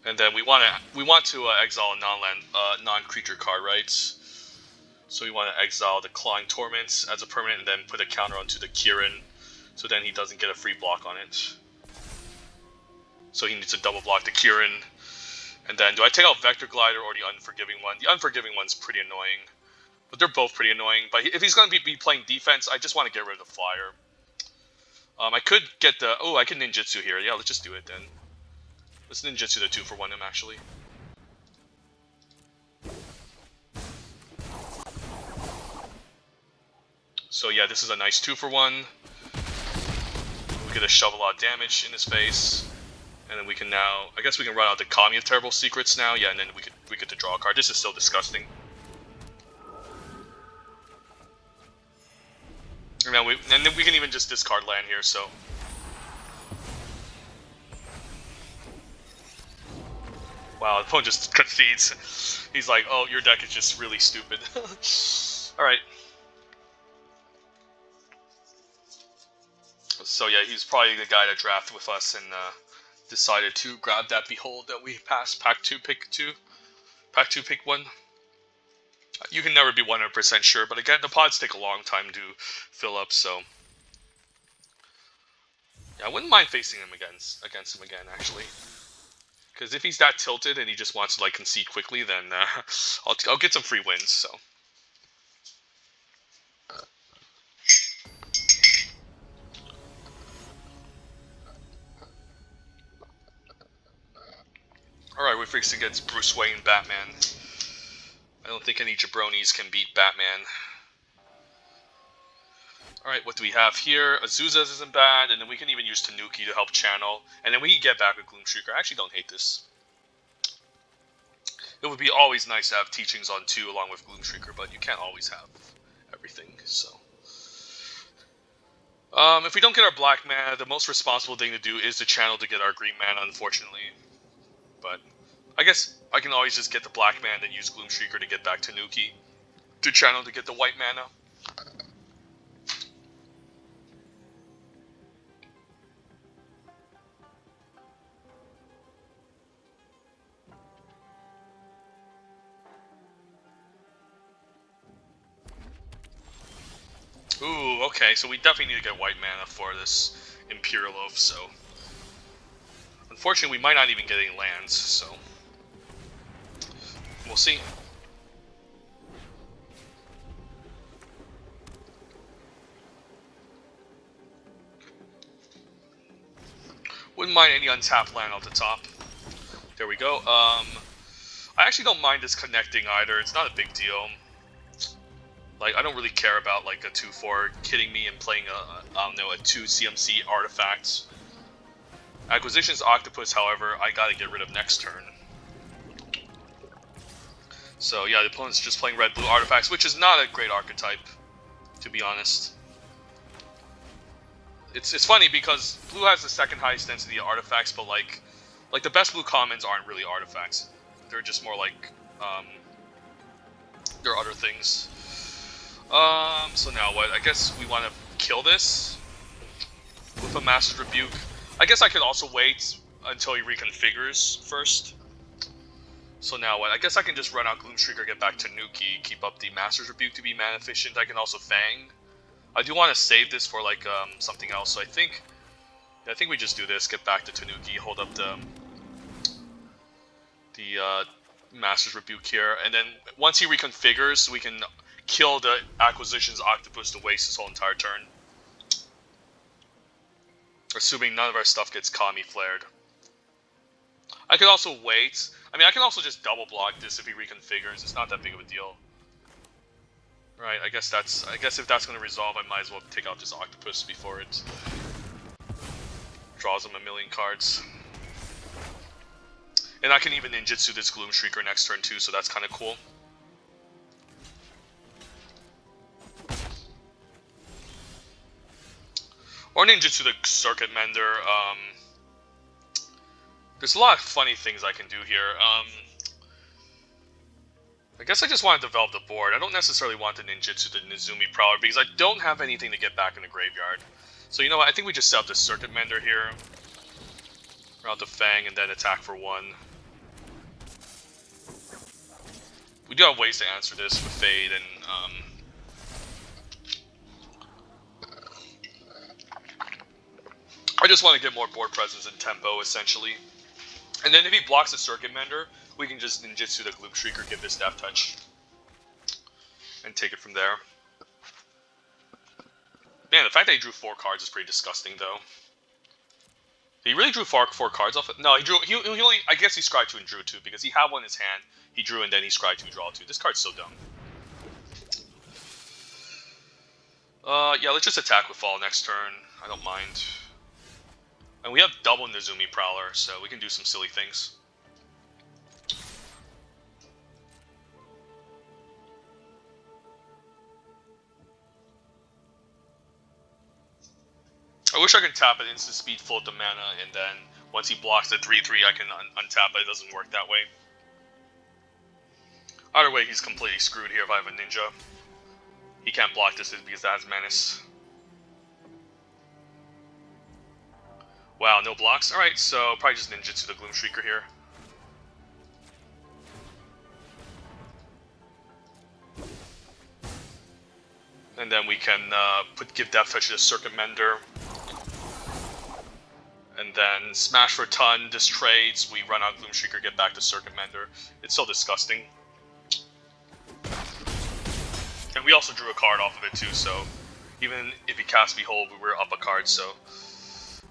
And then we want to exile a non-creature card, right? So we want to exile the Clawing Torments as a permanent and then put a counter onto the Kirin, so then he doesn't get a free block on it. So he needs to double block the Kirin. And then do I take out Vector Glider or the Unforgiving one? The Unforgiving one's pretty annoying. But they're both pretty annoying. But if he's going to be playing defense, I just want to get rid of the Flyer. I could get the... Oh, I can ninjutsu here. Yeah, let's just do it then. Let's ninjutsu the 2-for-1 him, actually. So yeah, this is a nice 2-for-1. We get to shove a lot of damage in his face. And then we can now... I guess we can run out the Kami of Terrible Secrets now. Yeah, and then we get to draw a card. This is so disgusting. And then we can even just discard land here, so... Wow, the opponent just concedes. He's like, oh, your deck is just really stupid. Alright. So yeah, he's probably the guy that drafted with us and decided to grab that Behold that we passed. Pack 2, pick 2. Pack 2, pick 1. You can never be 100% sure, but again, the pods take a long time to fill up, so... Yeah, I wouldn't mind facing him against him again, actually. Because if he's that tilted and he just wants to like concede quickly, then I'll get some free wins. So. All right, we're facing against Bruce Wayne, Batman. I don't think any jabronis can beat Batman. Alright, what do we have here? Azusa's isn't bad, and then we can even use Tanuki to help channel. And then we can get back with Gloomshrieker. I actually don't hate this. It would be always nice to have Teachings on 2 along with Gloomshrieker, but you can't always have everything, so... if we don't get our black mana, the most responsible thing to do is to channel to get our green mana, unfortunately. But I guess I can always just get the black mana and then use Gloomshrieker to get back Tanuki to channel to get the white mana. Ooh, okay, so we definitely need to get white mana for this Imperial Oath, so... Unfortunately, we might not even get any lands, so... We'll see. Wouldn't mind any untapped land off the top. There we go. I actually don't mind disconnecting either, it's not a big deal. Like, I don't really care about, like, a 2-4 hitting me and playing a 2 CMC artifacts. Acquisitions Octopus, however, I gotta get rid of next turn. So, yeah, the opponent's just playing red-blue artifacts, which is not a great archetype, to be honest. It's funny, because blue has the second highest density of artifacts, but, like the best blue commons aren't really artifacts. They're just more like, they're other things. So now what? I guess we want to kill this with a Master's Rebuke. I guess I could also wait until he reconfigures first. So now what? I guess I can just run out Gloomshrieker, get back to Tanuki, keep up the Master's Rebuke to be mana efficient. I can also Fang. I do want to save this for like something else. So I think we just do this. Get back to Tanuki, hold up the Master's Rebuke here, and then once he reconfigures, we can kill the Acquisitions Octopus to waste his whole entire turn. Assuming none of our stuff gets Kami flared. I could also wait. I mean, I can also just double block this if he reconfigures. It's not that big of a deal. Right, I guess if that's going to resolve, I might as well take out this Octopus before it draws him a million cards. And I can even ninjutsu this Gloomshrieker next turn too, so that's kind of cool. Or ninjutsu the Circuit Mender. There's a lot of funny things I can do here. I guess I just want to develop the board. I don't necessarily want to ninjutsu the Nezumi Prowler because I don't have anything to get back in the graveyard. So you know what? I think we just set up the Circuit Mender here. Route the Fang and then attack for 1. We do have ways to answer this with Fade and I just want to get more board presence and tempo, essentially. And then if he blocks a Circuit Mender, we can just ninjutsu the Gloom Shrieker, give this Death Touch, and take it from there. Man, the fact that he drew 4 cards is pretty disgusting, though. He really drew 4 cards off it? No, he drew. He only. I guess he scryed 2 and drew 2 because he had one in his hand. He drew and then he scryed 2, draw 2. This card's so dumb. Yeah, let's just attack with Fall next turn. I don't mind. And we have double Nezumi Prowler, so we can do some silly things. I wish I could tap an instant speed, float the mana, and then once he blocks the 3/3, I can untap, but it doesn't work that way. Either way, he's completely screwed here if I have a ninja. He can't block this because that has Menace. Wow, no blocks? Alright, so probably just ninjutsu the Gloom Shrieker here. And then we can give Death Touch to the Circuit Mender. And then smash for a ton, this trades, we run out Gloom Shrieker, get back to Circuit Mender. It's so disgusting. And we also drew a card off of it too, so even if he casts Behold, we were up a card, so...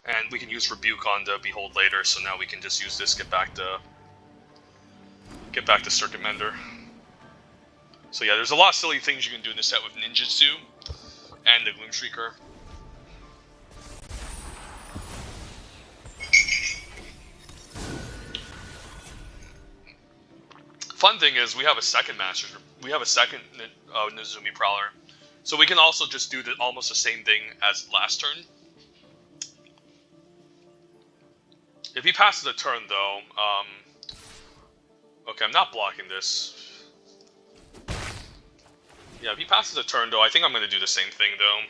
And we can use Rebuke on the Behold later, so now we can just use this, get back to Circuit Mender. So yeah, there's a lot of silly things you can do in this set with Ninjutsu and the Gloom Shrieker. Fun thing is we have a second Nezumi Prowler, so we can also just do almost the same thing as last turn. If he passes a turn, though, okay, I'm not blocking this. Yeah, if he passes a turn, though, I think I'm going to do the same thing, though.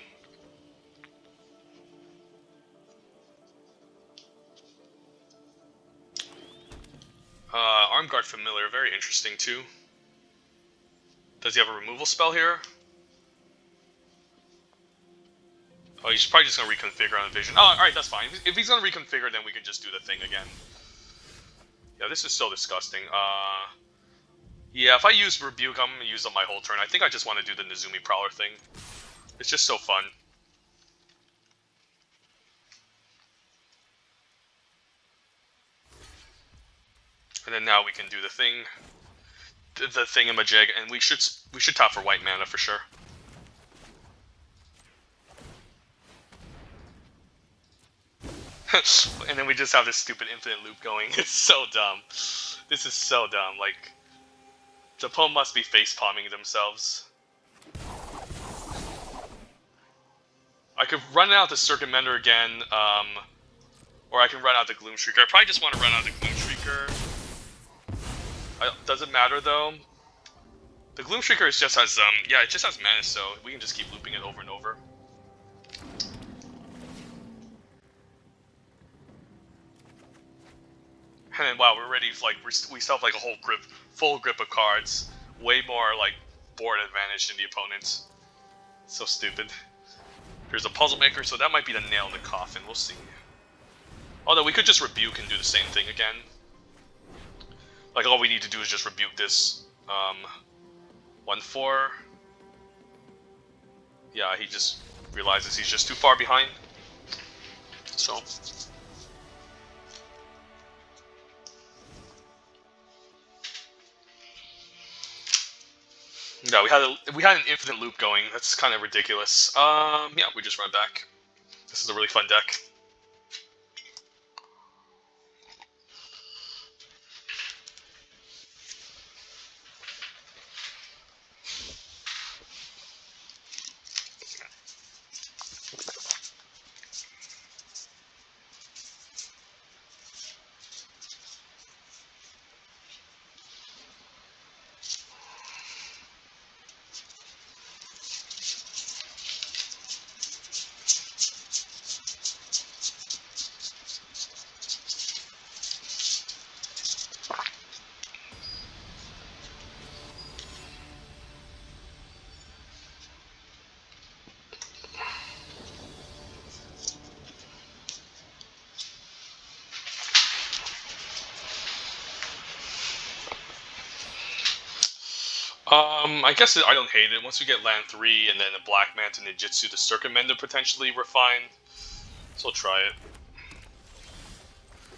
Armguard Familiar, very interesting, too. Does he have a removal spell here? Oh, he's probably just going to reconfigure on the Vision. Oh, alright, that's fine. If he's going to reconfigure, then we can just do the thing again. Yeah, this is so disgusting. Yeah, if I use Rebuke, I'm going to use up my whole turn. I think I just want to do the Nezumi Prowler thing. It's just so fun. And then now we can do the thing. The thingamajig, and we should tap for white mana for sure. And then we just have this stupid infinite loop going. It's so dumb. This is so dumb. Like, the opponent must be face-palming themselves. I could run out the Circuit Mender again, or I can run out the Gloom Shrieker. I probably just want to run out the Gloom Shrieker. Doesn't matter though. The Gloom Shrieker just has yeah, it just has Menace, so we can just keep looping it over and over. And then wow, we're ready. Like we still have like a whole full grip of cards. Way more like board advantage than the opponents. So stupid. Here's a Puzzle Maker, so that might be the nail in the coffin. We'll see. Although we could just Rebuke and do the same thing again. Like all we need to do is just Rebuke this 1/4. Yeah, he just realizes he's just too far behind. So yeah, we had an infinite loop going. That's kind of ridiculous. Yeah, we just run back. This is a really fun deck. I guess I don't hate it. Once we get land 3 and then a Black Manta Ninjutsu, the Circuit Mender potentially refine. So I'll try it.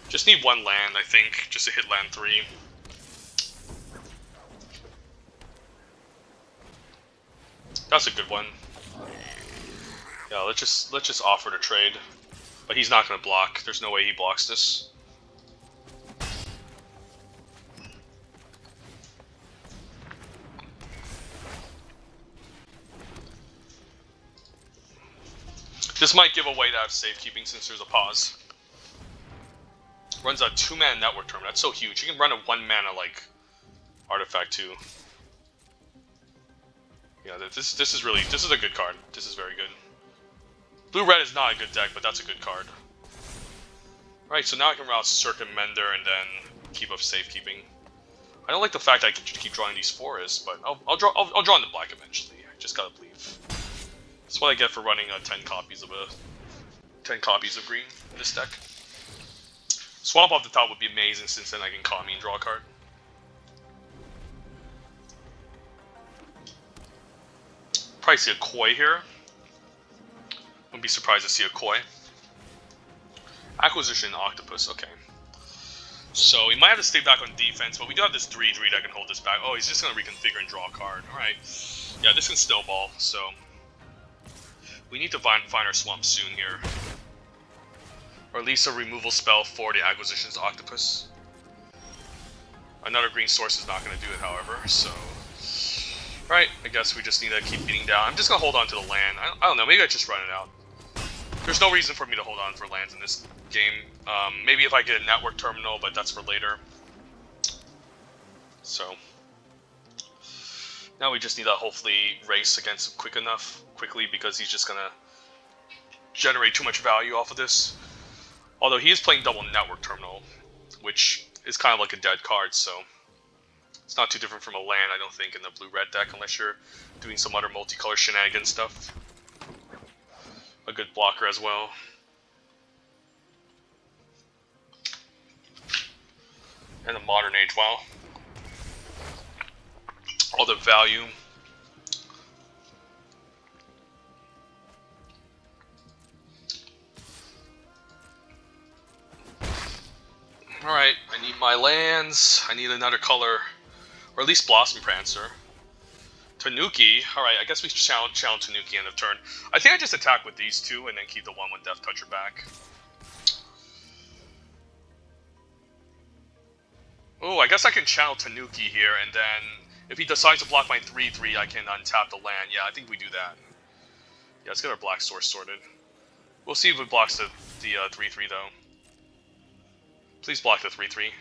Just need 1 land, I think, just to hit land 3. That's a good one. Yeah, let's just offer to trade. But he's not gonna block. There's no way he blocks this. This might give away to have safekeeping since there's a pause. Runs a 2-mana network term. That's so huge. You can run a 1-mana like artifact too. Yeah, this is a good card. This is very good. Blue-red is not a good deck, but that's a good card. Alright, so now I can route Circuit Mender and then keep up safekeeping. I don't like the fact I can keep drawing these forests, but I'll draw into black eventually. I just gotta believe. That's what I get for running 10 copies of green in this deck. Swamp off the top would be amazing, since then I can Kami and draw a card. Probably see a Koi here. Wouldn't be surprised to see a Koi. Acquisition Octopus, okay. So we might have to stay back on defense, but we do have this 3/3 that can hold this back. Oh, he's just gonna reconfigure and draw a card. Alright. Yeah, this can snowball, so we need to find our swamp soon here. Or at least a removal spell for the Acquisitions Octopus. Another green source is not going to do it, however, so... Right, I guess we just need to keep beating down. I'm just going to hold on to the land. I don't know, maybe I just run it out. There's no reason for me to hold on for lands in this game. Maybe if I get a network terminal, but that's for later. So... Now we just need to hopefully race against him quickly, because he's just going to generate too much value off of this. Although he is playing double network terminal, which is kind of like a dead card, so it's not too different from a land, I don't think, in the blue-red deck, unless you're doing some other multicolor shenanigans stuff. A good blocker as well. And a Modern Age, wow. All the value. Alright, I need my lands. I need another color. Or at least Blossom Prancer. Tanuki. Alright, I guess we challenge Tanuki end of turn. I think I just attack with these two and then keep the one with Death Toucher back. Oh, I guess I can channel Tanuki here, and then if he decides to block my 3/3, I can untap the land. Yeah, I think we do that. Yeah, let's get our black source sorted. We'll see if it blocks the 3/3 though. Please block the 3/3.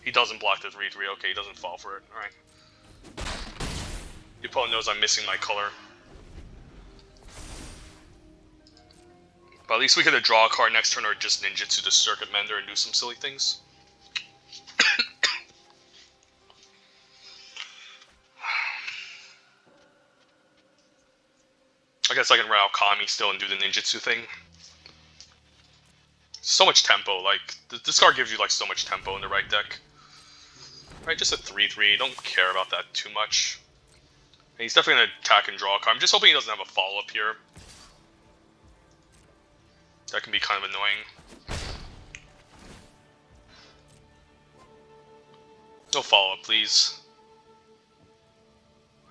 He doesn't block the 3/3. Okay, he doesn't fall for it. Alright. The opponent knows I'm missing my color. But at least we could draw a card next turn, or just ninjutsu the Circuit Mender and do some silly things. I guess I can run out Kami still and do the ninjutsu thing. So much tempo, like, this card gives you like so much tempo in the right deck. Right, just a 3/3, don't care about that too much. And he's definitely going to attack and draw a card. I'm just hoping he doesn't have a follow-up here. That can be kind of annoying. No follow-up, please.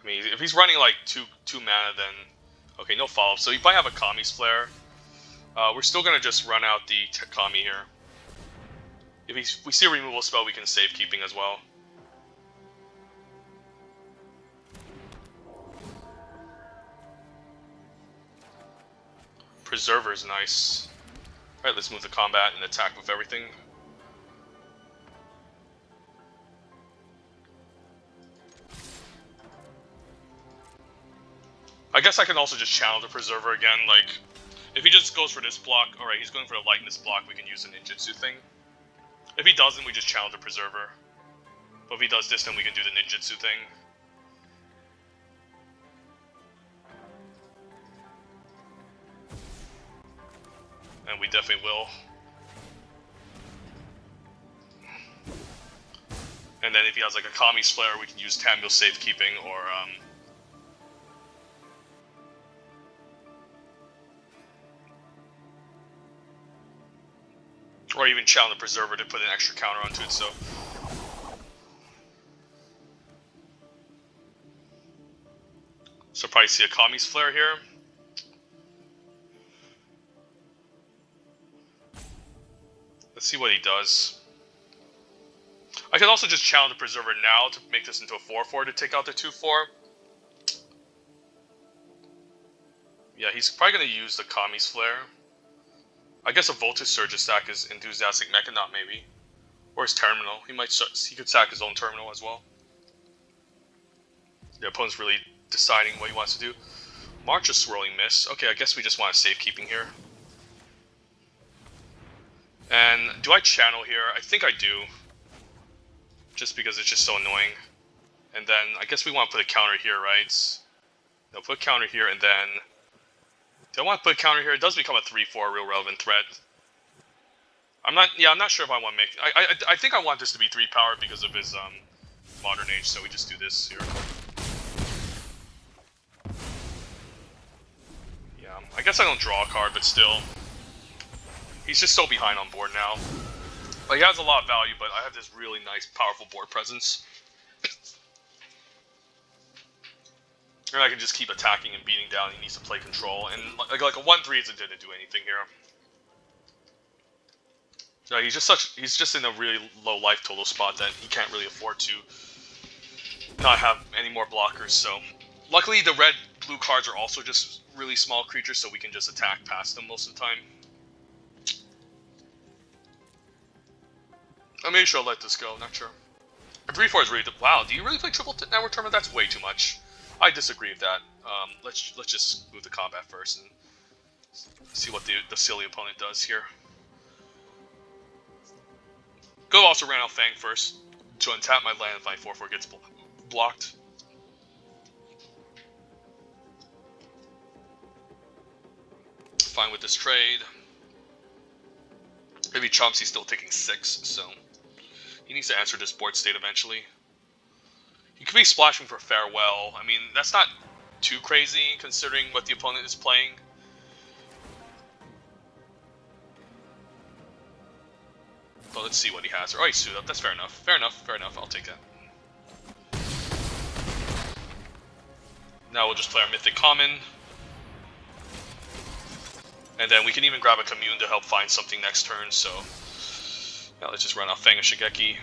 I mean, if he's running like two mana, then... Okay, no follow-up. So he might have a Kami's Flare. We're still going to just run out the Kami here. If we see a removal spell, we can save keeping as well. Preserver is nice. Alright, let's move to combat and attack with everything. I guess I can also just channel the Preserver again, like... If he just goes for this block, alright, he's going for the lightness block, we can use the ninjutsu thing. If he doesn't, we just channel the Preserver. But if he does this, then we can do the ninjutsu thing. And we definitely will. And then if he has like a Kami's Flare, we can use Tamil Safekeeping or even Channel the Preserver to put an extra counter onto it. So probably see a Kami's Flare here. Let's see what he does. I could also just Channel the Preserver now to make this into a 4/4 to take out the 2/4. Yeah, he's probably going to use the Kami's Flare. I guess a Voltage Surge to sack his Enthusiastic Mechanaut maybe. Or his Terminal. He could sack his own Terminal as well. The opponent's really deciding what he wants to do. March a Swirling Miss. Okay, I guess we just want a Safekeeping here. And do I Channel here? I think I do. Just because it's just so annoying. And then I guess we want to put a counter here, right? No, put a counter here and then... Do I want to put a counter here? It does become a 3/4 real relevant threat. I'm not sure if I want to make... I think I want this to be 3 power because of his Modern Age, so we just do this here. Yeah, I guess I don't draw a card, but still. He's just so behind on board now. Like, he has a lot of value, but I have this really nice, powerful board presence. And I can just keep attacking and beating down. He needs to play control. And like a 1/3 isn't going to do anything here. No, he's just in a really low life total spot that he can't really afford to not have any more blockers. So luckily the red-blue cards are also just really small creatures, so we can just attack past them most of the time. I maybe should let this go, not sure. 3/4 is really... Wow, do you really play triple network tournament? That's way too much. I disagree with that. Let's just move the combat first and see what the silly opponent does here. Go also ran out Fang first to untap my land if my 4/4 gets blocked. Fine with this trade. Maybe Chomsky's still taking 6, so he needs to answer this board state eventually. He could be splashing for Farewell. I mean, that's not too crazy considering what the opponent is playing. But let's see what he has. Oh, he's suited up. That's fair enough. Fair enough. I'll take that. Now we'll just play our Mythic Common. And then we can even grab a Commune to help find something next turn, so... Now let's just run out Fang of Shigeki.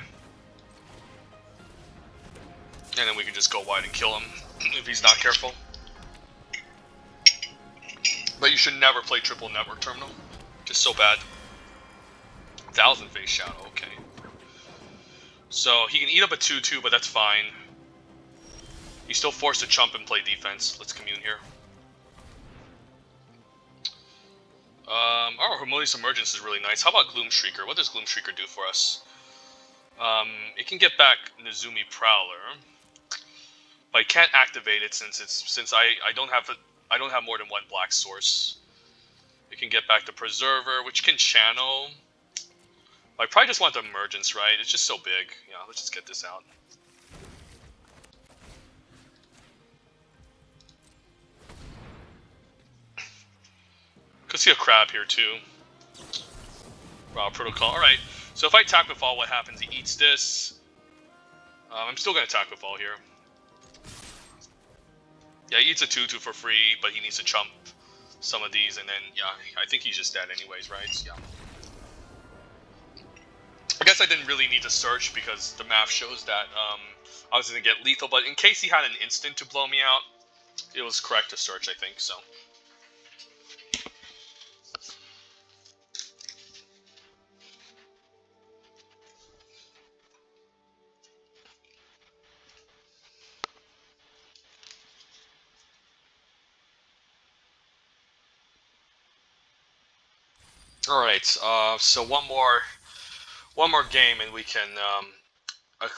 And then we can just go wide and kill him if he's not careful. But you should never play triple network terminal. Just so bad. 1,000 Face Shadow, okay. So he can eat up a 2/2, but that's fine. He's still forced to chump and play defense. Let's Commune here. Our Harmonious Emergence is really nice. How about Gloom Shrieker? What does Gloom Shrieker do for us? It can get back Nezumi Prowler, but I can't activate it since I don't have more than one black source. It can get back the Preserver, which can channel. I probably just want the Emergence, right? It's just so big. Yeah, let's just get this out. Could see a crab here too. Wow, Protocol. Alright, so if I attack with all, what happens? He eats this. I'm still going to attack with all here. Yeah, he eats a 2/2 for free, but he needs to chump some of these, and then, yeah, I think he's just dead anyways, right? Yeah. I guess I didn't really need to search because the math shows that I was going to get lethal, but in case he had an instant to blow me out, it was correct to search, I think, so. Alright, so one more game and we can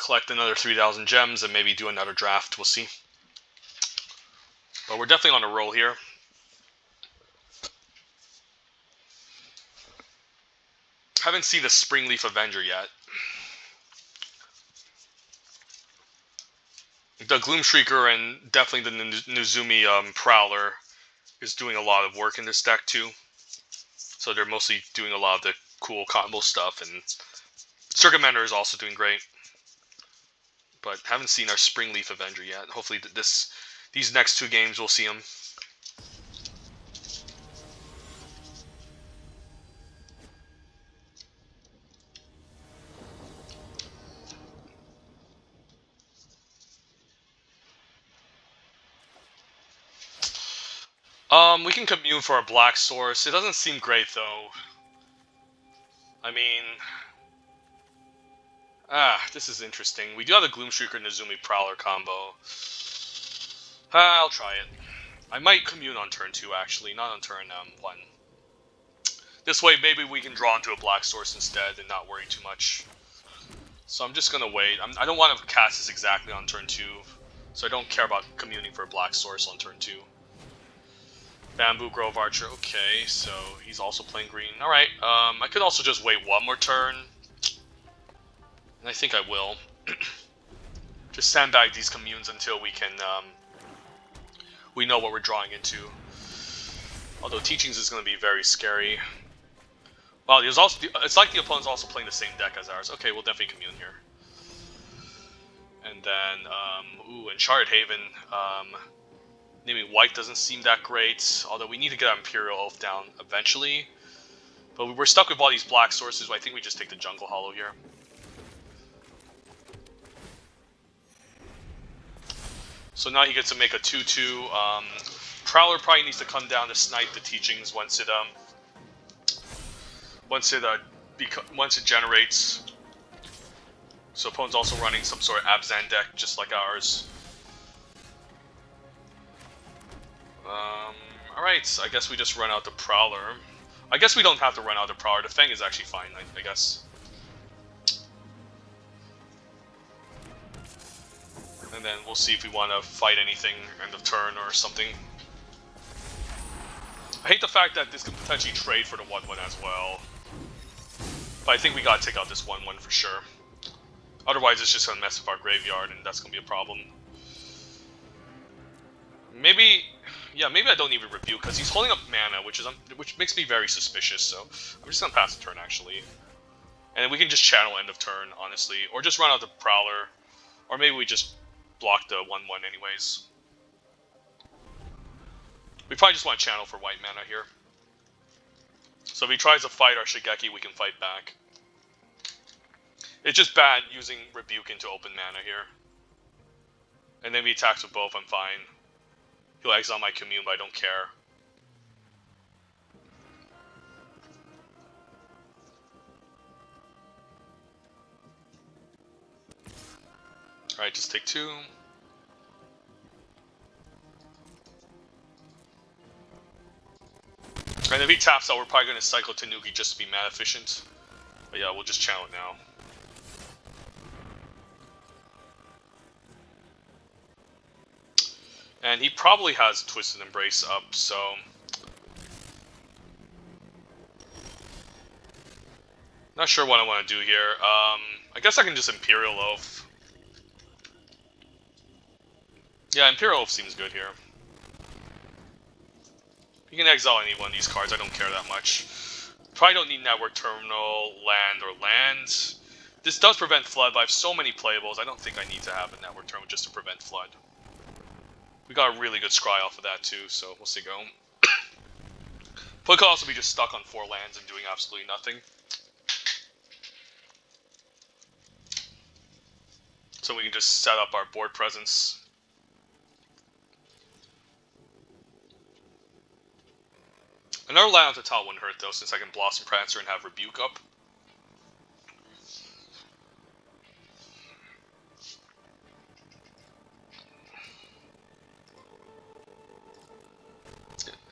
collect another 3,000 gems and maybe do another draft, we'll see. But we're definitely on a roll here. Haven't seen the Springleaf Avenger yet. the Gloom Shrieker and definitely the Nozumi Prowler is doing a lot of work in this deck too. So they're mostly doing a lot of the cool combo stuff, and Circuit Mender is also doing great. But haven't seen our Springleaf Avenger yet. Hopefully these next 2 games we'll see him. We can commune for our Black Source. It doesn't seem great though. I mean, this is interesting. We do have the Gloom Shrieker Nozumi Prowler combo. I'll try it. I might commune on turn 2 actually, not on turn 1. This way maybe we can draw into a Black Source instead and not worry too much. So I'm just gonna wait. I don't want to cast this exactly on turn 2, so I don't care about communing for a Black Source on turn 2. Bamboo Grove Archer, okay, so he's also playing green. Alright, I could also just wait 1 more turn. And I think I will. Just sandbag these communes until we can, we know what we're drawing into. Although Teachings is going to be very scary. Well, it's like the opponent's also playing the same deck as ours. Okay, we'll definitely commune here. And then, Enchanted Haven, naming white doesn't seem that great, although we need to get our Imperial Oath down eventually. But we're stuck with all these black sources, so I think we just take the Jungle Hollow here. So now he gets to make a 2/2. Prowler probably needs to come down to snipe the Teachings once it generates. So opponent's also running some sort of Abzan deck, just like ours. Alright, I guess we just run out the Prowler. I guess we don't have to run out the Prowler. The Fang is actually fine, I guess. And then we'll see if we want to fight anything end of turn or something. I hate the fact that this could potentially trade for the 1/1 as well. But I think we gotta take out this 1/1 for sure. Otherwise it's just gonna mess with our graveyard and that's gonna be a problem. Maybe I don't even Rebuke because he's holding up mana, which makes me very suspicious, so I'm just gonna pass the turn actually. And we can just channel end of turn, honestly. Or just run out the Prowler. Or maybe we just block the 1/1 anyways. We probably just want to channel for white mana here. So if he tries to fight our Shigeki, we can fight back. It's just bad using Rebuke into open mana here. And then if he attacks with both, I'm fine. He'll exile my Commune, but I don't care. Alright, just take 2. And if he taps out, we're probably going to cycle Tanuki just to be mana efficient. But yeah, we'll just channel it now. And he probably has Twisted Embrace up, so... Not sure what I want to do here. I guess I can just Imperial Oath. Yeah, Imperial Oath seems good here. You can exile any one of these cards, I don't care that much. Probably don't need Network Terminal, Land, or Land. This does prevent Flood, but I have so many playables, I don't think I need to have a Network Terminal just to prevent Flood. We got a really good scry off of that too, so we'll see go. But it could also be just stuck on 4 lands and doing absolutely nothing. So we can just set up our board presence. Another land off the top wouldn't hurt though, since I can Blossom Prancer and have Rebuke up.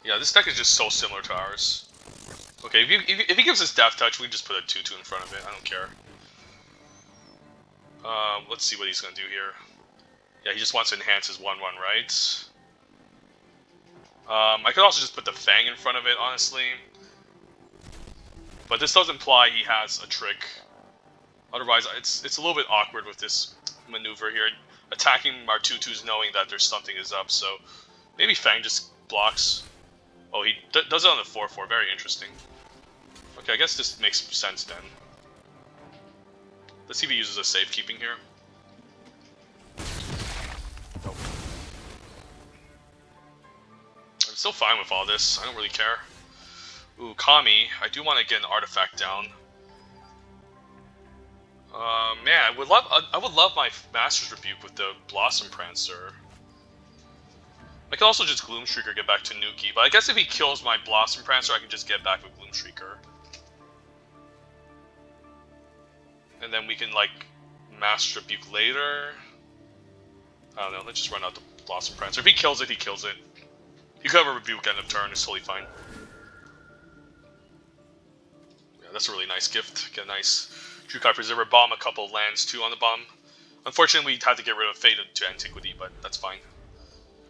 Yeah, this deck is just so similar to ours. Okay, if he gives us Death Touch, we can just put a 2/2 in front of it. I don't care. Let's see what he's gonna do here. Yeah, he just wants to enhance his 1/1, right? I could also just put the Fang in front of it, honestly. But this does imply he has a trick. Otherwise, it's a little bit awkward with this maneuver here. attacking our 2/2s knowing that there's something is up, so maybe Fang just blocks. Oh, he does it on the 4/4. Very interesting. Okay, I guess this makes sense then. Let's see if he uses a safekeeping here. Nope. I'm still fine with all this. I don't really care. Ooh, Kami. I do want to get an artifact down. Man, I would love my Master's Rebuke with the Blossom Prancer. I can also just Gloom Shrieker, get back to Nuki, but I guess if he kills my Blossom Prancer, I can just get back with Gloom Shrieker. And then we can, like, Master Rebuke later. I don't know, let's just run out the Blossom Prancer. If he kills it, he kills it. You could have a Rebuke end of turn, it's totally fine. Yeah, that's a really nice gift. Get a nice Jukai Preserver, bomb a couple lands too on the bottom. Unfortunately, we had to get rid of Fate to Antiquity, but that's fine.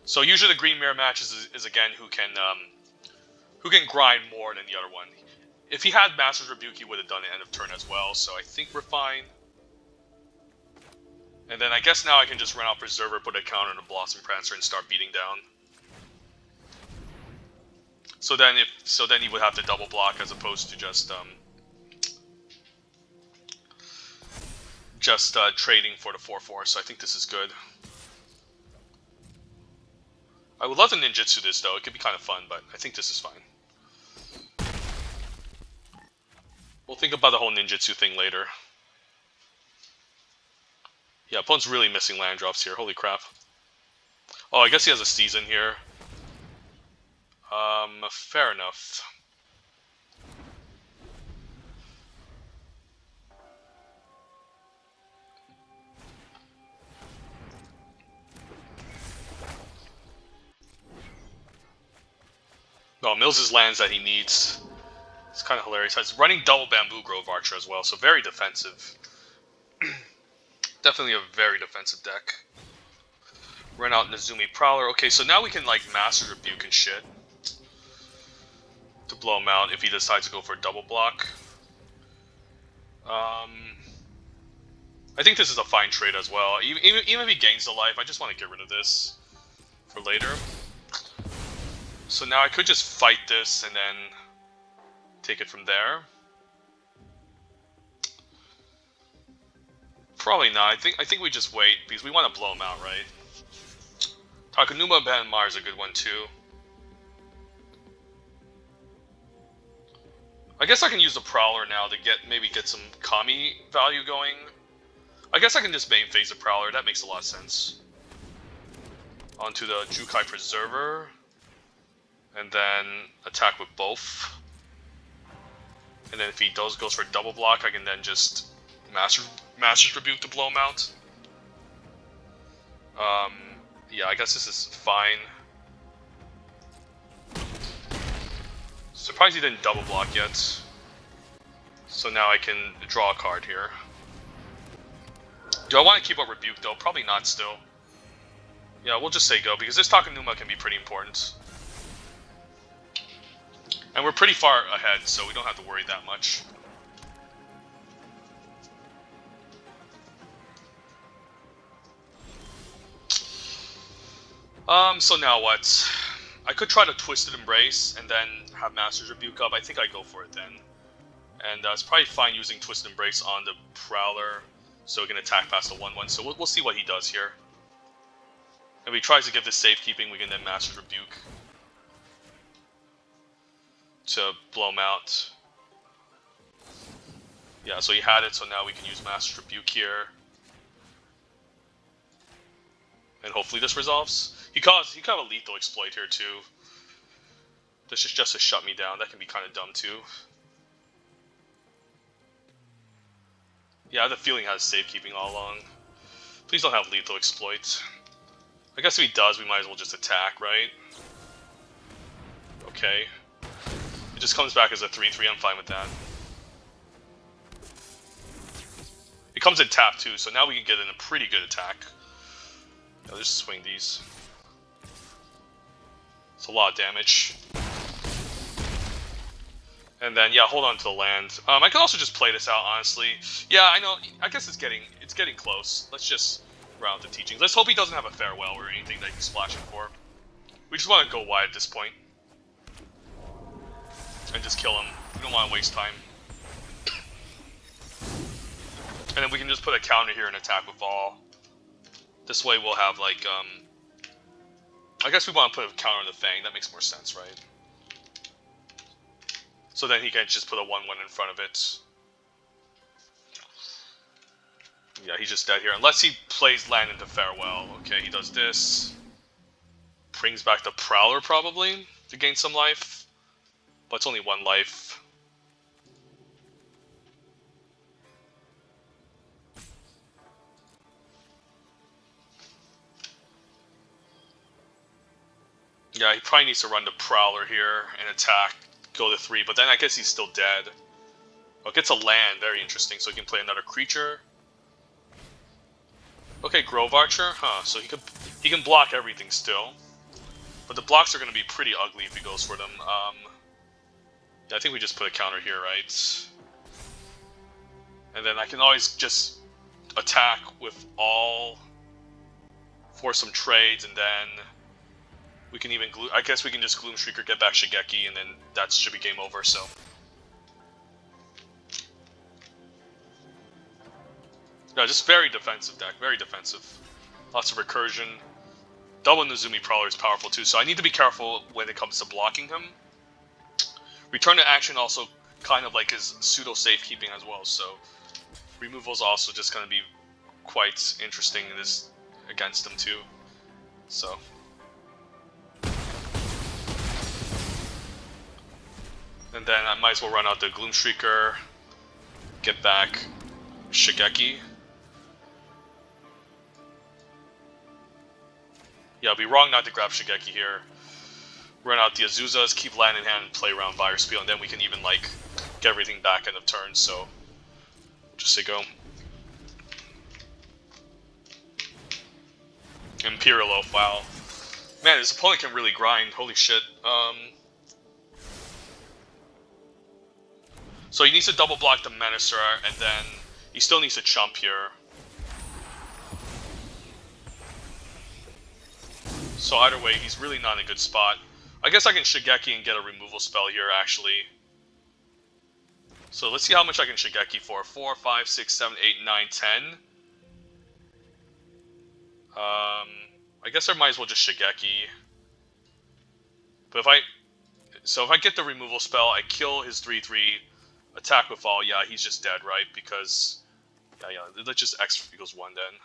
So usually the Green Mirror match is again who can grind more than the other one. If he had Master's Rebuke, he would have done it end of turn as well, so I think we're fine. And then I guess now I can just run out Preserver, put a counter on the Blossom Prancer, and start beating down. So then he would have to double block as opposed to just trading for the 4/4. So I think this is good. I would love to ninjutsu this though. It could be kind of fun, but I think this is fine. We'll think about the whole ninjutsu thing later. Yeah, opponent's really missing land drops here. Holy crap. Oh, I guess he has a season here. Fair enough. No, Mills' lands that he needs. It's kind of hilarious. He's running double Bamboo Grove Archer as well, so very defensive. Definitely a very defensive deck. Run out Nezumi Prowler. Okay, so now we can like Master Rebuke and shit to blow him out if he decides to go for a double block. I think this is a fine trade as well. Even if he gains the life, I just want to get rid of this for later. So now I could just fight this and then take it from there. Probably not. I think we just wait because we want to blow him out, right? Takanuma Banmar is a good one too. I guess I can use the Prowler now to maybe get some Kami value going. I guess I can just main phase the Prowler. That makes a lot of sense. Onto the Jukai Preserver. And then attack with both. And then if he goes for a double block, I can then just Master's Rebuke to blow him out. Yeah, I guess this is fine. Surprised he didn't double block yet. So now I can draw a card here. Do I want to keep up Rebuke though? Probably not still. Yeah, we'll just say go, because this Takanuma can be pretty important. And we're pretty far ahead, so we don't have to worry that much. So now what? I could try to Twisted Embrace and then have Master's Rebuke up. I think I go for it then. And it's probably fine using Twisted Embrace on the Prowler, so we can attack past the 1/1. So we'll see what he does here. If he tries to get this safekeeping, we can then Master's Rebuke to blow him out. Yeah, so he had it, so now we can use Master's Rebuke here. And hopefully this resolves. He could have a lethal exploit here too. This is just to shut me down. That can be kind of dumb too. Yeah, I have the feeling he has safekeeping all along. Please don't have lethal exploit. I guess if he does, we might as well just attack, right? Okay. It just comes back as a 3/3. I'm fine with that. It comes in tap too, so now we can get in a pretty good attack. I'll just swing these. It's a lot of damage. And then yeah, hold on to the land. I could also just play this out, honestly. Yeah, I know. I guess it's getting close. Let's just round of teachings. Let's hope he doesn't have a farewell or anything that he's splashing for. We just want to go wide at this point. And just kill him. We don't want to waste time. And then we can just put a counter here and attack with all. This way we'll have like, I guess we want to put a counter on the Fang. That makes more sense, right? So then he can just put a 1-1 in front of it. Yeah, he's just dead here. Unless he plays land into Farewell. Okay, he does this. Brings back the Prowler, probably, to gain some life. But it's only 1 life. Yeah, he probably needs to run the Prowler here and attack, go to 3. But then I guess he's still dead. Oh, it gets a land. Very interesting. So he can play another creature. Okay, Grove Archer, huh? So he can block everything still, but the blocks are going to be pretty ugly if he goes for them. Yeah, I think we just put a counter here, right? And then I can always just attack with all for some trades, and then we can even I guess we can just Gloom Shrieker, get back Shigeki, and then that should be game over. So. Yeah, just very defensive deck, very defensive. Lots of recursion. Double Nozumi Prowler is powerful too, so I need to be careful when it comes to blocking him. Return to action also kind of like is pseudo safekeeping as well, so removal is also just going to be quite interesting in this against him too. So. And then I might as well run out the Gloom Shrieker, get back Shigeki. Yeah, I'll be wrong not to grab Shigeki here. Run out the Azuzas, keep land in hand, and play around Fire Spiel, and then we can even, like, get everything back end of turn, so just say go. Imperial Oath, wow. Man, this opponent can really grind, holy shit. So he needs to double block the Menacer, and then he still needs to chump here. So either way, he's really not in a good spot. I guess I can Shigeki and get a removal spell here, actually. So let's see how much I can Shigeki for. 4, 5, 6, 7, 8, 9, 10. I guess I might as well just Shigeki. But if I get the removal spell, I kill his 3/3, attack with all. Yeah, he's just dead, right? Because yeah, let's just X equals 1 then.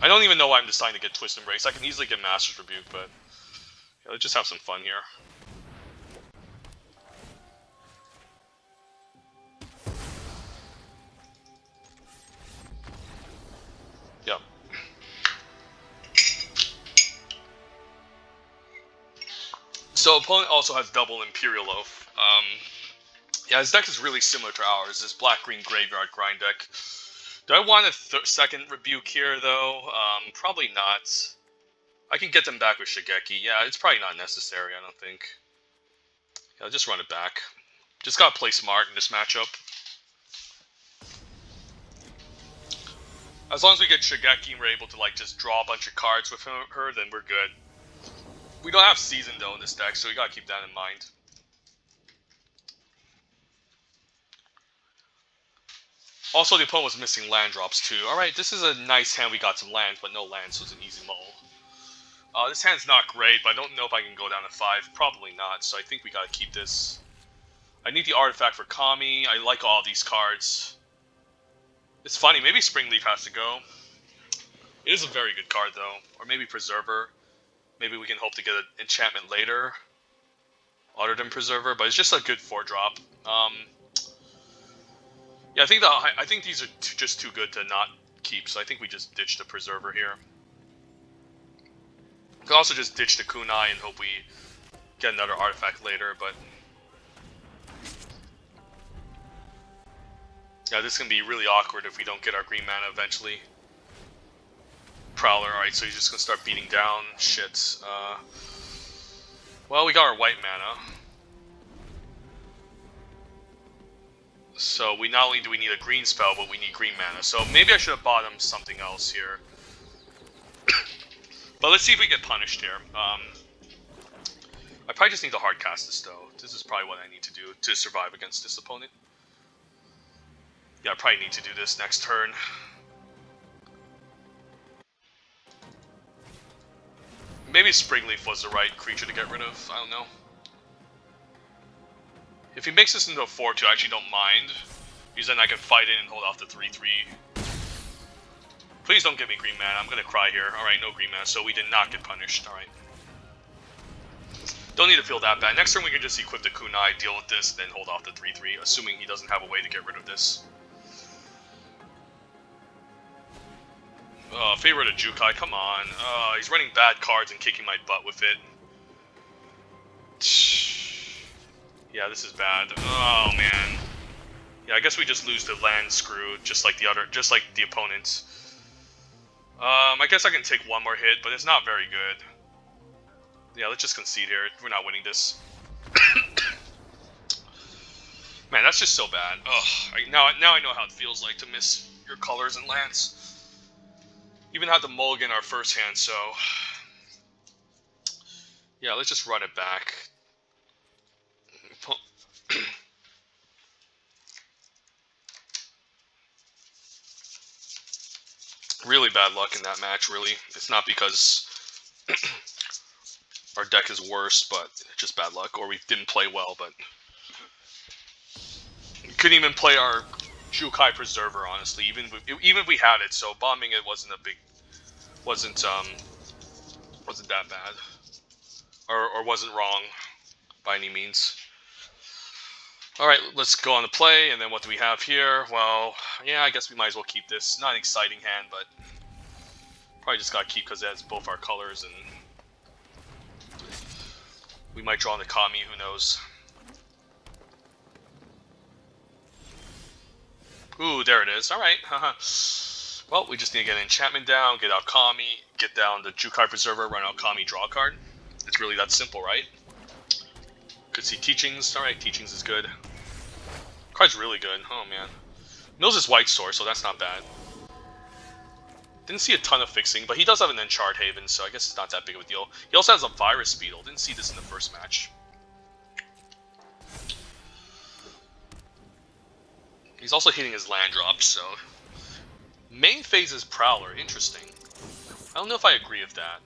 I don't even know why I'm deciding to get Twist Embrace. I can easily get Master's Rebuke, but yeah, let's just have some fun here. Yep. So opponent also has double Imperial Oath. Yeah, his deck is really similar to ours. This black-green graveyard grind deck. Do I want a second Rebuke here, though? Probably not. I can get them back with Shigeki. Yeah, it's probably not necessary, I don't think. Yeah, I'll just run it back. Just gotta play smart in this matchup. As long as we get Shigeki and we're able to, like, just draw a bunch of cards with her, then we're good. We don't have Season, though, in this deck, so we gotta keep that in mind. Also, the opponent was missing land drops too. Alright, this is a nice hand. We got some lands, but no lands, so it's an easy mull. This hand's not great, but I don't know if I can go down to 5. Probably not, so I think we gotta keep this. I need the artifact for Kami. I like all these cards. It's funny, maybe Springleaf has to go. It is a very good card, though. Or maybe Preserver. Maybe we can hope to get an enchantment later. Other than Preserver, but it's just a good 4-drop. Yeah, I think these are just too good to not keep, so I think we just ditch the Preserver here. We could also just ditch the Kunai and hope we get another artifact later, but... yeah, this is going to be really awkward if we don't get our green mana eventually. Prowler, alright, so he's just going to start beating down. Shit. Well, we got our white mana. So we not only do we need a green spell, but we need green mana. So maybe I should have bought him something else here. But let's see if we get punished here. I probably just need to hard cast this though. This is probably what I need to do to survive against this opponent. Yeah, I probably need to do this next turn. Maybe Springleaf was the right creature to get rid of. I don't know. If he makes this into a 4-2, I actually don't mind. Because then I can fight it and hold off the 3-3. Please don't give me green mana. I'm going to cry here. Alright, no green mana. So we did not get punished. Alright. Don't need to feel that bad. Next turn we can just equip the Kunai, deal with this, then hold off the 3-3. Assuming he doesn't have a way to get rid of this. Favorite of Jukai, come on. He's running bad cards and kicking my butt with it. Yeah, this is bad. Oh man. Yeah, I guess we just lose the land screw, just like the opponents. I guess I can take one more hit, but it's not very good. Yeah, let's just concede here. We're not winning this. Man, that's just so bad. Ugh. Now I know how it feels like to miss your colors and lands. Even had to mulligan our first hand, so... Yeah, let's just run it back. Really bad luck in that match, really. It's not because our deck is worse, but just bad luck, or we didn't play well, but... We couldn't even play our Jukai Preserver, honestly, even if we had it, so bombing it wasn't that bad. Or wasn't wrong, by any means. Alright, let's go on to play, and then what do we have here? Well, yeah, I guess we might as well keep this. Not an exciting hand, but probably just gotta keep because it has both our colors, and we might draw the Kami, who knows. Ooh, there it is. Alright, haha. Well, we just need to get an enchantment down, get out Kami, get down the Jukai Preserver, run out Kami, draw a card. It's really that simple, right? Could see Teachings. Alright, Teachings is good. Card's really good. Oh, man. Mills is White Sword, so that's not bad. Didn't see a ton of fixing, but he does have an Enchard Haven, so I guess it's not that big of a deal. He also has a Virus Beetle. Didn't see this in the first match. He's also hitting his land drops, so... Main phase is Prowler. Interesting. I don't know if I agree with that.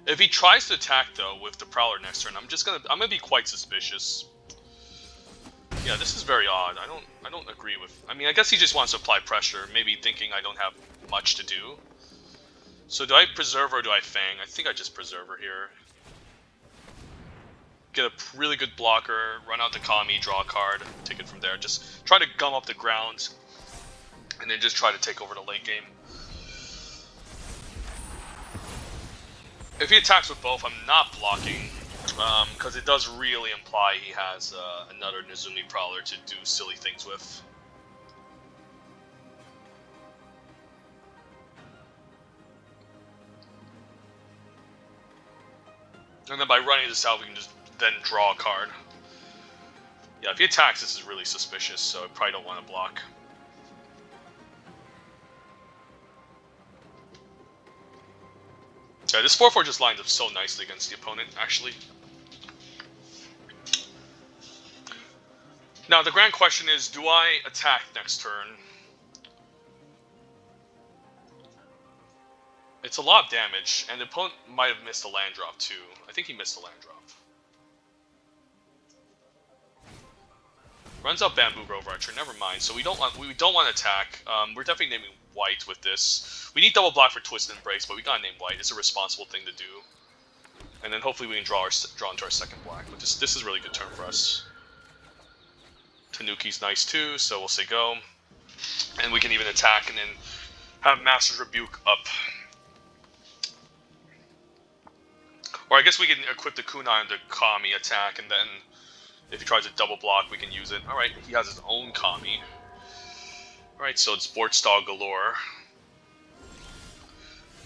If he tries to attack, though, with the Prowler next turn, I'm gonna be quite suspicious. Yeah, this is very odd. I don't agree with... I mean, I guess he just wants to apply pressure, maybe thinking I don't have much to do. So do I Preserve or do I Fang? I think I just Preserver here. Get a really good blocker, run out the Kami, draw a card, take it from there. Just try to gum up the ground, and then just try to take over the late game. If he attacks with both, I'm not blocking, because it does really imply he has another Nezumi Prowler to do silly things with. And then by running this out, we can just then draw a card. Yeah, if he attacks, this is really suspicious, so I probably don't want to block. Yeah, this 4-4 just lines up so nicely against the opponent, actually. Now, the grand question is, do I attack next turn? It's a lot of damage, and the opponent might have missed a land drop, too. I think he missed a land drop. Runs out Bamboo Grove Archer, never mind. So we don't want to attack. We're definitely naming white with this. We need double black for Twist and Embrace, but we gotta name white. It's a responsible thing to do. And then hopefully we can draw into our second black. But this is a really good turn for us. Tanuki's nice too, so we'll say go. And we can even attack and then have Master's Rebuke up. Or I guess we can equip the Kunai on the Kami attack, and then if he tries to double block, we can use it. Alright, he has his own Kami. Alright, so it's Board Stall galore.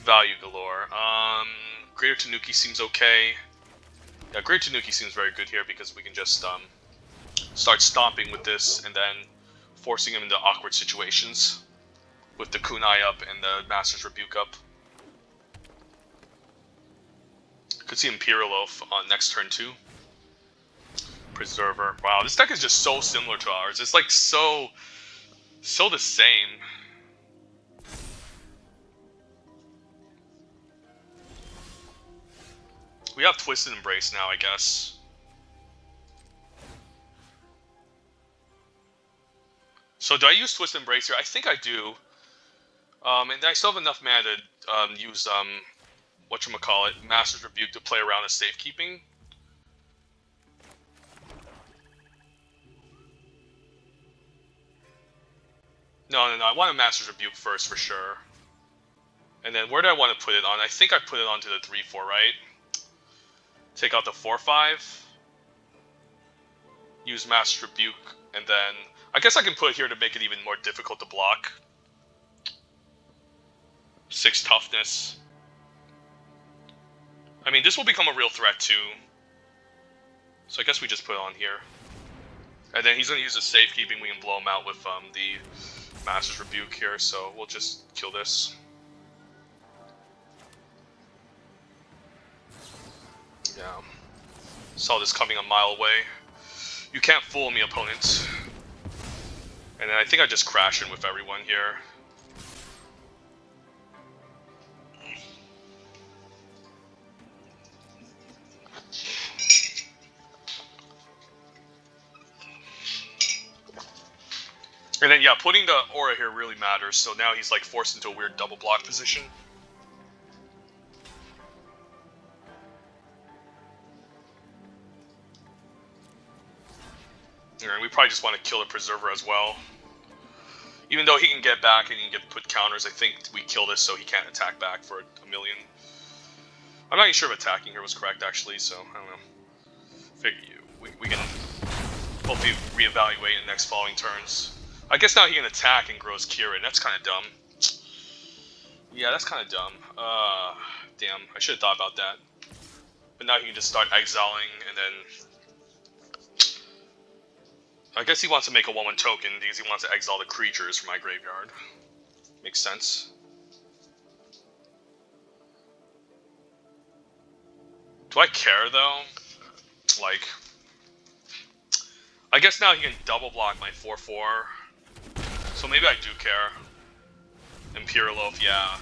Value galore. Greater Tanuki seems okay. Yeah, Great Tanuki seems very good here because we can just start stomping with this and then forcing him into awkward situations with the Kunai up and the Master's Rebuke up. Could see Imperial Oath on next turn too. Preserver. Wow, this deck is just so similar to ours. It's like so the same. We have Twisted Embrace now, I guess. So do I use Twisted Embrace here? I think I do. And I still have enough mana to use whatchamacallit, Master's Rebuke to play around as safekeeping. No, I want a Master's Rebuke first for sure. And then where do I want to put it on? I think I put it onto the 3-4, right? Take out the 4-5. Use Master's Rebuke, and then I guess I can put it here to make it even more difficult to block. 6 toughness. I mean, this will become a real threat too. So I guess we just put it on here. And then he's going to use the safekeeping. We can blow him out with the Master's Rebuke here. So we'll just kill this. Yeah. Saw this coming a mile away. You can't fool me, opponent. And then I think I just crash in with everyone here. And then, yeah, putting the aura here really matters. So now he's like forced into a weird double block position. And we probably just want to kill the Preserver as well. Even though he can get back and he can put counters, I think we kill this so he can't attack back for a million. I'm not even sure if attacking here was correct, actually, so I don't know. We can hopefully reevaluate in the next following turns. I guess now he can attack and grows Kieran. That's kind of dumb. Yeah, that's kind of dumb. Damn, I should have thought about that. But now he can just start exiling, and then I guess he wants to make a 1/1 token because he wants to exile the creatures from my graveyard. Makes sense. Do I care, though? Like, I guess now he can double block my 4/4. So maybe I do care. Imperial Oath, yeah.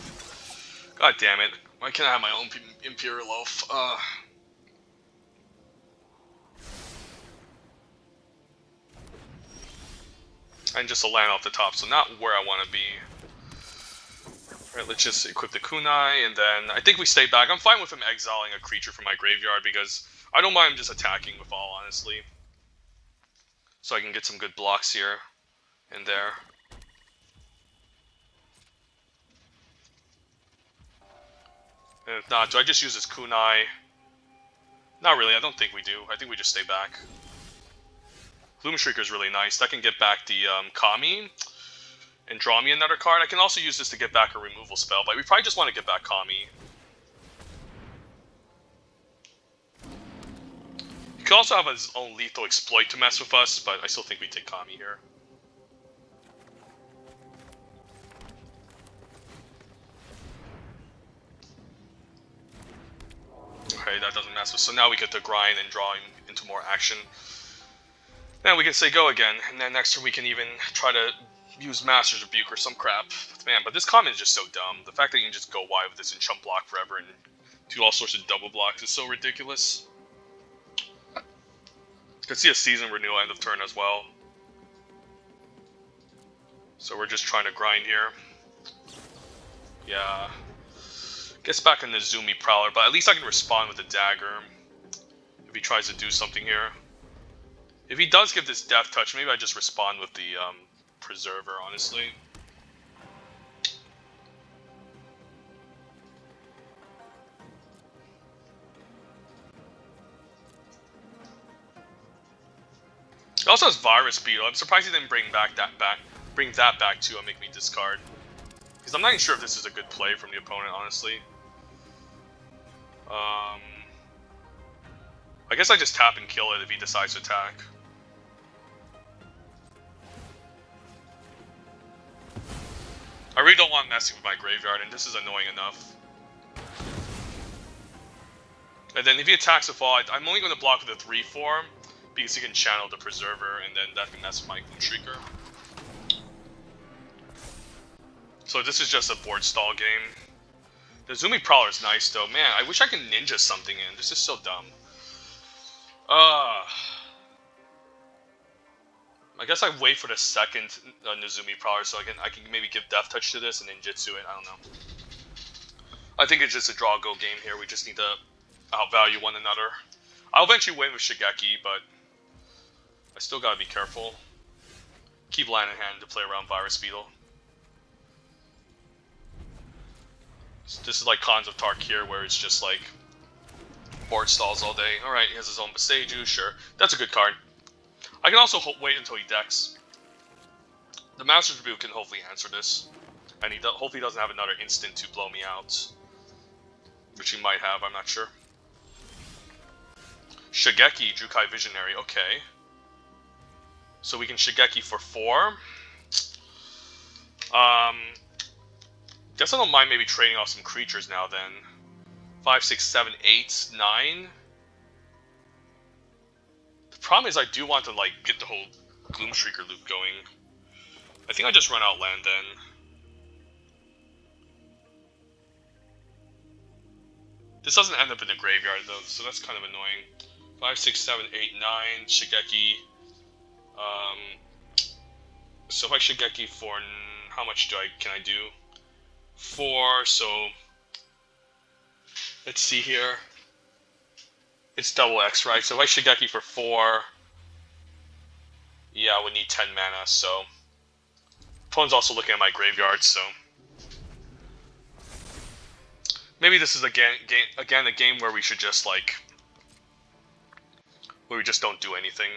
God damn it. Why can't I have my own Imperial Oath? And just a land off the top, so not where I want to be. Alright, let's just equip the Kunai, and then I think we stay back. I'm fine with him exiling a creature from my graveyard, because I don't mind him just attacking with all, honestly. So I can get some good blocks here and there. And if not, do I just use this Kunai? Not really, I don't think we do. I think we just stay back. Gloomshrieker is really nice. That can get back the Kami and draw me another card. I can also use this to get back a removal spell, but we probably just want to get back Kami. He could also have his own lethal exploit to mess with us, but I still think we take Kami here. Okay, that doesn't mess with. So now we get to grind and draw him into more action. Then we can say go again, and then next turn we can even try to use Master's Rebuke or some crap. Man, but this comment is just so dumb. The fact that you can just go wide with this and chump block forever and do all sorts of double blocks is so ridiculous. Could see a season renewal end of turn as well. So we're just trying to grind here. Yeah. Gets back in the Zoomy Prowler, but at least I can respond with the dagger if he tries to do something here. If he does give this Death Touch, maybe I just respond with the Preserver, honestly. It also has Virus Beetle. I'm surprised he didn't bring that back too and make me discard. Because I'm not even sure if this is a good play from the opponent, honestly. I guess I just tap and kill it if he decides to attack. I really don't want messing with my graveyard, and this is annoying enough. And then if he attacks the fall, I'm only going to block with a 3/4 because he can channel the Preserver, and then that can mess with my Gloomshrieker. So this is just a board stall game. The Zumi Prowler is nice though. Man, I wish I could ninja something in. This is so dumb. I guess I wait for the second Nezumi Prowler so I can maybe give Death Touch to this and ninjutsu it. I don't know. I think it's just a draw go game here. We just need to outvalue one another. I'll eventually win with Shigeki, but I still gotta be careful. Keep land in hand to play around Virus Beetle. This is like Cons of Tarkir, where it's just like board stalls all day. Alright, he has his own Boseiju, sure. That's a good card. I can also wait until he decks. The Master's Rebuke can hopefully answer this. And he hopefully doesn't have another instant to blow me out. Which he might have, I'm not sure. Shigeki, Jukai Visionary, okay. So we can Shigeki for 4. Guess I don't mind maybe trading off some creatures now then. 5, 6, 7, 8, 9. The problem is I do want to like get the whole Gloomshrieker loop going. I think I just run out land then. This doesn't end up in the graveyard though, so that's kind of annoying. 5, 6, 7, 8, 9, Shigeki. So if I Shigeki for how much can I do? 4, so let's see here. It's double X, right? So if I Shigeki for 4, yeah, I would need 10 mana, so opponent's also looking at my graveyard, so maybe this is again a game where we should just like where we just don't do anything.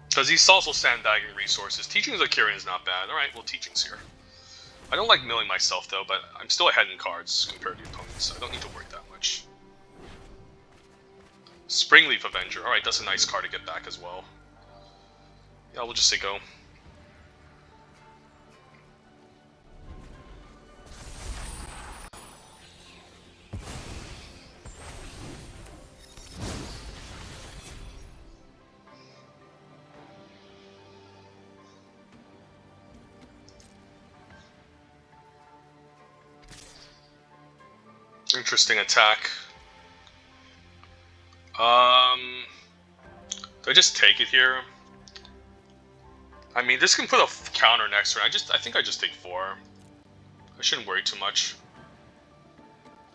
Because he's also sandbagging resources. Teaching as a Kirin is not bad. Alright, well, Teaching's here. I don't like milling myself, though, but I'm still ahead in cards compared to the opponents, so I don't need to worry that much. Springleaf Avenger. Alright, that's a nice card to get back as well. Yeah, we'll just say go. Interesting attack. Do I just take it here? I mean, this can put a counter next turn. I think I just take 4. I shouldn't worry too much.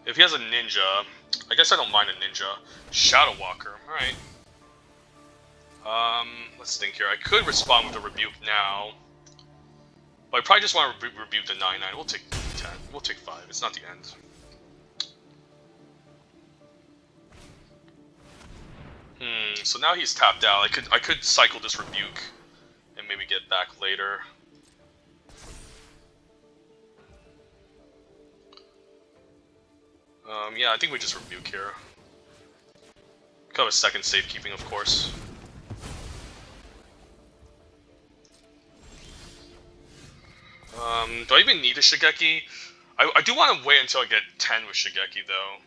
If he has a ninja, I guess I don't mind a ninja. Shadow Walker, alright. Let's think here. I could respond with a rebuke now. But I probably just want to rebuke the 9/9. We'll take 10. We'll take 5. It's not the end. So now he's tapped out. I could cycle this rebuke and maybe get back later. Yeah, I think we just rebuke here. Could have a second safekeeping, of course. Do I even need a Shigeki? I do want to wait until I get 10 with Shigeki, though.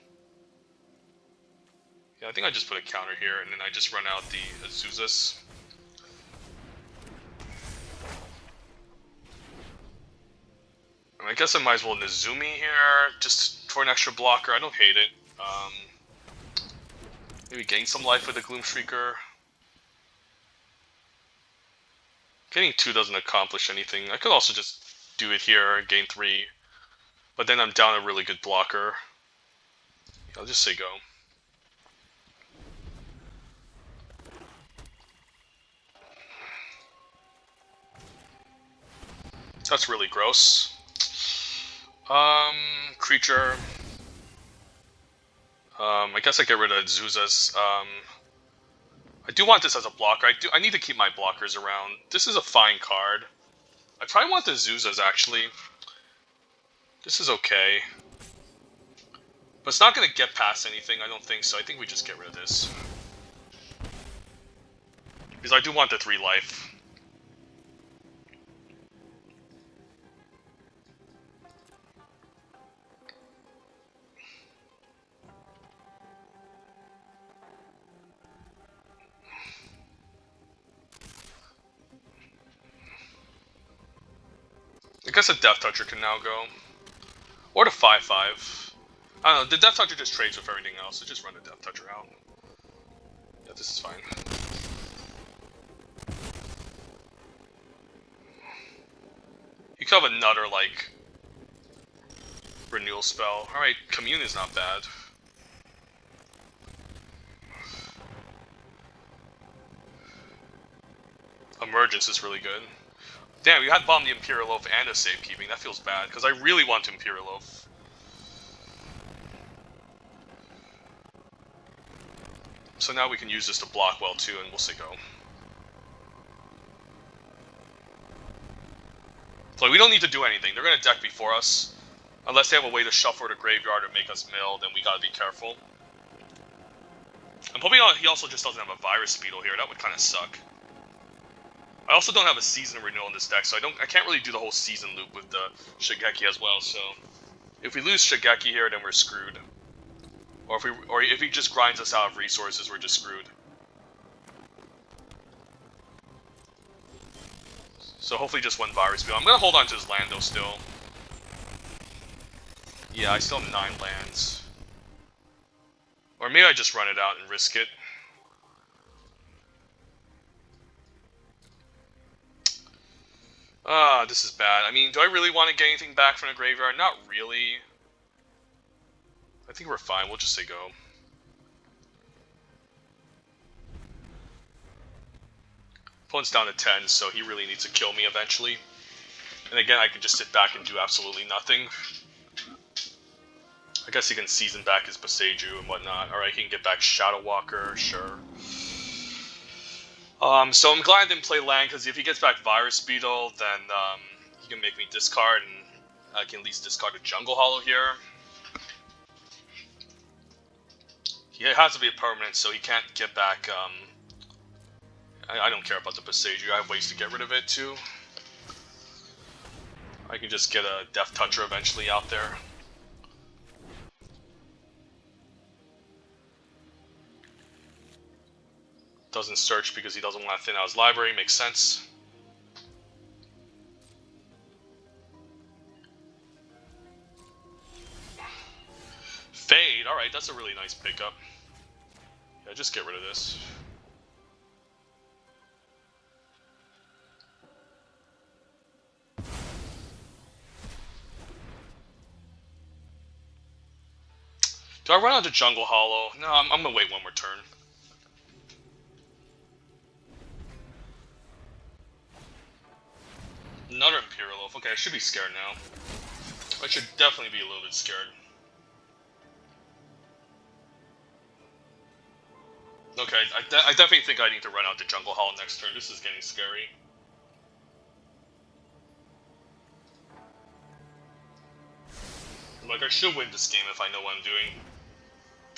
Yeah, I think I just put a counter here, and then I just run out the Azusa's. I guess I might as well Nezumi here, just for an extra blocker. I don't hate it. Maybe gain some life with the Gloomshrieker. Getting 2 doesn't accomplish anything. I could also just do it here and gain 3. But then I'm down a really good blocker. I'll just say go. That's really gross. Creature. I guess I get rid of Zuza's. I do want this as a blocker. I need to keep my blockers around. This is a fine card. I probably want the Zuzas, actually. This is okay. But it's not going to get past anything, I don't think so. I think we just get rid of this. Because I do want the 3 life. I guess a Death Toucher can now go. Or the 5/5. I don't know, the Death Toucher just trades with everything else, so just run the Death Toucher out. Yeah, this is fine. You could have another, like, renewal spell. Alright, Commune is not bad. Emergence is really good. Damn, you had bombed the Imperial Loaf and a safekeeping. That feels bad, because I really want to Imperial Loaf. So now we can use this to block well too, and we'll say go. So we don't need to do anything. They're going to deck before us. Unless they have a way to shuffle the graveyard or make us mill, then we gotta be careful. I'm hoping he also just doesn't have a Virus Beetle here. That would kind of suck. I also don't have a Season Renewal in this deck, so I can't really do the whole season loop with the Shigeki as well. So if we lose Shigeki here, then we're screwed. Or if he just grinds us out of resources, we're just screwed. So hopefully just one Virus Beetle. I'm gonna hold on to his land though still. Yeah, I still have 9 lands. Or maybe I just run it out and risk it. This is bad. I mean, do I really want to get anything back from the graveyard? Not really. I think we're fine. We'll just say go. Opponent's down to 10, so he really needs to kill me eventually. And again, I can just sit back and do absolutely nothing. I guess he can season back his Boseiju and whatnot. Alright, he can get back Shadow Walker, sure. So I'm glad I didn't play land, because if he gets back Virus Beetle, then he can make me discard, and I can at least discard a Jungle Hollow here. He has to be a permanent, so he can't get back, I don't care about the Boseiju, I have ways to get rid of it too. I can just get a Death Toucher eventually out there. Doesn't search because he doesn't want to thin out his library, makes sense. Fade, alright, that's a really nice pickup. Yeah, just get rid of this. Do I run out to Jungle Hollow? No, I'm gonna wait one more turn. Another Imperial Loaf. Okay, I should be scared now. I should definitely be a little bit scared. Okay, I definitely think I need to run out to Jungle Hollow next turn. This is getting scary. Like, I should win this game if I know what I'm doing.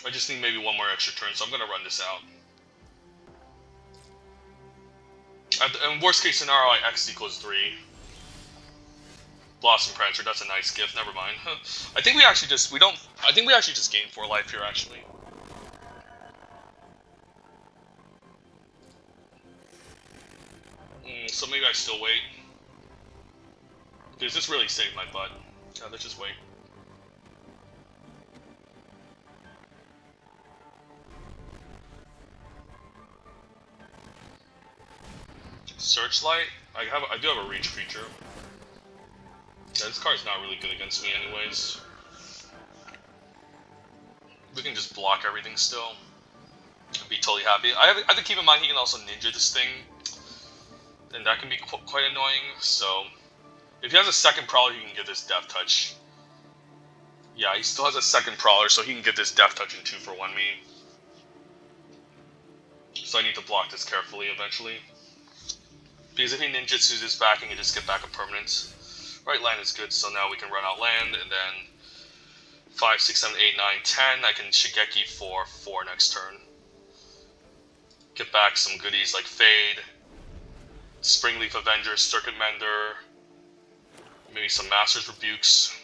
I just need maybe one more extra turn, so I'm gonna run this out. In worst case scenario, I X equals 3. Blossom Prancer, that's a nice gift, never mind. I think we actually just, I think we actually just gained 4 life here, actually. So maybe I still wait. Because this really saved my butt. Yeah, let's just wait. Searchlight? I do have a reach feature. Yeah, this card's not really good against me anyways. We can just block everything still. I'd be totally happy. I have to keep in mind he can also ninja this thing. And that can be quite annoying, so... If he has a second Prowler, he can get this Death Touch. Yeah, he still has a second Prowler, so he can get this Death Touch in 2-for-1 me. So I need to block this carefully eventually. Because if he ninjutsu this back, I can just get back a permanent. Right land is good, so now we can run out land, and then 5, 6, 7, 8, 9, 10. I can Shigeki for 4 next turn. Get back some goodies like Fade, Springleaf Avenger, Circuit Mender, maybe some Master's Rebukes.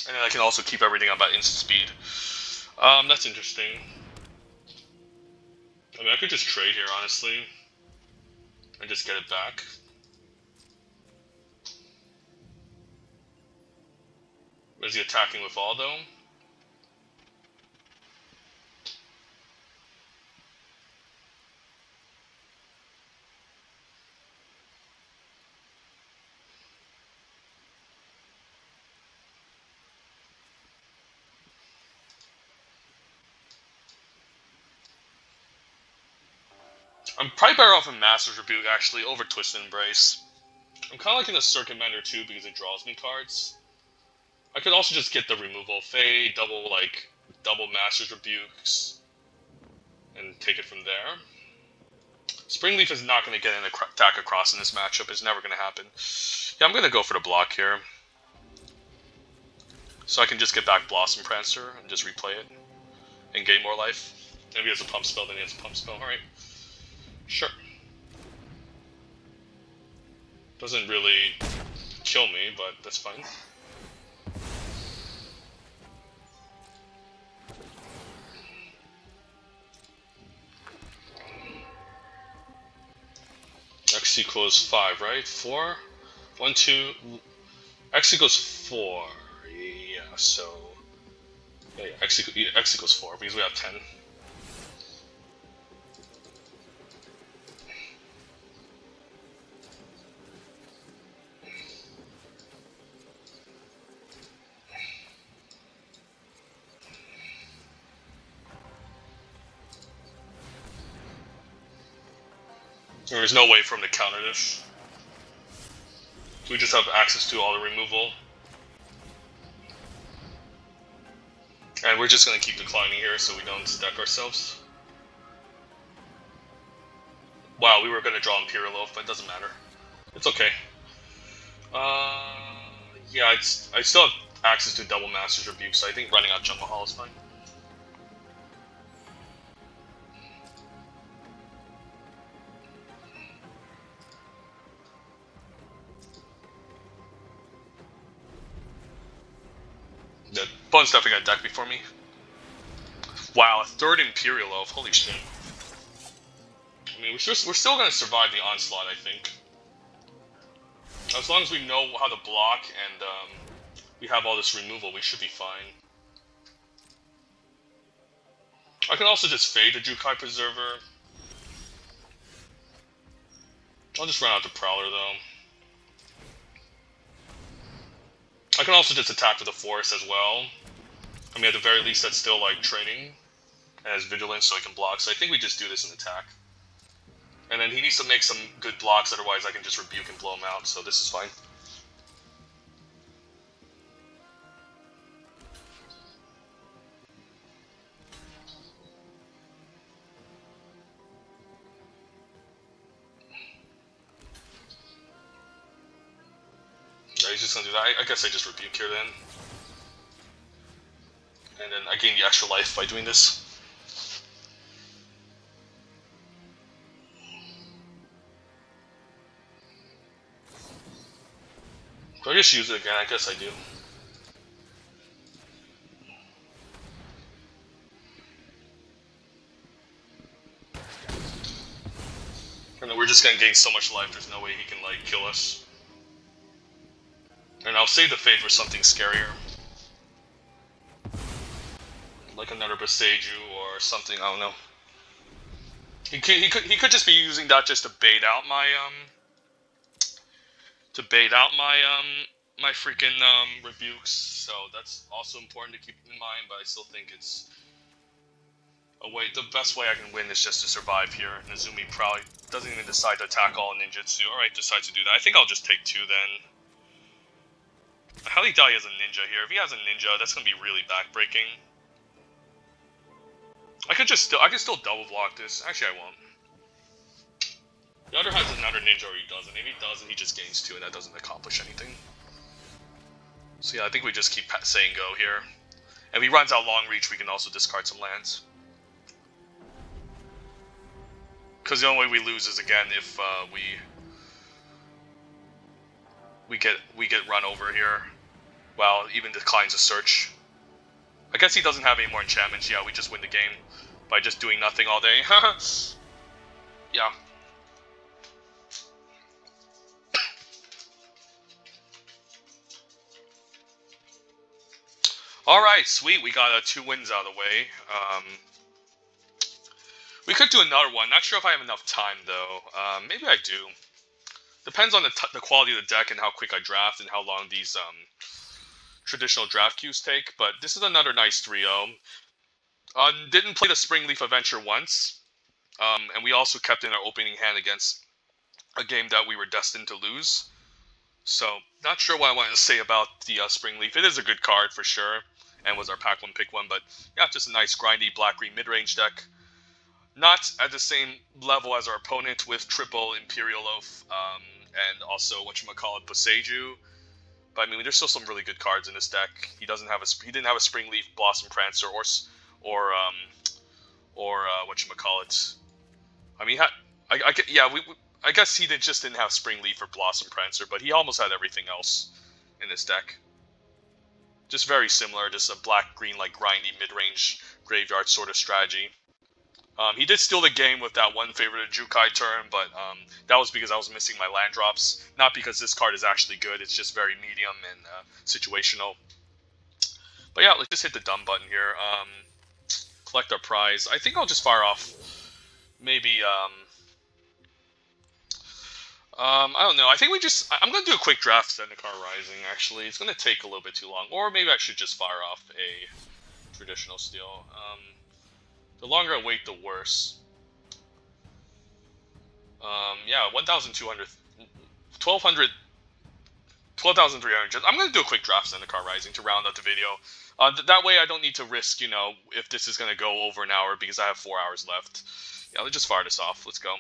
And then I can also keep everything up at instant speed. That's interesting. I mean, I could just trade here, honestly, and just get it back. Is he attacking with all, though? I'm probably better off in Master's Rebuke, actually, over Twisted Embrace. I'm kind of liking the Circuit Mender, too, because it draws me cards. I could also just get the removal Fade, double Master's Rebukes, and take it from there. Springleaf is not going to get an attack across in this matchup. It's never going to happen. Yeah, I'm going to go for the block here. So I can just get back Blossom Prancer and just replay it and gain more life. If he has a pump spell, then he has a pump spell. Alright. Sure. Doesn't really kill me, but that's fine. X equals 5, right? 4? 1, 2... X equals 4. Yeah, so... Yeah, X equals 4, because we have 10. There's no way for him to counter this. We just have access to all the removal. And we're just going to keep declining here so we don't stack ourselves. Wow, we were going to draw Imperial Oath, but it doesn't matter. It's okay. Yeah, I still have access to double Master's Rebuke, so I think running out Jumbo Hall is fine. The opponent's definitely got a deck before me. Wow, a third Imperial Oath, holy shit. I mean, we're still going to survive the onslaught, I think. As long as we know how to block and we have all this removal, we should be fine. I can also just fade the Jukai Preserver. I'll just run out the Prowler, though. I can also just attack with the Forest as well. I mean, at the very least, that's still, like, training. And has Vigilance, so I can block. So I think we just do this in attack. And then he needs to make some good blocks, otherwise I can just Rebuke and blow him out, so this is fine. Yeah, he's just gonna do that. I guess I just Rebuke here then. And then I gain the extra life by doing this. Do I just use it again? I guess I do. And then we're just gonna gain so much life, there's no way he can, like, kill us. And I'll save the Fade for something scarier. Like another Boseiju or something, I don't know. He could just be using that just to bait out my, my freaking rebukes, so that's also important to keep in mind, but I still think it's a way. The best way I can win is just to survive here. Nezumi probably doesn't even decide to attack all ninjutsu. Alright, decides to do that. I think I'll just take 2 then. I highly doubt he has a ninja here. If he has a ninja, that's gonna be really backbreaking. I can still double block this. Actually, I won't. The other has another ninja, or he doesn't. If he doesn't, he just gains 2, and that doesn't accomplish anything. So yeah, I think we just keep saying go here. If he runs out long reach, we can also discard some lands. Because the only way we lose is again if we get run over here. Well, even declines a search. I guess he doesn't have any more enchantments. Yeah, we just win the game by just doing nothing all day. Yeah. Alright, sweet. We got 2 wins out of the way. We could do another one. Not sure if I have enough time, though. Maybe I do. Depends on the quality of the deck and how quick I draft and how long these traditional draft queues take. But this is another nice 3-0. Didn't play the Springleaf Adventure once. And we also kept in our opening hand against a game that we were destined to lose. So, not sure what I wanted to say about the Springleaf. It is a good card for sure, and was our pack 1 pick 1, but yeah, just a nice grindy black-green mid-range deck. Not at the same level as our opponent with triple Imperial Oath, and also whatchamacallit, Boseiju. But I mean, there's still some really good cards in this deck. He didn't have a Springleaf, Blossom Prancer, or whatchamacallit. I mean, I guess he just didn't have Springleaf or Blossom Prancer, but he almost had everything else in this deck. Just very similar, just a black-green, like grindy mid-range graveyard sort of strategy. He did steal the game with that one favorite Jukai turn, but that was because I was missing my land drops. Not because this card is actually good, it's just very medium and situational. But yeah, let's just hit the done button here. Collect our prize. I think I'll just fire off maybe... I don't know. I think I'm going to do a quick draft Zendikar Rising, actually. It's going to take a little bit too long. Or maybe I should just fire off a traditional steel. The longer I wait, the worse. Yeah, 1,200... 1,200... 12,300. I'm going to do a quick draft Zendikar Rising to round out the video. That way I don't need to risk, if this is going to go over an hour because I have 4 hours left. Yeah, let's just fire this off. Let's go.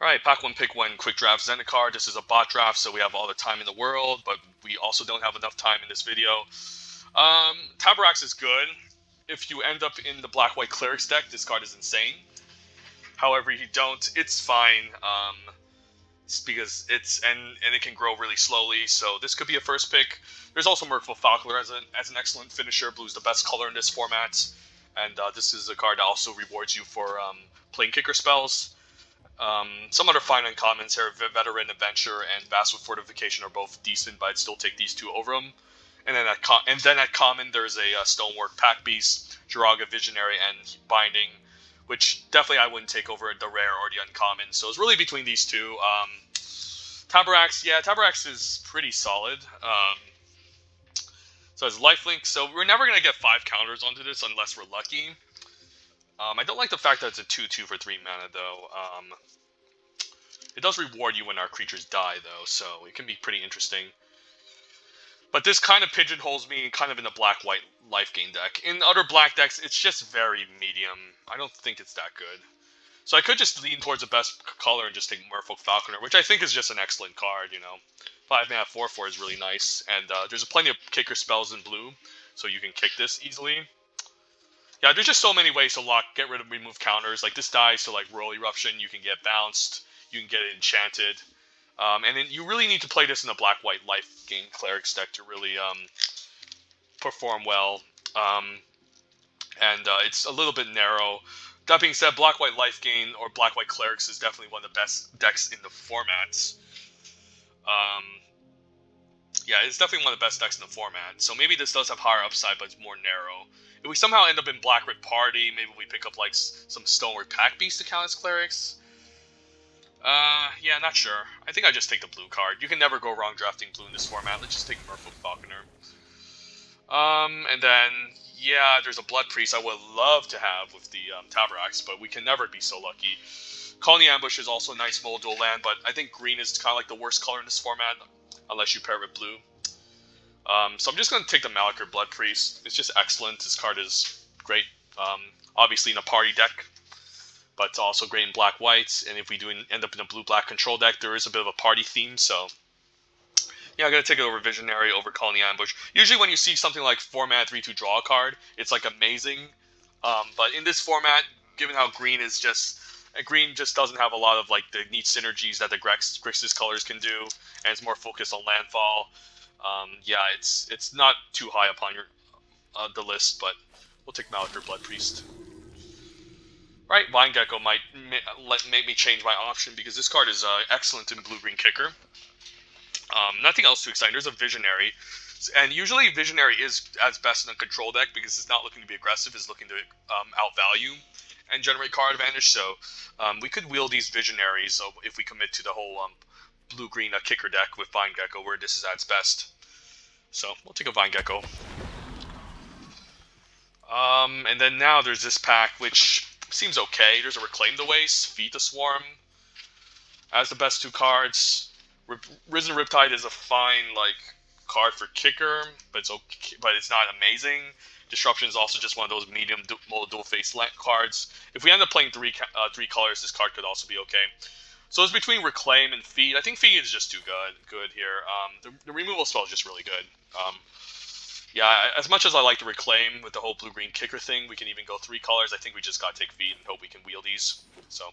Alright, pack 1, pick 1, quick draft Zendikar. This is a bot draft, so we have all the time in the world, but we also don't have enough time in this video. Taborax is good. If you end up in the black-white clerics deck, this card is insane. However, if you don't, it's fine. It's because and it can grow really slowly, so this could be a first pick. There's also Merciful Falconer as an excellent finisher. Blue's the best color in this format, and this is a card that also rewards you for playing kicker spells. Some other fine uncommons here, Veteran Adventure and Vassal Fortification are both decent, but I'd still take these 2 over them. And then at common, there's a Stonework Pack Beast, Jiraga Visionary, and Binding, which definitely I wouldn't take over the rare or the uncommon. So it's really between these 2. Taborax, yeah, Taborax is pretty solid. So it's lifelink, so we're never going to get 5 counters onto this unless we're lucky. I don't like the fact that it's a 2/2 for 3 mana, though. It does reward you when our creatures die, though, so it can be pretty interesting. But this kind of pigeonholes me kind of in a black-white life gain deck. In other black decks, it's just very medium. I don't think it's that good. So I could just lean towards the best color and just take Merfolk Falconer, which I think is just an excellent card, 5 mana 4/4 is really nice, and there's plenty of kicker spells in blue, so you can kick this easily. Yeah, there's just so many ways to remove counters. Like, this dies to, Royal Eruption, you can get bounced, you can get it enchanted. And then you really need to play this in a black-white life gain clerics deck to really perform well. And it's a little bit narrow. That being said, black-white life gain or black-white clerics is definitely one of the best decks in the formats. Yeah, it's definitely one of the best decks in the format. So maybe this does have higher upside, but it's more narrow. If we somehow end up in Black Red Party, maybe we pick up some Stonework Pack Beast to count as clerics. Yeah, not sure. I think I just take the blue card. You can never go wrong drafting blue in this format. Let's just take Merfolk Falconer. And then, yeah, there's a Blood Priest I would love to have with the Taborax, but we can never be so lucky. Colony Ambush is also a nice Moldul land, but I think green is kind of like the worst color in this format. unless you pair it with blue. So I'm just going to take the Malakir Blood Priest. It's just excellent. This card is great, obviously in a party deck, but it's also great in black-whites. And if we do end up in a blue-black control deck, there is a bit of a party theme, so yeah, I'm going to take it over Visionary, over Colony Ambush. Usually when you see something like 4-mana 3/2 draw a card, it's like amazing. But in this format, given how green just doesn't have a lot of like the neat synergies that the Grixis colors can do, and it's more focused on landfall. Yeah, it's not too high upon the list, but we'll take Malakir Blood Priest. Right, Vine Gecko might make me change my option because this card is excellent in blue-green kicker. Nothing else too exciting. There's a Visionary, and usually Visionary is as best in a control deck because it's not looking to be aggressive, it's looking to outvalue and generate card advantage. So we could wield these Visionaries if we commit to the whole blue-green kicker deck with Vine Gecko, where this is at its best. So we'll take a Vine Gecko. And then now there's this pack, which seems okay. There's a Reclaim the Waste, Feed the Swarm as the best 2 cards. Risen Riptide is a fine card for kicker, but it's not amazing. Disruption is also just one of those medium dual face cards. If we end up playing three colors, this card could also be okay. So it's between Reclaim and Feed. I think Feed is just too good here. The removal spell is just really good. Yeah, as much as I like to Reclaim with the whole blue-green kicker thing, we can even go 3 colors. I think we just gotta take Feed and hope we can wield these. So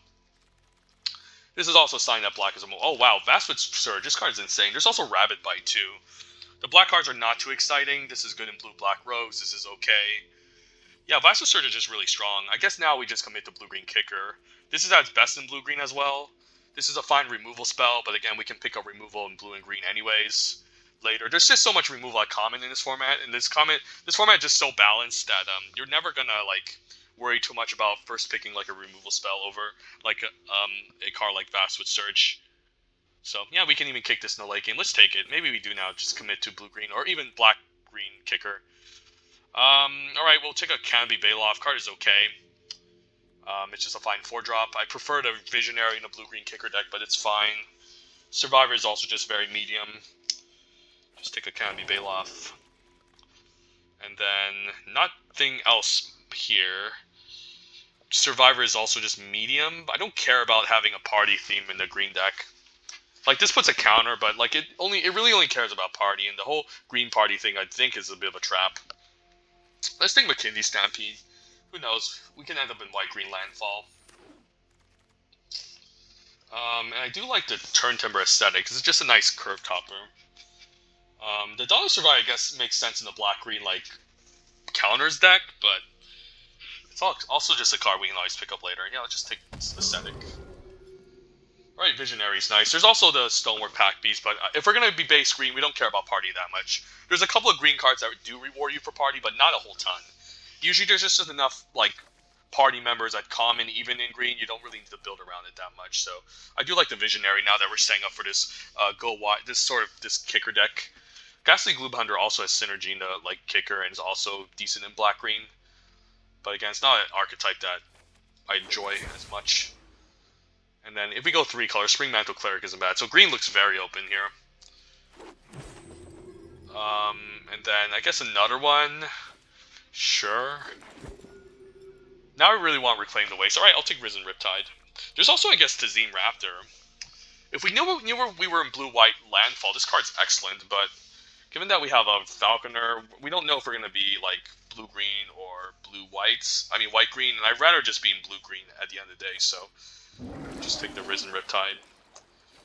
this is also signed up black as a oh wow, Vastwood Surge. This card is insane. There's also Rabbit Bite too. The black cards are not too exciting. This is good in blue-black rogues. This is okay. Yeah, Vastwood Surge is just really strong. I guess now we just commit to blue-green kicker. This is at its best in blue-green as well. This is a fine removal spell, but again, we can pick up removal in blue and green anyways. Later, there's just so much removal at common in this format, and this format is just so balanced that you're never gonna worry too much about first picking a removal spell over a card like Vastwood Surge. So yeah, we can even kick this in the late game. Let's take it. Maybe we do now. Just commit to blue-green or even black-green kicker. All right, we'll take a Canopy Bailoff. Card is okay. It's just a fine 4-drop. I prefer the Visionary in a blue-green kicker deck, but it's fine. Survivor is also just very medium. Just take a Canopy Bailoff. And then nothing else here. Survivor is also just medium. I don't care about having a party theme in the green deck. This puts a counter, but it really only cares about party, and the whole green party thing I think is a bit of a trap. Let's take McKinsey Stampede. Who knows? We can end up in white-green landfall. And I do like the Turn Timber aesthetic, because it's just a nice curve topper. The Dawn of Survivor, I guess, makes sense in the black-green, counters deck, but it's also just a card we can always pick up later. Yeah, let's just take aesthetic. Right, Visionary is nice. There's also the Stonework Pack Beast, but if we're going to be base green, we don't care about party that much. There's a couple of green cards that do reward you for party, but not a whole ton. Usually there's just enough, party members at common, even in green. You don't really need to build around it that much. So I do like the Visionary now that we're staying up for this this kicker deck. Ghastly Gloom Hunter also has synergy in the kicker and is also decent in black-green. But again, it's not an archetype that I enjoy as much. And then if we go 3 colors, Spring Mantle Cleric isn't bad. So green looks very open here. And then I guess another one. Sure. Now I really want to Reclaim the Waste. Alright, I'll take Risen Riptide. There's also, I guess, Tazim Raptor. If we knew we were in blue-white landfall, this card's excellent, but given that we have a Falconer, we don't know if we're going to be blue-green or blue-whites. I mean, white-green, and I'd rather just be in blue-green at the end of the day, so just take the Risen Riptide.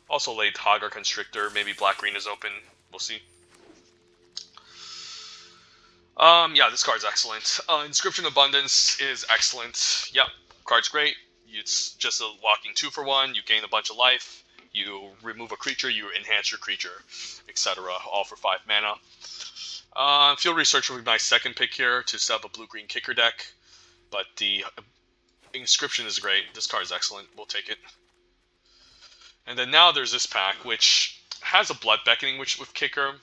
Also late Hagar Constrictor, maybe black-green is open, we'll see. Yeah, this card's excellent. Inscription Abundance is excellent. Yep, card's great. It's just a walking 2-for-1, you gain a bunch of life, you remove a creature, you enhance your creature, etc. All for 5 mana. Field Researcher would be my second pick here to set up a blue-green kicker deck, but the Inscription is great. This card is excellent. We'll take it. And then now there's this pack, which has a Blood Beckoning with kicker.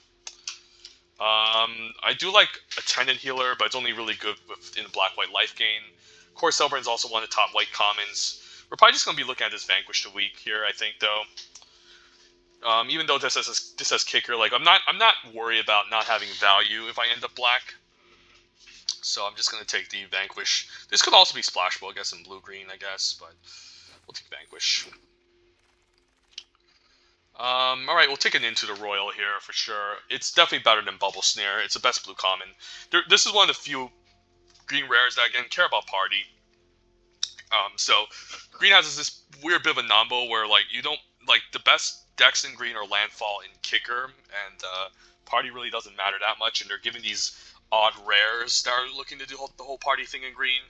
I do like Attendant Healer, but it's only really good in black-white life gain. Core Cellburn is also one of the top white commons. We're probably just going to be looking at this Vanquish the Weak here, I think, though. Even though this has kicker, like I'm not worried about not having value if I end up black. So I'm just gonna take the Vanquish. This could also be splashable, I guess, in blue green, I guess, but we'll take Vanquish. All right, we'll take an Into the Royal here for sure. It's definitely better than Bubble Snare. It's the best blue common. This is one of the few green rares that again care about party. So green has this weird bit of a nombo where like you don't like the best decks in green are landfall and kicker, and party really doesn't matter that much. And they're giving these odd rares that are looking to do the whole party thing in green.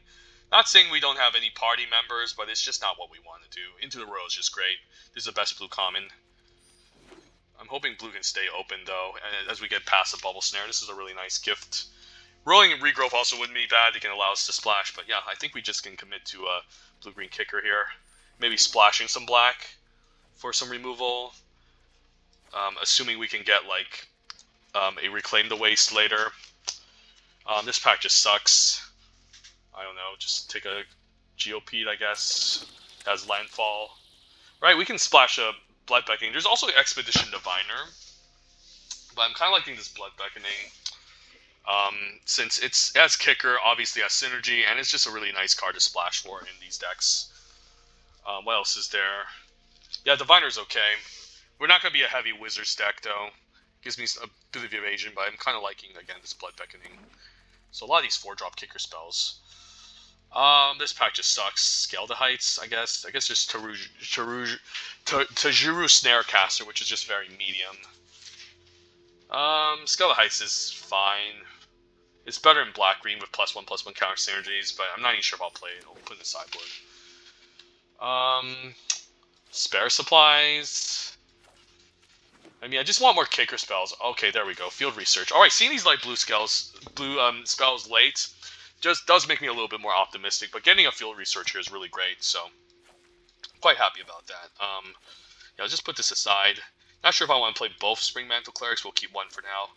Not saying we don't have any party members, but it's just not what we want to do. Into the Royal is just great. This is the best blue common. I'm hoping blue can stay open though, and as we get past the bubble snare, this is a really nice gift. Rolling and regrowth also wouldn't be bad. It can allow us to splash, but yeah, I think we just can commit to a blue-green kicker here. Maybe splashing some black for some removal. Assuming we can get like a Reclaim the Waste later. This pack just sucks. I don't know, just take a Geopede, I guess. Has landfall. Right, we can splash a Blood Beckoning. There's also Expedition Diviner. But I'm kind of liking this Blood Beckoning. Since it has kicker, obviously has synergy, and it's just a really nice card to splash for in these decks. What else is there? Yeah, Diviner's okay. We're not going to be a heavy Wizards deck, though. Gives me a bit of evasion, but I'm kind of liking, again, this Blood Beckoning. So a lot of these 4-drop kicker spells. This pack just sucks. Scale the Heights, I guess. I guess just Tajuru Snarecaster, which is just very medium. Scale the Heights is fine. It's better in black-green with +1/+1 counter synergies, but I'm not even sure if I'll play it. I'll put it in the sideboard. Spare Supplies. I mean, I just want more kicker spells. Okay, there we go. Field Research. All right, seeing these light blue spells late just does make me a little bit more optimistic, but getting a Field Research here is really great, so I'm quite happy about that. Yeah, I'll just put this aside. Not sure if I want to play both Spring Mantle Clerics. We'll keep one for now.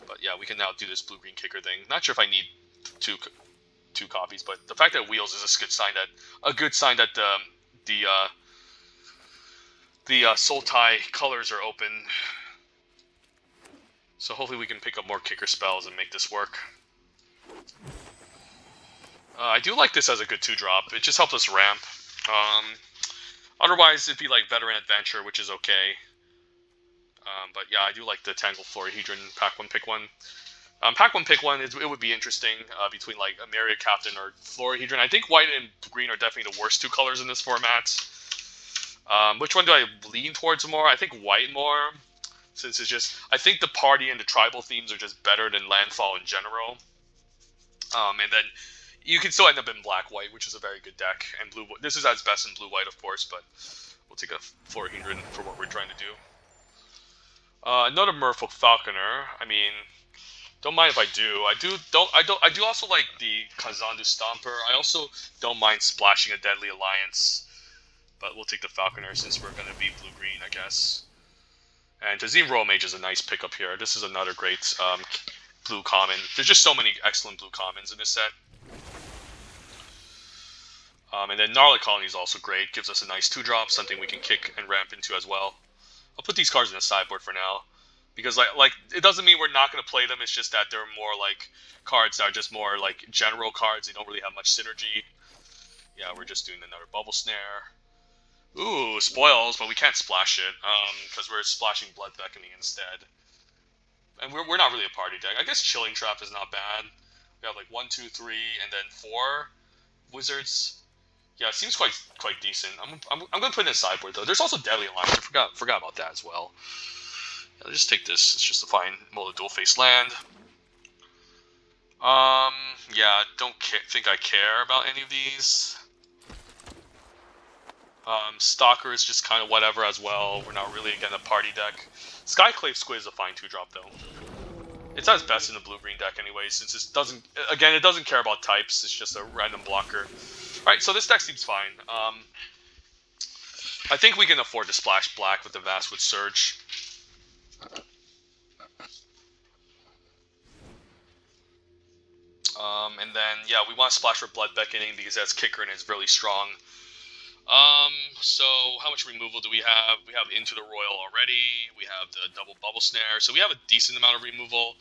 But yeah, we can now do this blue-green kicker thing. Not sure if I need two copies, but the fact that Wheels is a good sign that the Sultai colors are open. So hopefully we can pick up more kicker spells and make this work. I do like this as a good 2-drop. It just helps us ramp. Otherwise, it'd be like Veteran Adventure, which is okay. But yeah, I do like the Tangle Florahedron pack 1 pick 1. Pack 1 pick 1, it would be interesting between like a Myriad Captain or Florahedron. I think white and green are definitely the worst 2 colors in this format. Which one do I lean towards more? I think white more, since it's just, I think the party and the tribal themes are just better than Landfall in general. And then you can still end up in black-white, which is a very good deck, and blue. This is at its best in blue-white, of course, but we'll take a Florahedron for what we're trying to do. Another Merfolk Falconer. I mean, don't mind if I do. I do also like the Kazandu Stomper. I also don't mind splashing a Deadly Alliance, but we'll take the Falconer since we're going to be blue-green, I guess. And Tazim Royal Mage is a nice pickup here. This is another great blue common. There's just so many excellent blue commons in this set. And then Gnarly Colony is also great. Gives us a nice 2-drop, something we can kick and ramp into as well. I'll put these cards in the sideboard for now, because like it doesn't mean we're not going to play them. It's just that they're more like cards that are just more like general cards. They don't really have much synergy. Yeah, we're just doing another Bubble Snare. Ooh, spoils, but we can't splash it because we're splashing Blood Beckoning instead. And we're not really a party deck. I guess Chilling Trap is not bad. We have like 1, 2, 3, and then 4 Wizards. Yeah, it seems quite decent. I'm gonna put it in the sideboard though. There's also Deadly Alliance. I forgot about that as well. Yeah, I'll just take this. It's just a fine Mola Dual Face land. Yeah, don't think I care about any of these. Stalker is just kind of whatever as well. We're not really again a party deck. Skyclave Squid is a fine 2-drop though. It's at its best in the blue-green deck anyway, since it doesn't care about types. It's just a random blocker. Alright, so this deck seems fine. I think we can afford to splash black with the Vastwood Surge. And then, yeah, we want to splash for Blood Beckoning because that's kicker and it's really strong. So how much removal do we have? We have Into the Royal already. We have the double Bubble Snare. So we have a decent amount of removal.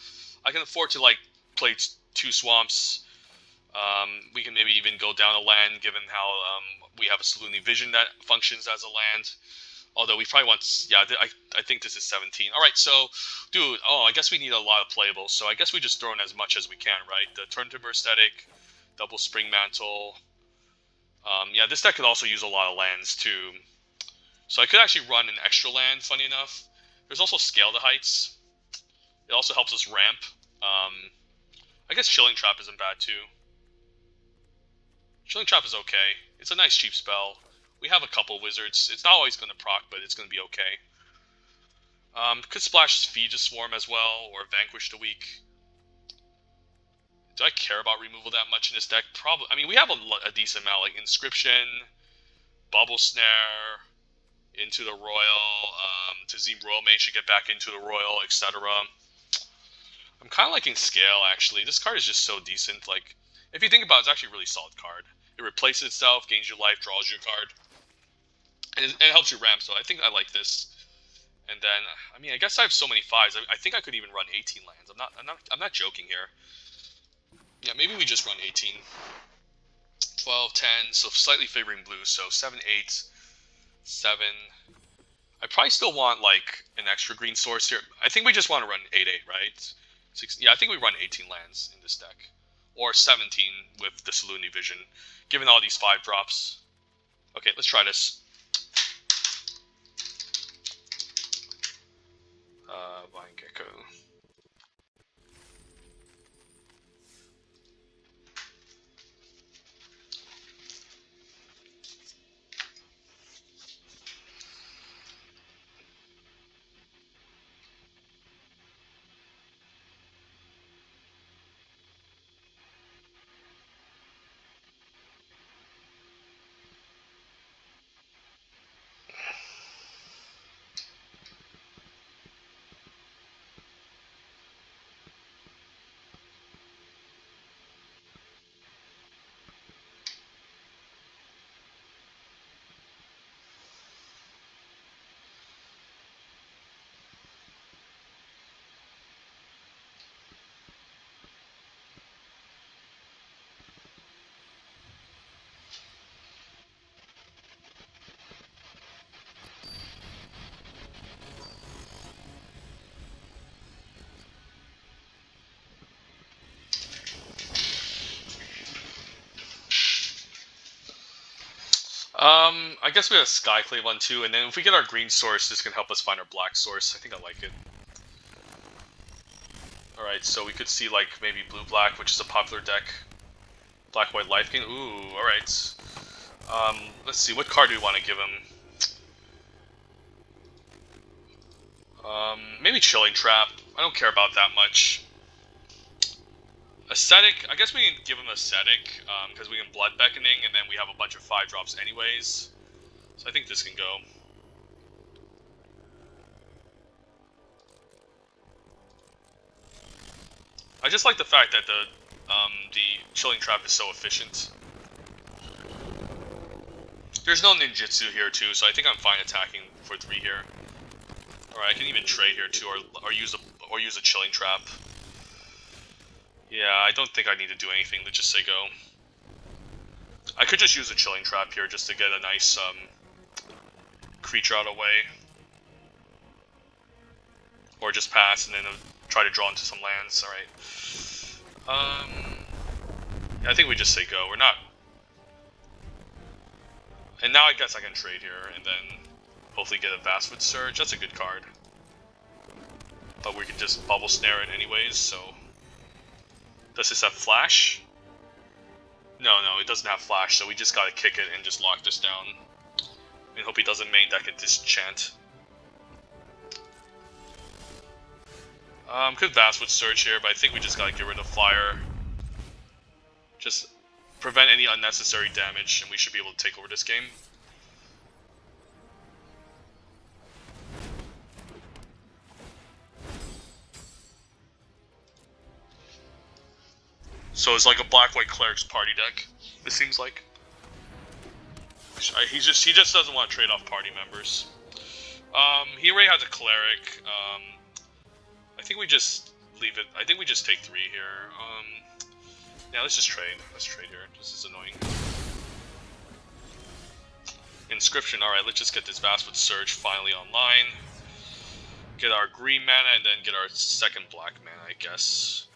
I can afford to like play 2 swamps. We can maybe even go down a land, given how we have a Saluni Vision that functions as a land. Although we probably want, yeah, I think this is 17. All right, so, dude, I guess we need a lot of playables. So I guess we just throw in as much as we can, right? The Turn Timber Aesthetic, double Spring Mantle. Yeah, this deck could also use a lot of lands too. So I could actually run an extra land, funny enough. There's also Scale the Heights. It also helps us ramp. I guess Chilling Trap isn't bad too. Chilling Trap is okay. It's a nice cheap spell. We have a couple wizards. It's not always going to proc, but it's going to be okay. Could splash Feed a Swarm as well, or Vanquish the Weak. Do I care about removal that much in this deck? Probably. I mean, we have a decent amount, like Inscription, Bubble Snare, Into the Royal, Tazim Royal Mage should get back into the Royal, etc. I'm kind of liking Scale, actually. This card is just so decent. Like, if you think about it, it's actually a really solid card. It replaces itself, gains your life, draws your card, and it helps you ramp, so I think I like this. And then, I mean, I guess I have so many 5s. I think I could even run 18 lands. I'm not joking here. Yeah, maybe we just run 18. 12, 10, so slightly favoring blue, so 7, 8, 7. I probably still want, like, an extra green source here. I think we just want to run 8, 8, right? 6, yeah, I think we run 18 lands in this deck. Or 17 with the Saluni Vision, given all these 5 drops. Okay, let's try this. Vine Gecko. I guess we have a Skyclave on too, and then if we get our green source, this can help us find our black source. I think I like it. Alright, so we could see, like, maybe blue-black, which is a popular deck. Black-white life gain. Ooh, alright. Let's see, what card do we want to give him? Maybe Chilling Trap. I don't care about that much. Ascetic, I guess we can give him Ascetic, because we can Blood Beckoning, and then we have a bunch of 5-drops anyways. So I think this can go. I just like the fact that the Chilling Trap is so efficient. There's no ninjutsu here too, so I think I'm fine attacking for 3 here. Alright, I can even trade here too, or use a Chilling Trap. Yeah, I don't think I need to do anything. Let's just say go. I could just use a Chilling Trap here just to get a nice creature out of the way. Or just pass and then try to draw into some lands. Alright. Yeah, I think we just say go. We're not... And now I guess I can trade here and then hopefully get a Vastwood Surge. That's a good card. But we can just Bubble Snare it anyways, so... Does this have Flash? No, it doesn't have Flash, so we just gotta kick it and just lock this down. And hope he doesn't main deck a Disenchant. Could Vastwood Surge here, but I think we just gotta get rid of Flyer. Just prevent any unnecessary damage, and we should be able to take over this game. So it's like a black-white cleric's party deck, it seems like. he just doesn't want to trade off party members. He already has a cleric. I think we just leave it. I think we just take 3 here. Yeah, let's just trade. Let's trade here. This is annoying. Inscription. All right, let's just get this Vastwood Surge finally online. Get our green mana and then get our second black mana, I guess.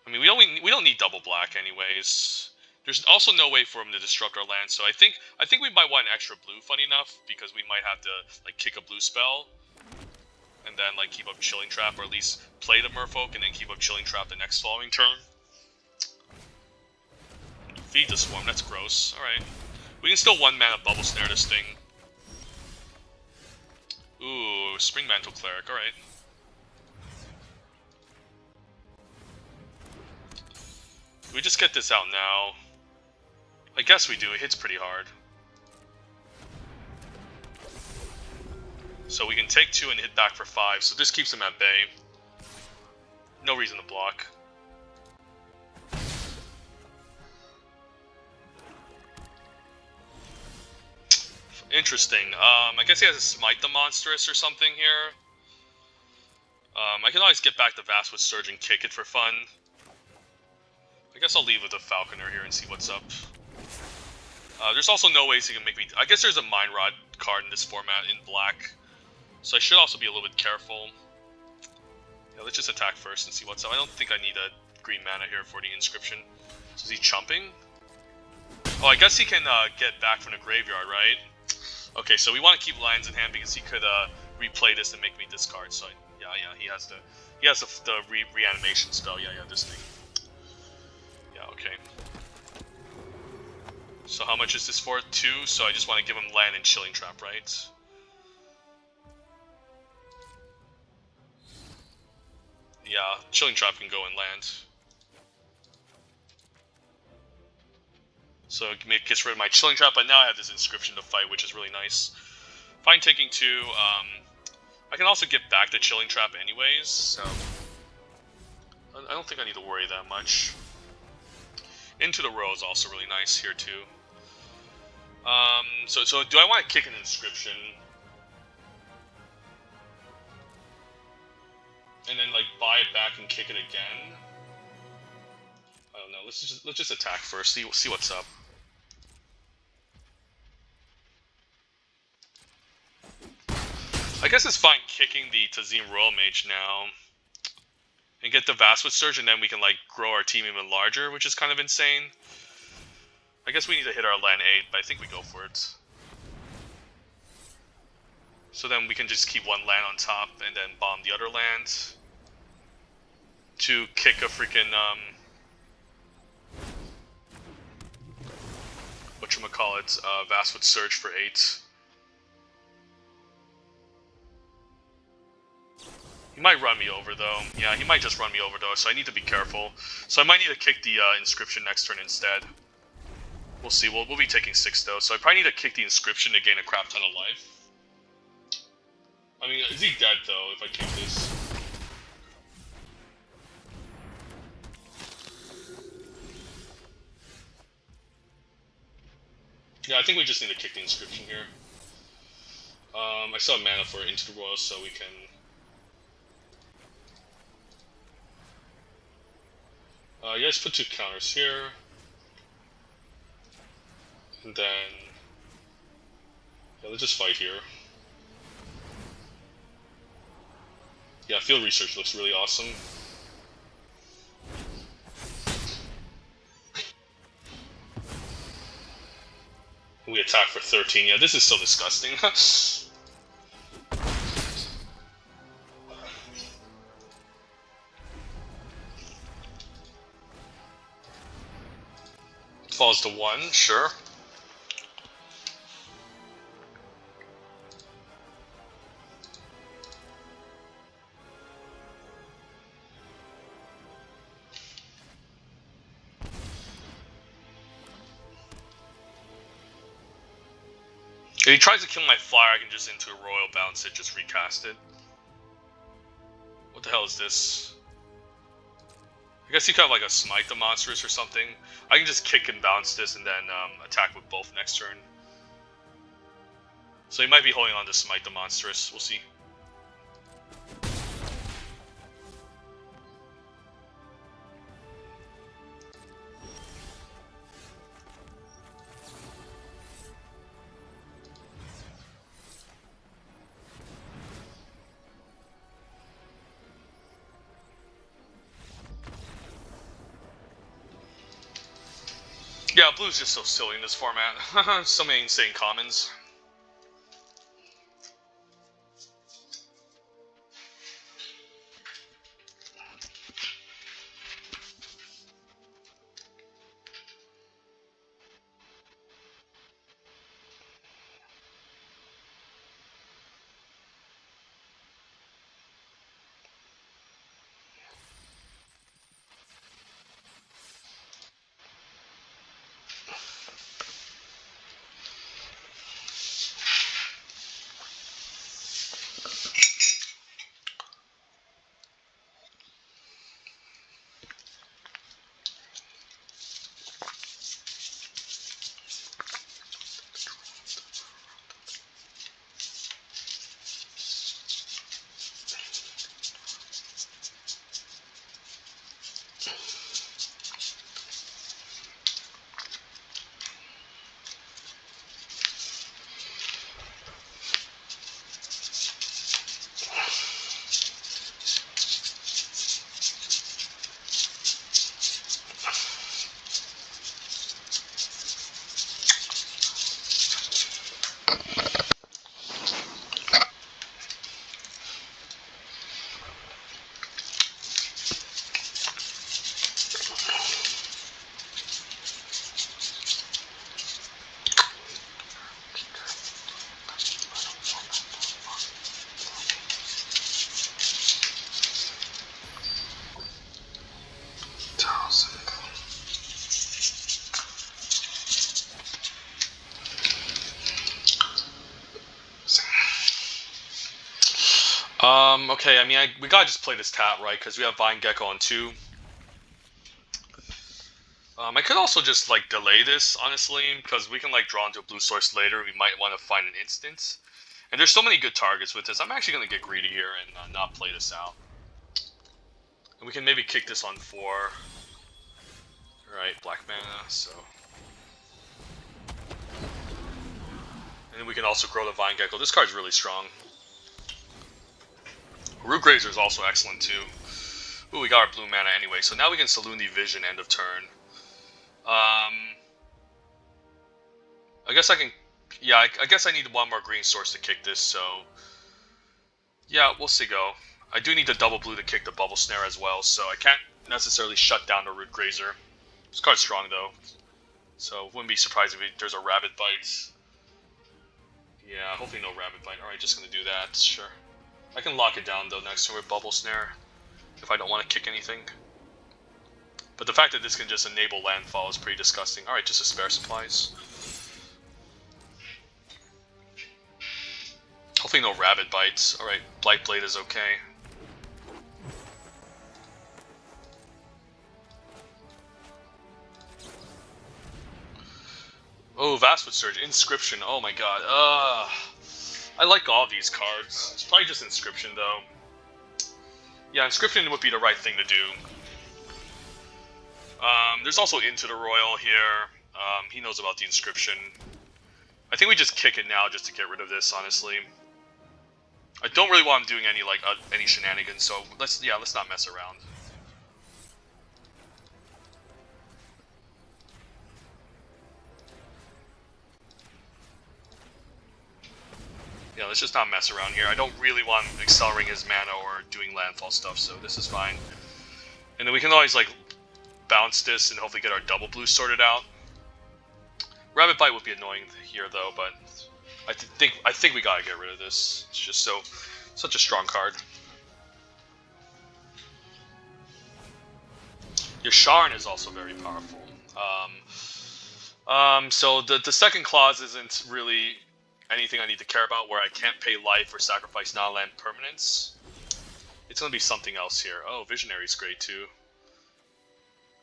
I mean, we don't need double black anyways. There's also no way for him to disrupt our land, so I think we might want an extra blue. Funny enough, because we might have to like kick a blue spell, and then like keep up Chilling Trap, or at least play the Merfolk and then keep up Chilling Trap the next following turn. Feed the Swarm. That's gross. All right, we can still 1 mana Bubble Snare this thing. Ooh, Spring Mantle Cleric. All right. We just get this out now. I guess we do. It hits pretty hard. So we can take 2 and hit back for 5. So this keeps him at bay. No reason to block. Interesting. I guess he has a Smite the Monstrous or something here. I can always get back the Vastwood Surge and kick it for fun. I guess I'll leave with the Falconer here and see what's up. There's also no ways he can make me... I guess there's a Mind Rod card in this format in black. So I should also be a little bit careful. Yeah, let's just attack first and see what's up. I don't think I need a green mana here for the Inscription. So is he chumping? Oh, I guess he can get back from the graveyard, right? Okay, so we want to keep lands in hand because he could replay this and make me discard. So yeah, he has the reanimation spell. Yeah, this thing. Yeah, okay. So how much is this for? 2, so I just want to give him land and Chilling Trap, right? Yeah, Chilling Trap can go and land. So it gets rid of my Chilling Trap, but now I have this Inscription to fight, which is really nice. Fine taking 2. I can also get back the Chilling Trap anyways, so I don't think I need to worry that much. Into the Row is also really nice here too. So do I want to kick an Inscription? And then like buy it back and kick it again? I don't know. Let's just attack first. See what's up. I guess it's fine kicking the Tazim Royal Mage now. And get the Vastwood Surge, and then we can like grow our team even larger, which is kind of insane. I guess we need to hit our land 8, but I think we go for it. So then we can just keep 1 land on top and then bomb the other land to kick a freaking whatchamacallit, Vastwood Surge for 8. He might run me over though. Yeah, he might just run me over though, so I need to be careful. So I might need to kick the Inscription next turn instead. We'll see. We'll be taking 6 though, so I probably need to kick the Inscription to gain a crap ton of life. I mean, is he dead though if I kick this? Yeah, I think we just need to kick the Inscription here. I still have mana for Into the Royal, so we can... yeah, let's put 2 counters here. And then... yeah, let's just fight here. Yeah, Field Research looks really awesome. We attack for 13. Yeah, this is so disgusting. Falls to 1, sure. If he tries to kill my flyer, I can just into a Royal bounce it, just recast it. What the hell is this? I guess he could have like a Smite the Monstrous or something. I can just kick and bounce this and then attack with both next turn. So he might be holding on to Smite the Monstrous. We'll see. Yeah, blue's just so silly in this format. So many insane commons. Okay, I mean, we gotta just play this tap, right? Because we have Vine Gecko on 2. I could also just, like, delay this, honestly, because we can, like, draw into a blue source later. We might want to find an instance. And there's so many good targets with this. I'm actually going to get greedy here and not play this out. And we can maybe kick this on 4. Right, black mana, so... And then we can also grow the Vine Gecko. This card's really strong. Root Grazer is also excellent too. Ooh, we got our blue mana anyway, so now we can Saloon the Vision end of turn. I guess I can... Yeah, I guess I need one more green source to kick this, so... Yeah, we'll see go. I do need the double blue to kick the Bubble Snare as well, so I can't necessarily shut down the Root Grazer. This card's strong though, so wouldn't be surprised if there's a Rabbit Bite. Yeah, hopefully no Rabbit Bite. Alright, just gonna do that, sure. I can lock it down though next turn with Bubble Snare if I don't want to kick anything. But the fact that this can just enable landfall is pretty disgusting. Alright, just a spare supplies. Hopefully no Rabbit Bites. Alright, Blight Blade is okay. Oh, Vastwood Surge. Inscription. Oh my god. I like all these cards. It's probably just Inscription, though. Yeah, Inscription would be the right thing to do. There's also Into the Royal here. He knows about the Inscription. I think we just kick it now just to get rid of this, honestly. I don't really want him doing any shenanigans, so let's not mess around. Yeah, let's just not mess around here. I don't really want him accelerating his mana or doing landfall stuff, so this is fine. And then we can always, like, bounce this and hopefully get our double blue sorted out. Rabbit Bite would be annoying here, though, but I think we gotta get rid of this. It's just such a strong card. Yasharn is also very powerful. So the second clause isn't really anything I need to care about, where I can't pay life or sacrifice non-land permanents. It's gonna be something else here. Oh, Visionary's great too.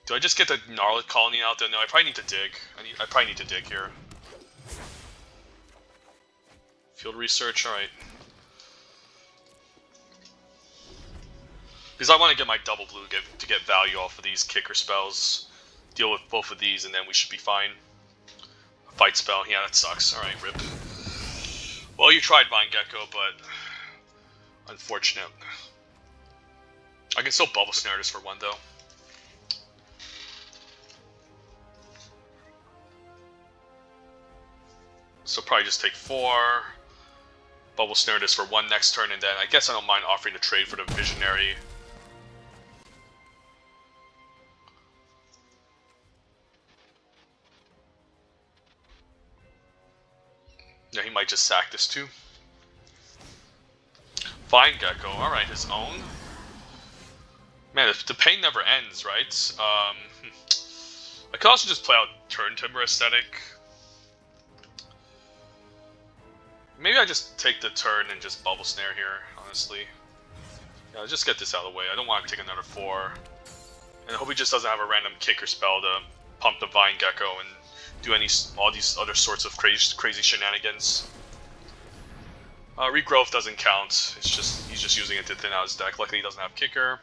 Do I just get the Gnarlid Colony out there? No, I probably need to dig. I probably need to dig here. Field research, alright. Because I want to get my double blue to get value off of these kicker spells. Deal with both of these and then we should be fine. A fight spell, yeah, that sucks. Alright, rip. Well, you tried Vine Gecko, but unfortunate. I can still bubble snare this for 1 though. So probably just take 4. Bubble snare this for 1 next turn, and then I guess I don't mind offering to trade for the Visionary. Yeah, he might just sack this too. Vine Gecko, alright, his own. Man, the pain never ends, right? I could also just play out Turn Timber aesthetic. Maybe I just take the turn and just bubble snare here, honestly. Yeah, let's just get this out of the way. I don't want to take another 4. And I hope he just doesn't have a random kicker spell to pump the Vine Gecko and do all these other sorts of crazy shenanigans. Regrowth doesn't count. It's just he's just using it to thin out his deck. Luckily he doesn't have kicker.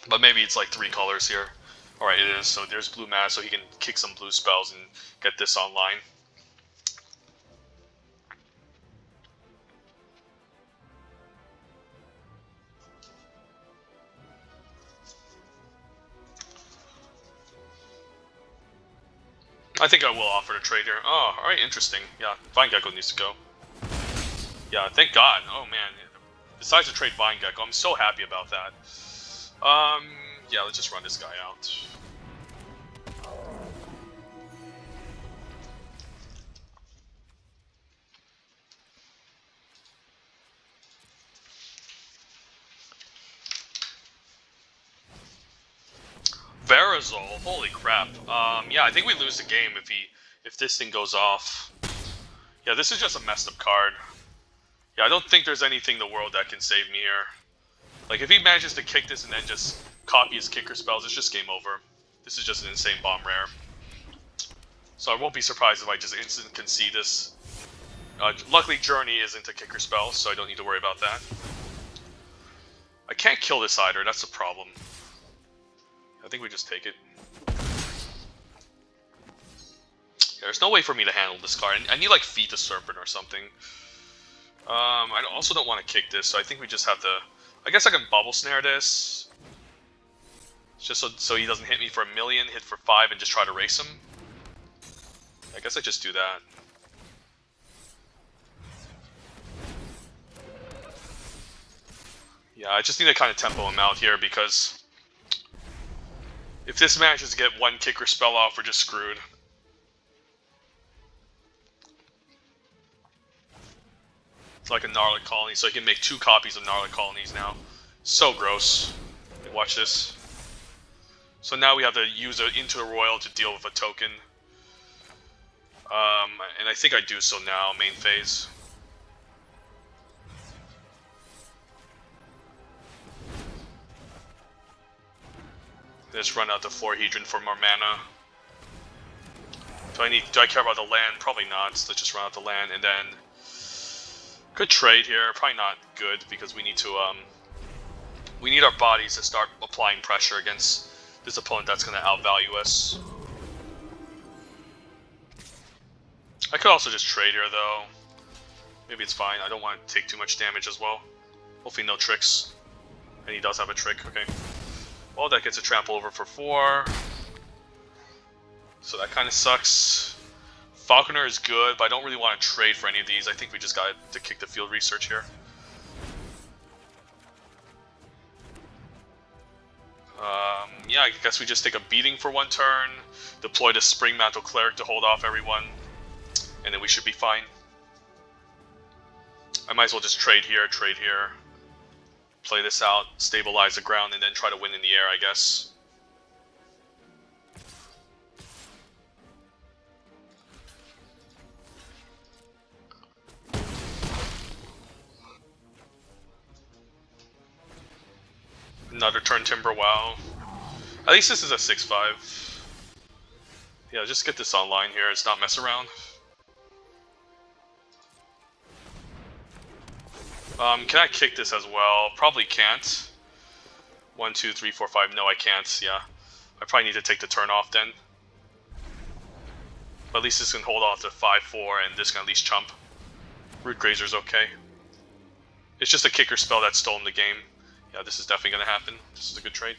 But maybe it's like 3 colors here. Alright, it is. So there's blue mana, so he can kick some blue spells and get this online. I think I will offer to trade here. Oh, alright, interesting. Yeah, Vine Gecko needs to go. Yeah, thank God. Oh man. Besides to trade Vine Gecko, I'm so happy about that. Yeah, let's just run this guy out. Verazol, holy crap. Yeah, I think we lose the game if this thing goes off. Yeah, this is just a messed up card. Yeah, I don't think there's anything in the world that can save me here. Like, if he manages to kick this and then just copy his kicker spells, it's just game over. This is just an insane bomb rare. So I won't be surprised if I just instant concede this. Luckily, Journey isn't a kicker spell, so I don't need to worry about that. I can't kill this either, that's the problem. I think we just take it. Yeah, there's no way for me to handle this card. I need like Feed the Serpent or something. I also don't want to kick this, so I think we just have to... I guess I can bubble snare this. Just so he doesn't hit me for 1,000,000, hit for 5 and just try to race him. I guess I just do that. Yeah, I just need to kind of tempo him out here because... if this manages to get 1 kicker spell off, we're just screwed. It's like a Gnarlic Colony, so he can make 2 copies of Gnarlic Colonies now. So gross. Watch this. So now we have to use it into the Royal to deal with a token. And I think I do so now, main phase. Just run out the Florahedron for more mana. Do I care about the land? Probably not. Let's just run out the land and then could trade here. Probably not good because we need to we need our bodies to start applying pressure against this opponent that's going to outvalue us. I could also just trade here though. Maybe it's fine. I don't want to take too much damage as well. Hopefully no tricks. And he does have a trick. Okay. Well, that gets a trample over for 4. So that kind of sucks. Falconer is good, but I don't really want to trade for any of these. I think we just got to kick the field research here. Yeah, I guess we just take a beating for 1 turn, deploy the Spring Mantle Cleric to hold off everyone, and then we should be fine. I might as well just trade here, play this out, stabilize the ground, and then try to win in the air, I guess. Another turn Timber, wow. At least this is a 6/5. Yeah, just get this online here, it's not mess around. Can I kick this as well? Probably can't. 1, 2, 3, 4, 5. No, I can't. Yeah. I probably need to take the turn off then. But at least this can hold off to 5-4, and this can at least chump. Root Grazer's okay. It's just a kicker spell that's stolen the game. Yeah, this is definitely going to happen. This is a good trade.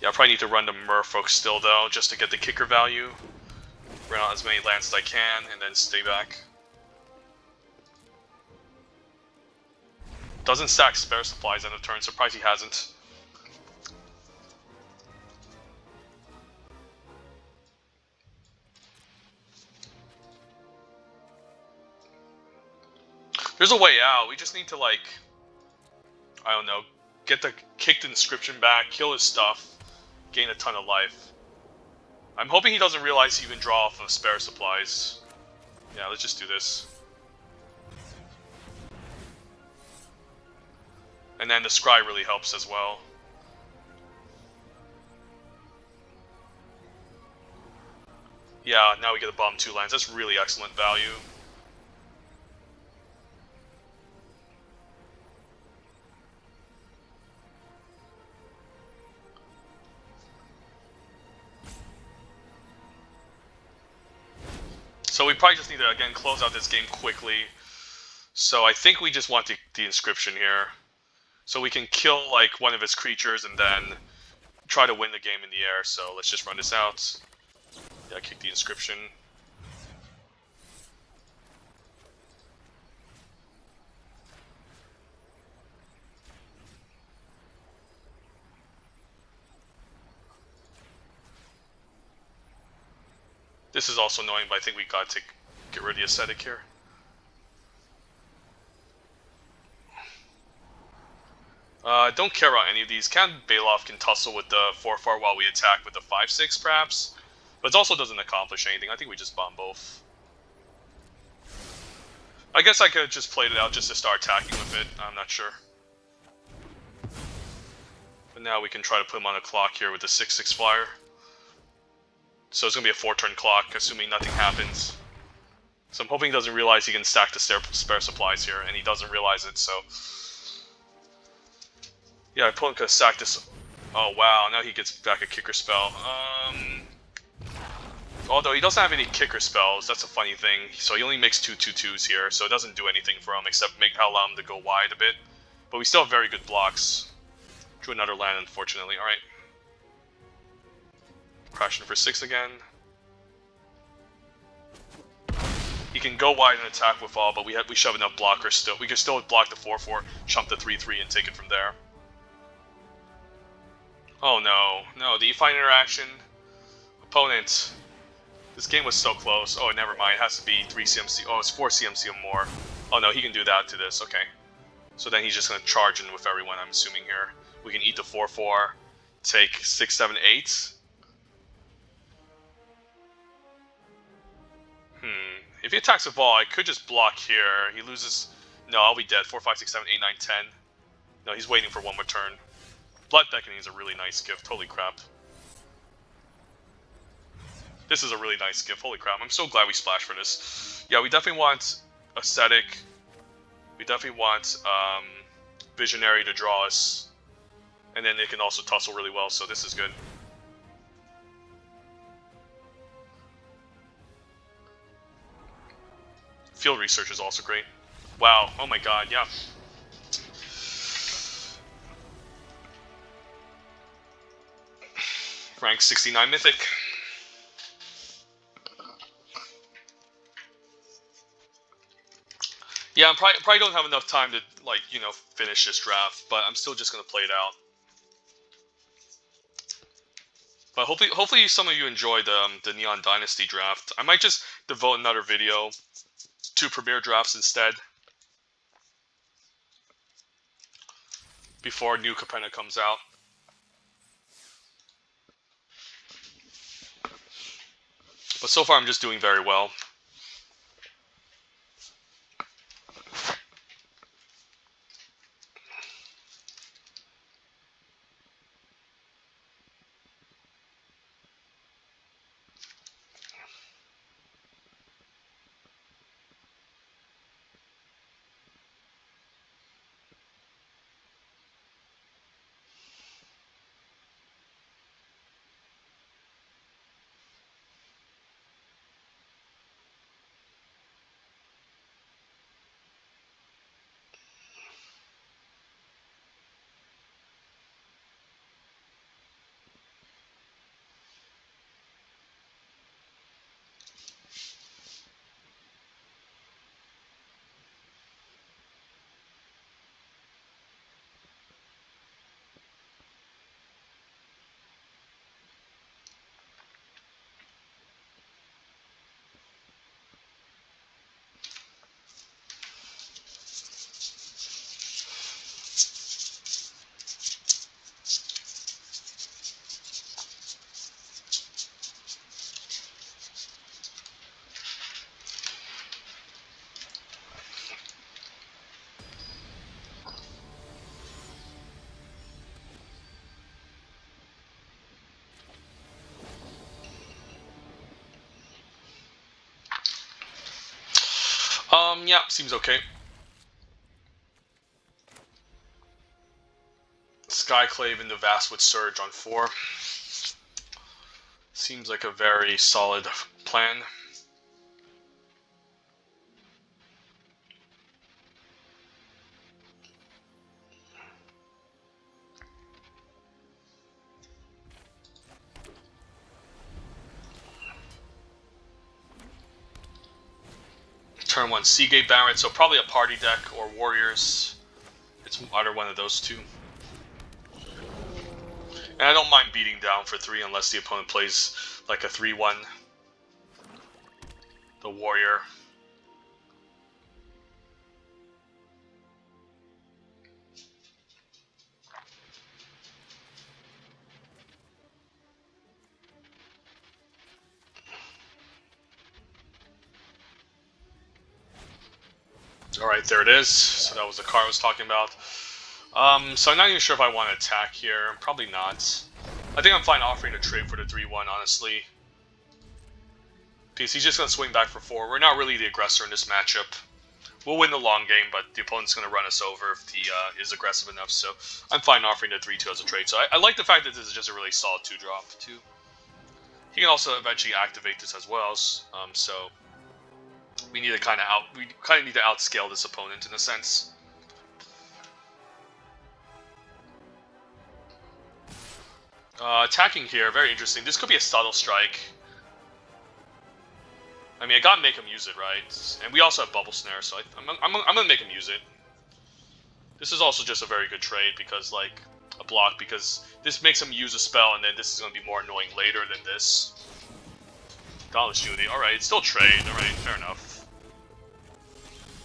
Yeah, I probably need to run the Merfolk still, though, just to get the kicker value. Run out as many lands as I can, and then stay back. Doesn't stack spare supplies end of turn. Surprised he hasn't. There's a way out. We just need to, like, I don't know, kick the inscription back, kill his stuff, gain a ton of life. I'm hoping he doesn't realize he can draw off of spare supplies. Yeah, let's just do this. And then the Scry really helps as well. Yeah, now we get a bomb 2 lands. That's really excellent value. So we probably just need to, again, close out this game quickly. So I think we just want the inscription here. So we can kill, like, one of his creatures and then try to win the game in the air. So let's just run this out. Yeah, kick the inscription. This is also annoying, but I think we got to get rid of the Ascetic here. Don't care about any of these. Baloth can tussle with the 4-4 while we attack with the 5-6, perhaps. But it also doesn't accomplish anything. I think we just bomb both. I guess I could have just played it out just to start attacking with it. I'm not sure. But now we can try to put him on a clock here with the 6-6 flyer. So it's going to be a 4-turn clock, assuming nothing happens. So I'm hoping he doesn't realize he can stack the spare supplies here, and he doesn't realize it, so... Yeah, I opponent could sack this. Oh wow, now he gets back a kicker spell. Although he doesn't have any kicker spells, that's a funny thing. So he only makes 2/2/2s here, so it doesn't do anything for him except allow him to go wide a bit. But we still have very good blocks. Drew another land, unfortunately. Alright. Crashing for 6 again. He can go wide and attack with all, but we shove enough blockers still. We can still block the 4/4, chump the 3/3, and take it from there. Oh no, no, the E-Fine interaction. Opponent. This game was so close. Oh, never mind, it has to be 3 CMC. Oh, it's 4 CMC or more. Oh no, he can do that to this, okay. So then he's just going to charge in with everyone, I'm assuming here. We can eat the 4/4, take 6, 7, 8. If he attacks a ball, I could just block here. He loses... No, I'll be dead. 4, 5, 6, 7, 8, 9, 10. No, he's waiting for one more turn. Blood Beckoning is a really nice gift. Holy crap. This is a really nice gift. Holy crap. I'm so glad we splashed for this. Yeah, we definitely want Ascetic. We definitely want Visionary to draw us. And then they can also tussle really well, so this is good. Field Research is also great. Wow. Oh my god, yeah. Rank 69 Mythic. Yeah, I probably don't have enough time to, like, you know, finish this draft, but I'm still just going to play it out. But hopefully some of you enjoyed the Neon Dynasty draft. I might just devote another video to Premier drafts instead. Before New Capenna comes out. But so far I'm just doing very well. Yeah, seems okay. Skyclave into Vastwood Surge on 4. Seems like a very solid plan. Turn 1 Seagate Barret, so probably a party deck or Warriors. It's either one of those two. And I don't mind beating down for 3 unless the opponent plays like a 3-1. The Warrior. Alright, there it is. So that was the card I was talking about. So I'm not even sure if I want to attack here. Probably not. I think I'm fine offering to trade for the 3-1, honestly. Because he's just going to swing back for 4. We're not really the aggressor in this matchup. We'll win the long game, but the opponent's going to run us over if he is aggressive enough. So I'm fine offering the 3-2 as a trade. So I like the fact that this is just a really solid 2-drop, too. He can also eventually activate this as well. So we need to kind of need to outscale this opponent in a sense. Attacking here, very interesting. This could be a subtle strike. I mean, I gotta make him use it, right? And we also have Bubble Snare, so I'm gonna make him use it. This is also just a very good trade because, like, a block, because this makes him use a spell, and then this is gonna be more annoying later than this. Dauntless Judy, alright, still trade, alright, fair enough.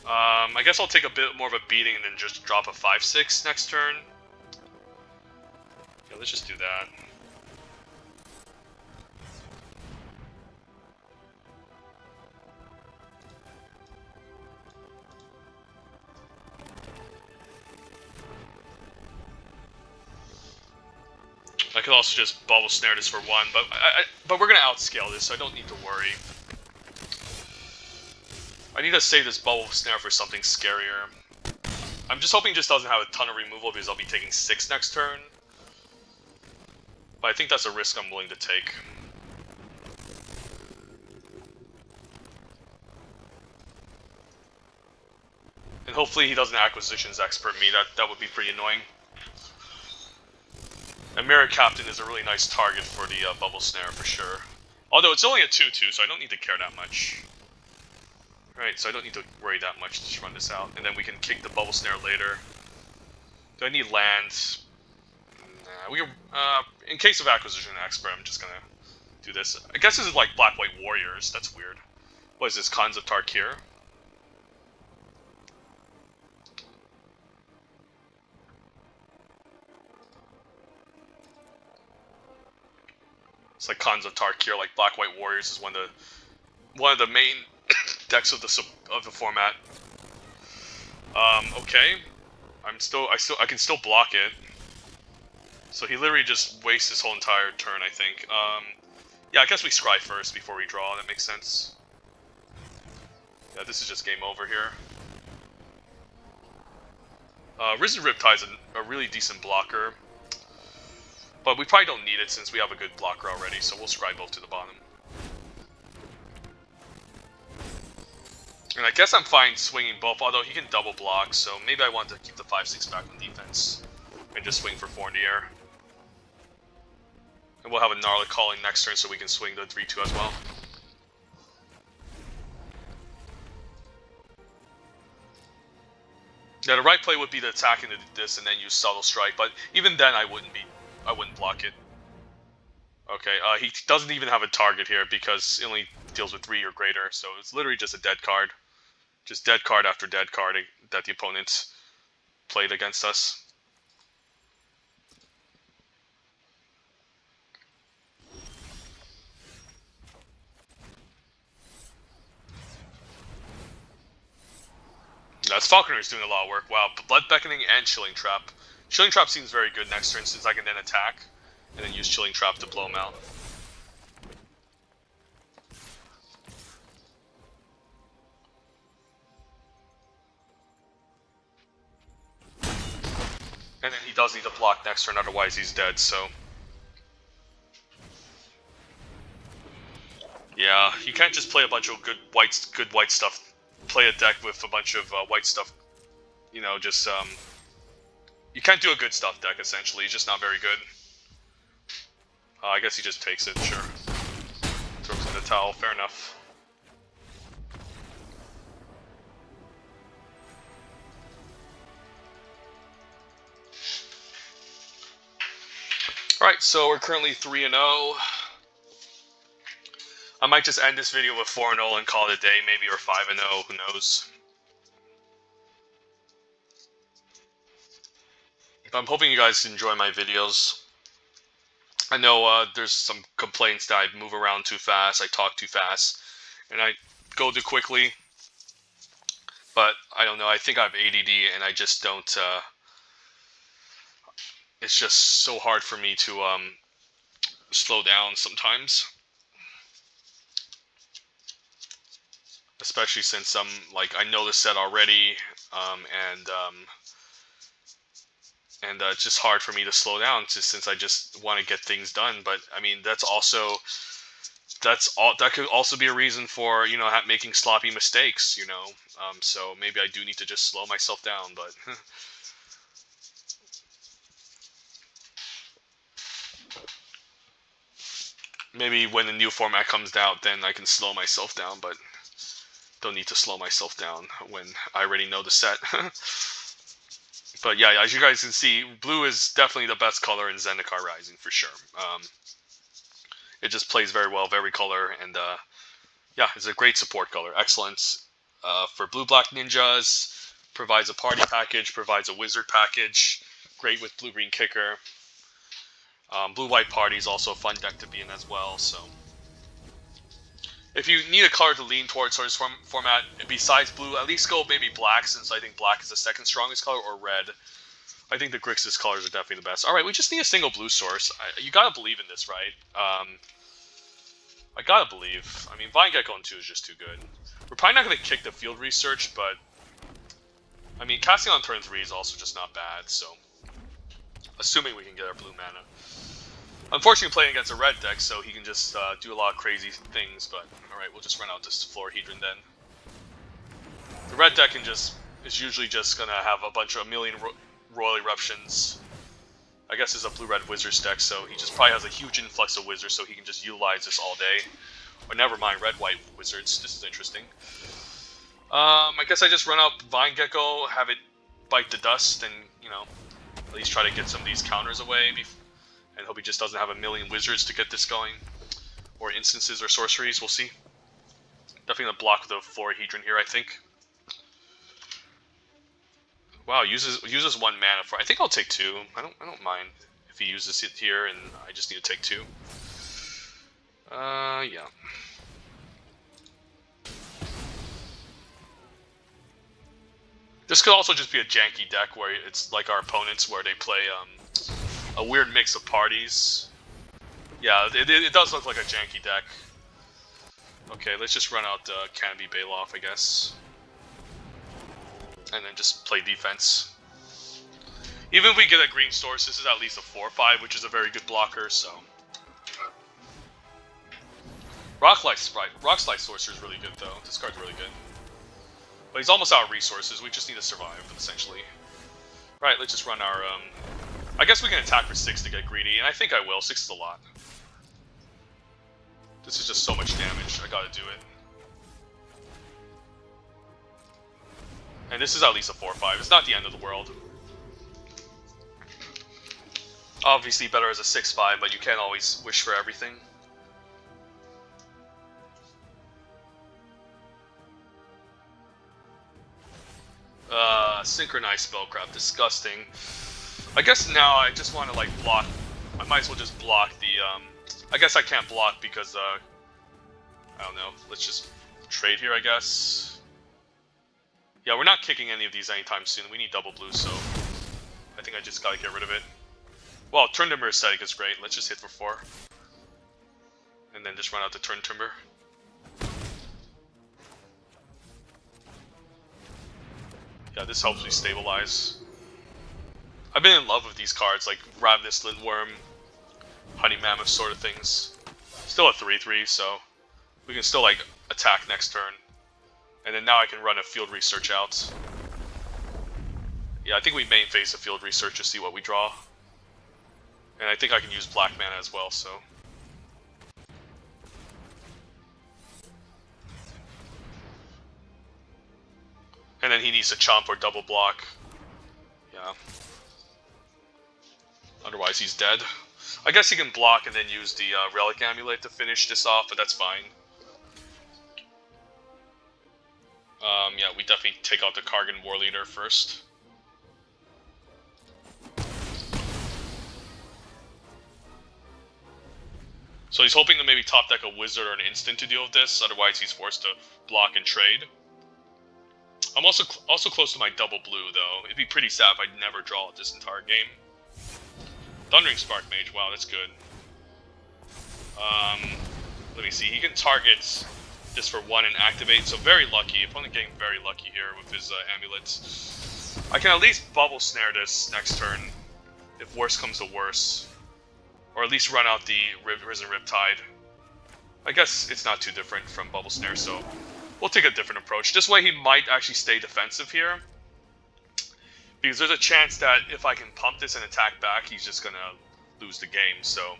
I guess I'll take a bit more of a beating and then just drop a 5-6 next turn. Yeah, let's just do that. I could also just Bubble Snare this for 1, but we're gonna outscale this, so I don't need to worry. I need to save this Bubble Snare for something scarier. I'm just hoping it just doesn't have a ton of removal because I'll be taking 6 next turn. But I think that's a risk I'm willing to take. And hopefully he doesn't Acquisitions Expert me, that would be pretty annoying. And Mirror Captain is a really nice target for the Bubble Snare for sure. Although it's only a 2-2, so I don't need to care that much. Right, so I don't need to worry that much to just run this out. And then we can kick the Bubble Snare later. Do I need land? Nah, in case of Acquisition Expert, I'm just gonna do this. I guess this is like Black-White Warriors, that's weird. What is this, Khans of Tarkir? It's like Khans of Tarkir, like Black-White Warriors is one of the main decks of the format. Okay. I can still block it. So he literally just wastes his whole entire turn, I think. Yeah, I guess we scry first before we draw, that makes sense. Yeah, this is just game over here. Risen Riptide is a really decent blocker. But we probably don't need it since we have a good blocker already, so we'll scry both to the bottom. And I guess I'm fine swinging both, although he can double block, so maybe I want to keep the 5-6 back on defense. And just swing for 4 in the air. And we'll have a Gnarly Calling next turn so we can swing the 3-2 as well. Yeah, the right play would be to attack into this and then use Subtle Strike, but even then I wouldn't block it. Okay, he doesn't even have a target here because it only deals with 3 or greater, so it's literally just a dead card. Just dead card after dead card that the opponent played against us. That's Falconer's doing a lot of work. Wow, Blood Beckoning and Chilling Trap. Chilling Trap seems very good next turn since I can then attack and then use Chilling Trap to blow him out. And then he does need to block next turn, otherwise he's dead, so... Yeah, you can't just play a bunch of good white stuff. Play a deck with a bunch of white stuff. You know, just you can't do a good stuff deck essentially. It's just not very good. I guess he just takes it. Sure, throws in the towel. Fair enough. All right, so we're currently 3-0. I might just end this video with 4-0 and call it a day, maybe, or 5-0, who knows. But I'm hoping you guys enjoy my videos. I know there's some complaints that I move around too fast, I talk too fast, and I go too quickly. But, I don't know, I think I have ADD, and I just don't, it's just so hard for me to, slow down sometimes. Especially since I know the set already, and it's just hard for me to slow down, since I just want to get things done. But I mean, that could also be a reason for, you know, making sloppy mistakes, you know. So maybe I do need to just slow myself down, but. Maybe when the new format comes out, then I can slow myself down, but don't need to slow myself down when I already know the set. But yeah, as you guys can see, blue is definitely the best color in Zendikar Rising, for sure. It just plays very well, very color, and yeah, it's a great support color. Excellent for blue-black ninjas, provides a party package, provides a wizard package, great with blue-green kicker. Blue-white party is also a fun deck to be in as well, so... If you need a color to lean towards this format, besides blue, at least go maybe black, since I think black is the second strongest color, or red. I think the Grixis colors are definitely the best. Alright, we just need a single blue source. You gotta believe in this, right? I gotta believe. I mean, Vine Gecko on 2 is just too good. We're probably not gonna kick the field research, but... I mean, casting on turn 3 is also just not bad, so... Assuming we can get our blue mana. Unfortunately, playing against a red deck, so he can just do a lot of crazy things, but alright, we'll just run out this Florahedron then. The red deck is usually just gonna have a million Royal Eruptions. I guess it's a blue-red Wizards deck, so he just probably has a huge influx of Wizards, so he can just utilize this all day. Or never mind, red-white Wizards, this is interesting. I guess I just run out Vine Gecko, have it bite the dust, and, you know, at least try to get some of these counters away and hope he just doesn't have a million wizards to get this going. Or instances or sorceries, we'll see. Definitely gonna block the Florahedron here, I think. Wow, uses 1 mana for... I think I'll take 2. I don't mind if he uses it here and I just need to take 2. Yeah. This could also just be a janky deck where it's like our opponents, where they play a weird mix of parties. Yeah, it does look like a janky deck. Okay, let's just run out Canopy Baloth, I guess. And then just play defense. Even if we get a green source, this is at least a 4/5, which is a very good blocker, so... Rockslide Sorcerer is really good, though. This card's really good. But he's almost out of resources, we just need to survive, essentially. Right, let's just run our... I guess we can attack for 6 to get greedy, and I think I will. 6 is a lot. This is just so much damage, I gotta do it. And this is at least a 4/5, it's not the end of the world. Obviously better as a 6/5, but you can't always wish for everything. Synchronized Spellcraft, disgusting. I guess now I just want to like block. I might as well just block the. I guess I can't block because I don't know. Let's just trade here, I guess. Yeah, we're not kicking any of these anytime soon. We need double blue, so I think I just gotta get rid of it. Well, Turn Timber Aesthetic is great. Let's just hit for 4, and then just run out the Turn Timber. Yeah, this helps me stabilize. I've been in love with these cards, like Ravenous Lindworm, Honey Mammoth sort of things. Still a 3/3, so we can still like attack next turn. And then now I can run a Field Research out. Yeah, I think we main phase a Field Research to see what we draw. And I think I can use black mana as well, so. And then he needs to chomp or double block. Yeah. Otherwise he's dead. I guess he can block and then use the Relic Amulet to finish this off, but that's fine. Yeah, we definitely take out the Kargan War Leader first. So he's hoping to maybe top deck a Wizard or an Instant to deal with this, otherwise he's forced to block and trade. I'm also close to my double blue, though. It'd be pretty sad if I'd never draw this entire game. Thundering Spark Mage, wow, that's good. Let me see, he can target this for 1 and activate, so very lucky. Opponent getting very lucky here with his amulets. I can at least Bubble Snare this next turn, if worse comes to worse. Or at least run out the Risen Riptide. I guess it's not too different from Bubble Snare, so we'll take a different approach. This way he might actually stay defensive here. Because there's a chance that if I can pump this and attack back, he's just gonna lose the game, so.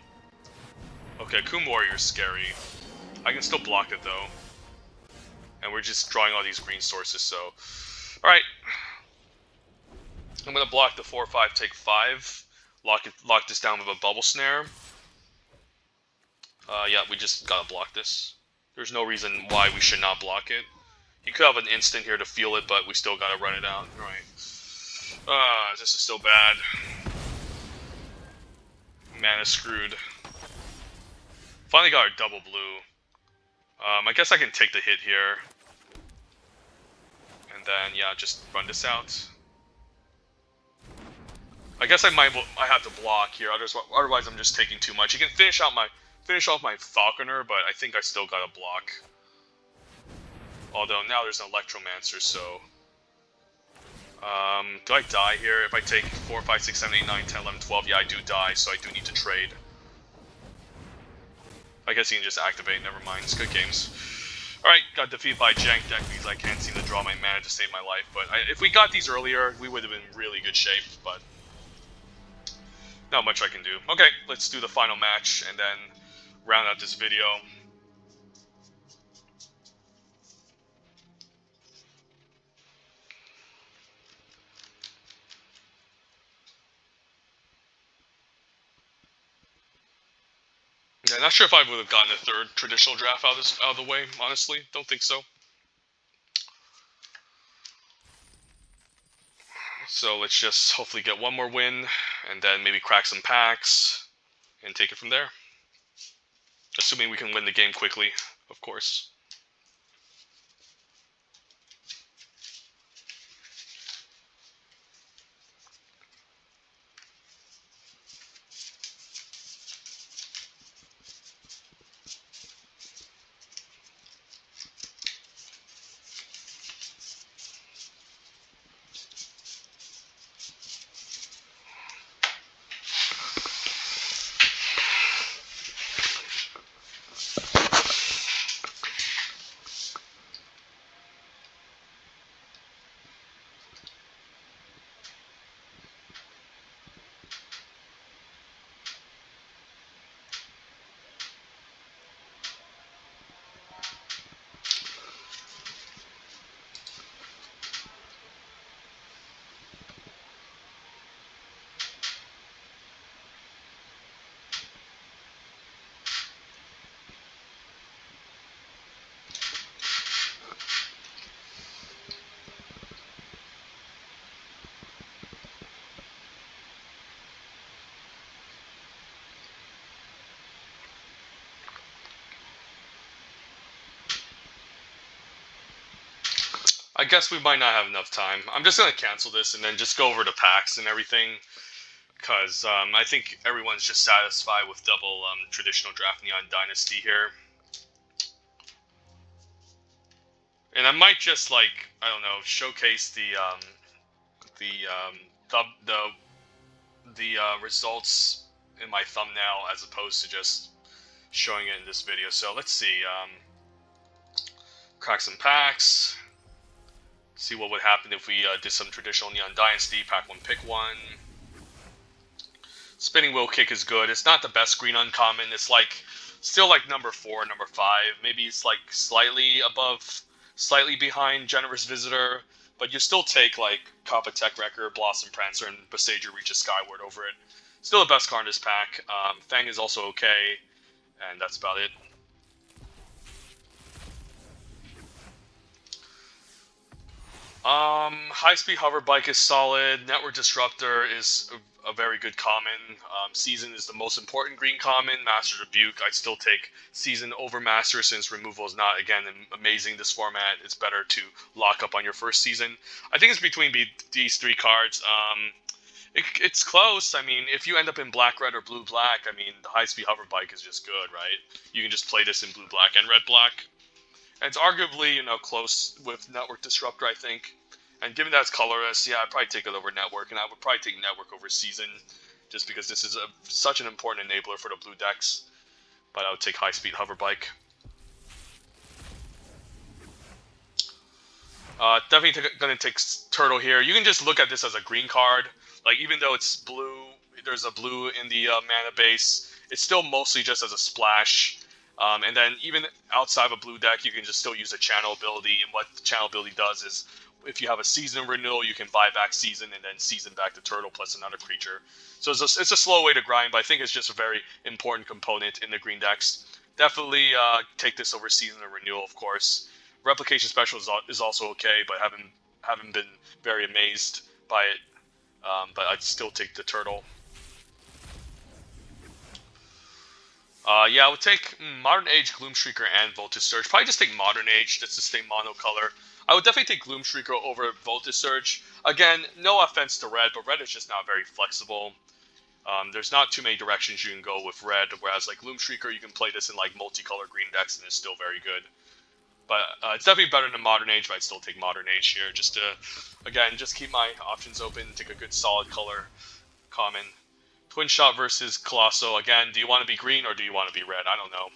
Okay, Coom Warrior's scary. I can still block it though. And we're just drawing all these green sources, so. Alright. I'm gonna block the 4/5, take 5. Lock this down with a Bubble Snare. Yeah, we just gotta block this. There's no reason why we should not block it. He could have an instant here to feel it, but we still gotta run it out. Alright. This is still bad. Mana screwed. Finally got our double blue. I guess I can take the hit here. And then, yeah, just run this out. I guess I have to block here, otherwise I'm just taking too much. You can finish off my Falconer, but I think I still gotta block. Although now there's an Electromancer, so. Do I die here? If I take 4, 5, 6, 7, 8, 9, 10, 11, 12, yeah, I do die, so I do need to trade. I guess he can just activate, never mind, it's good games. Alright, got defeated by Jank deck because I can't seem to draw my mana to save my life, but if we got these earlier, we would have been in really good shape, but not much I can do. Okay, let's do the final match and then round out this video. Yeah, not sure if I would have gotten a third traditional draft out of the way, honestly. Don't think so. So let's just hopefully get one more win, and then maybe crack some packs, and take it from there. Assuming we can win the game quickly, of course. I guess we might not have enough time. I'm just going to cancel this and then just go over the packs and everything. Because I think everyone's just satisfied with double traditional draft Neon Dynasty here. And I might just, like, I don't know, showcase the the results in my thumbnail as opposed to just showing it in this video. So let's see. Crack some packs. See what would happen if we did some traditional Neon Dynasty. Pack one, pick one. Spinning Wheel Kick is good. It's not the best green uncommon. It's like still like number 4, number 5. Maybe it's like slightly above, slightly behind Generous Visitor. But you still take like Kappa Tech Wrecker, Blossom Prancer, and Besaiger Reaches Skyward over it. Still the best card in this pack. Fang is also okay, and that's about it. High Speed Hover Bike is solid. Network Disruptor is a very good common. Season is the most important green common. Master Rebuke, I still take Season over Master since removal is not, again, amazing this format. It's better to lock up on your first season. I think it's between these 3 cards. It's close. I mean, if you end up in black, red, or blue, black, I mean, the High Speed Hover Bike is just good, right? You can just play this in blue, black, and red, black. And it's arguably, close with Network Disruptor, I think. And given that it's colorless, yeah, I'd probably take it over Network, and I would probably take Network over Season, just because this is such an important enabler for the blue decks. But I would take High Speed Hover Bike. Definitely gonna take Turtle here. You can just look at this as a green card. Like, even though it's blue, there's a blue in the mana base, it's still mostly just as a splash. And then even outside of a blue deck, you can just still use a channel ability. And what the channel ability does is, if you have a season renewal, you can buy back Season and then season back the Turtle plus another creature. So it's a slow way to grind, but I think it's just a very important component in the green decks. Definitely take this over Season and Renewal, of course. Replication Special is also okay, but haven't been very amazed by it. But I'd still take the Turtle. Yeah, I would take Modern Age, Gloomshrieker, and Voltage Surge. Probably just take Modern Age, just to stay monocolor. I would definitely take Gloomshrieker over Voltage Surge. Again, no offense to red, but red is just not very flexible. There's not too many directions you can go with red, whereas like Gloomshrieker, you can play this in like multicolor green decks and it's still very good. But it's definitely better than Modern Age, but I'd still take Modern Age here, just to, again, just keep my options open, take a good solid color common. Twin Shot versus Colosso. Again, do you want to be green or do you want to be red? I don't know.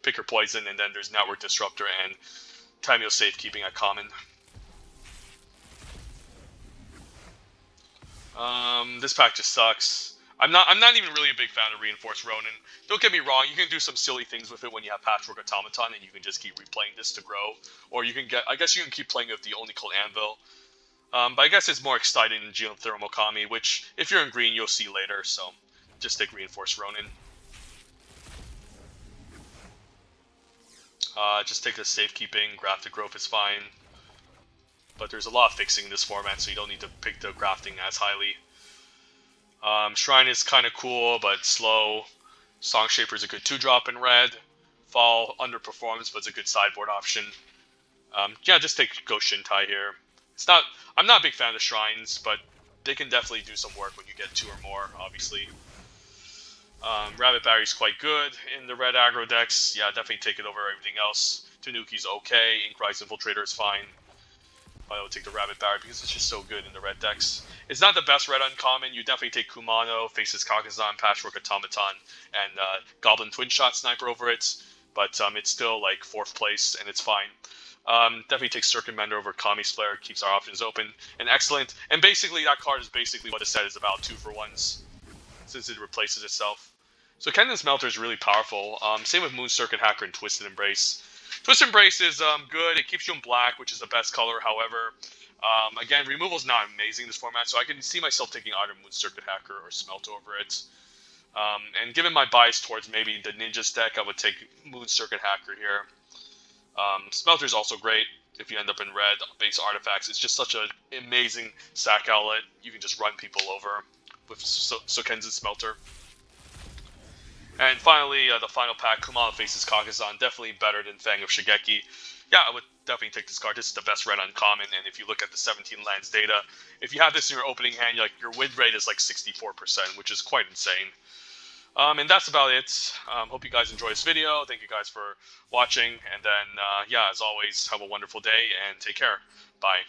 Pick your poison, and then there's Network Disruptor and Timeo Safekeeping at common. This pack just sucks. I'm not even really a big fan of Reinforced Ronin. Don't get me wrong, you can do some silly things with it when you have Patchwork Automaton, and you can just keep replaying this to grow. Or you can I guess you can keep playing with the Only Called Anvil. But I guess it's more exciting than Geothermal Kami, which, if you're in green, you'll see later, so just take Reinforced Ronin. Just take the Safekeeping, Grafted Growth is fine. But there's a lot of fixing in this format, so you don't need to pick the grafting as highly. Shrine is kind of cool, but slow. Song Shaper is a good 2-drop in red. Fall underperforms, but it's a good sideboard option. Yeah, just take Ghost Shintai here. I'm not a big fan of the Shrines, but they can definitely do some work when you get 2 or more, obviously. Rabbit Battery is quite good in the red aggro decks. Yeah, definitely take it over everything else. Tanuki's okay. Inkrise Infiltrator is fine. I would take the Rabbit Battery because it's just so good in the red decks. It's not the best red uncommon. You definitely take Kumano, Faces Kakazan, Patchwork Automaton, and Goblin Twin Shot Sniper over it. But it's still like 4th place, and it's fine. Definitely take Circuit Mender over Kami's Flare, keeps our options open, and excellent. And basically, that card is basically what the set is about, 2-for-1s, since it replaces itself. So Kendon's Melter is really powerful. Same with Moon Circuit Hacker and Twisted Embrace. Twisted Embrace is good. It keeps you in black, which is the best color. However, again, removal is not amazing in this format, so I can see myself taking either Moon Circuit Hacker or Smelter over it. And given my bias towards maybe the Ninjas deck, I would take Moon Circuit Hacker here. Smelter is also great if you end up in red base artifacts. It's just such an amazing sack outlet. You can just run people over with Sokenzen Smelter. And finally, the final pack, Kumano Faces Kakazan, definitely better than Fang of Shigeki. Yeah, I would definitely take this card. This is the best red uncommon, and if you look at the 17 lands data, if you have this in your opening hand, your win rate is like 64%, which is quite insane. And that's about it. Hope you guys enjoy this video. Thank you guys for watching, and then, yeah, as always, have a wonderful day, and take care. Bye.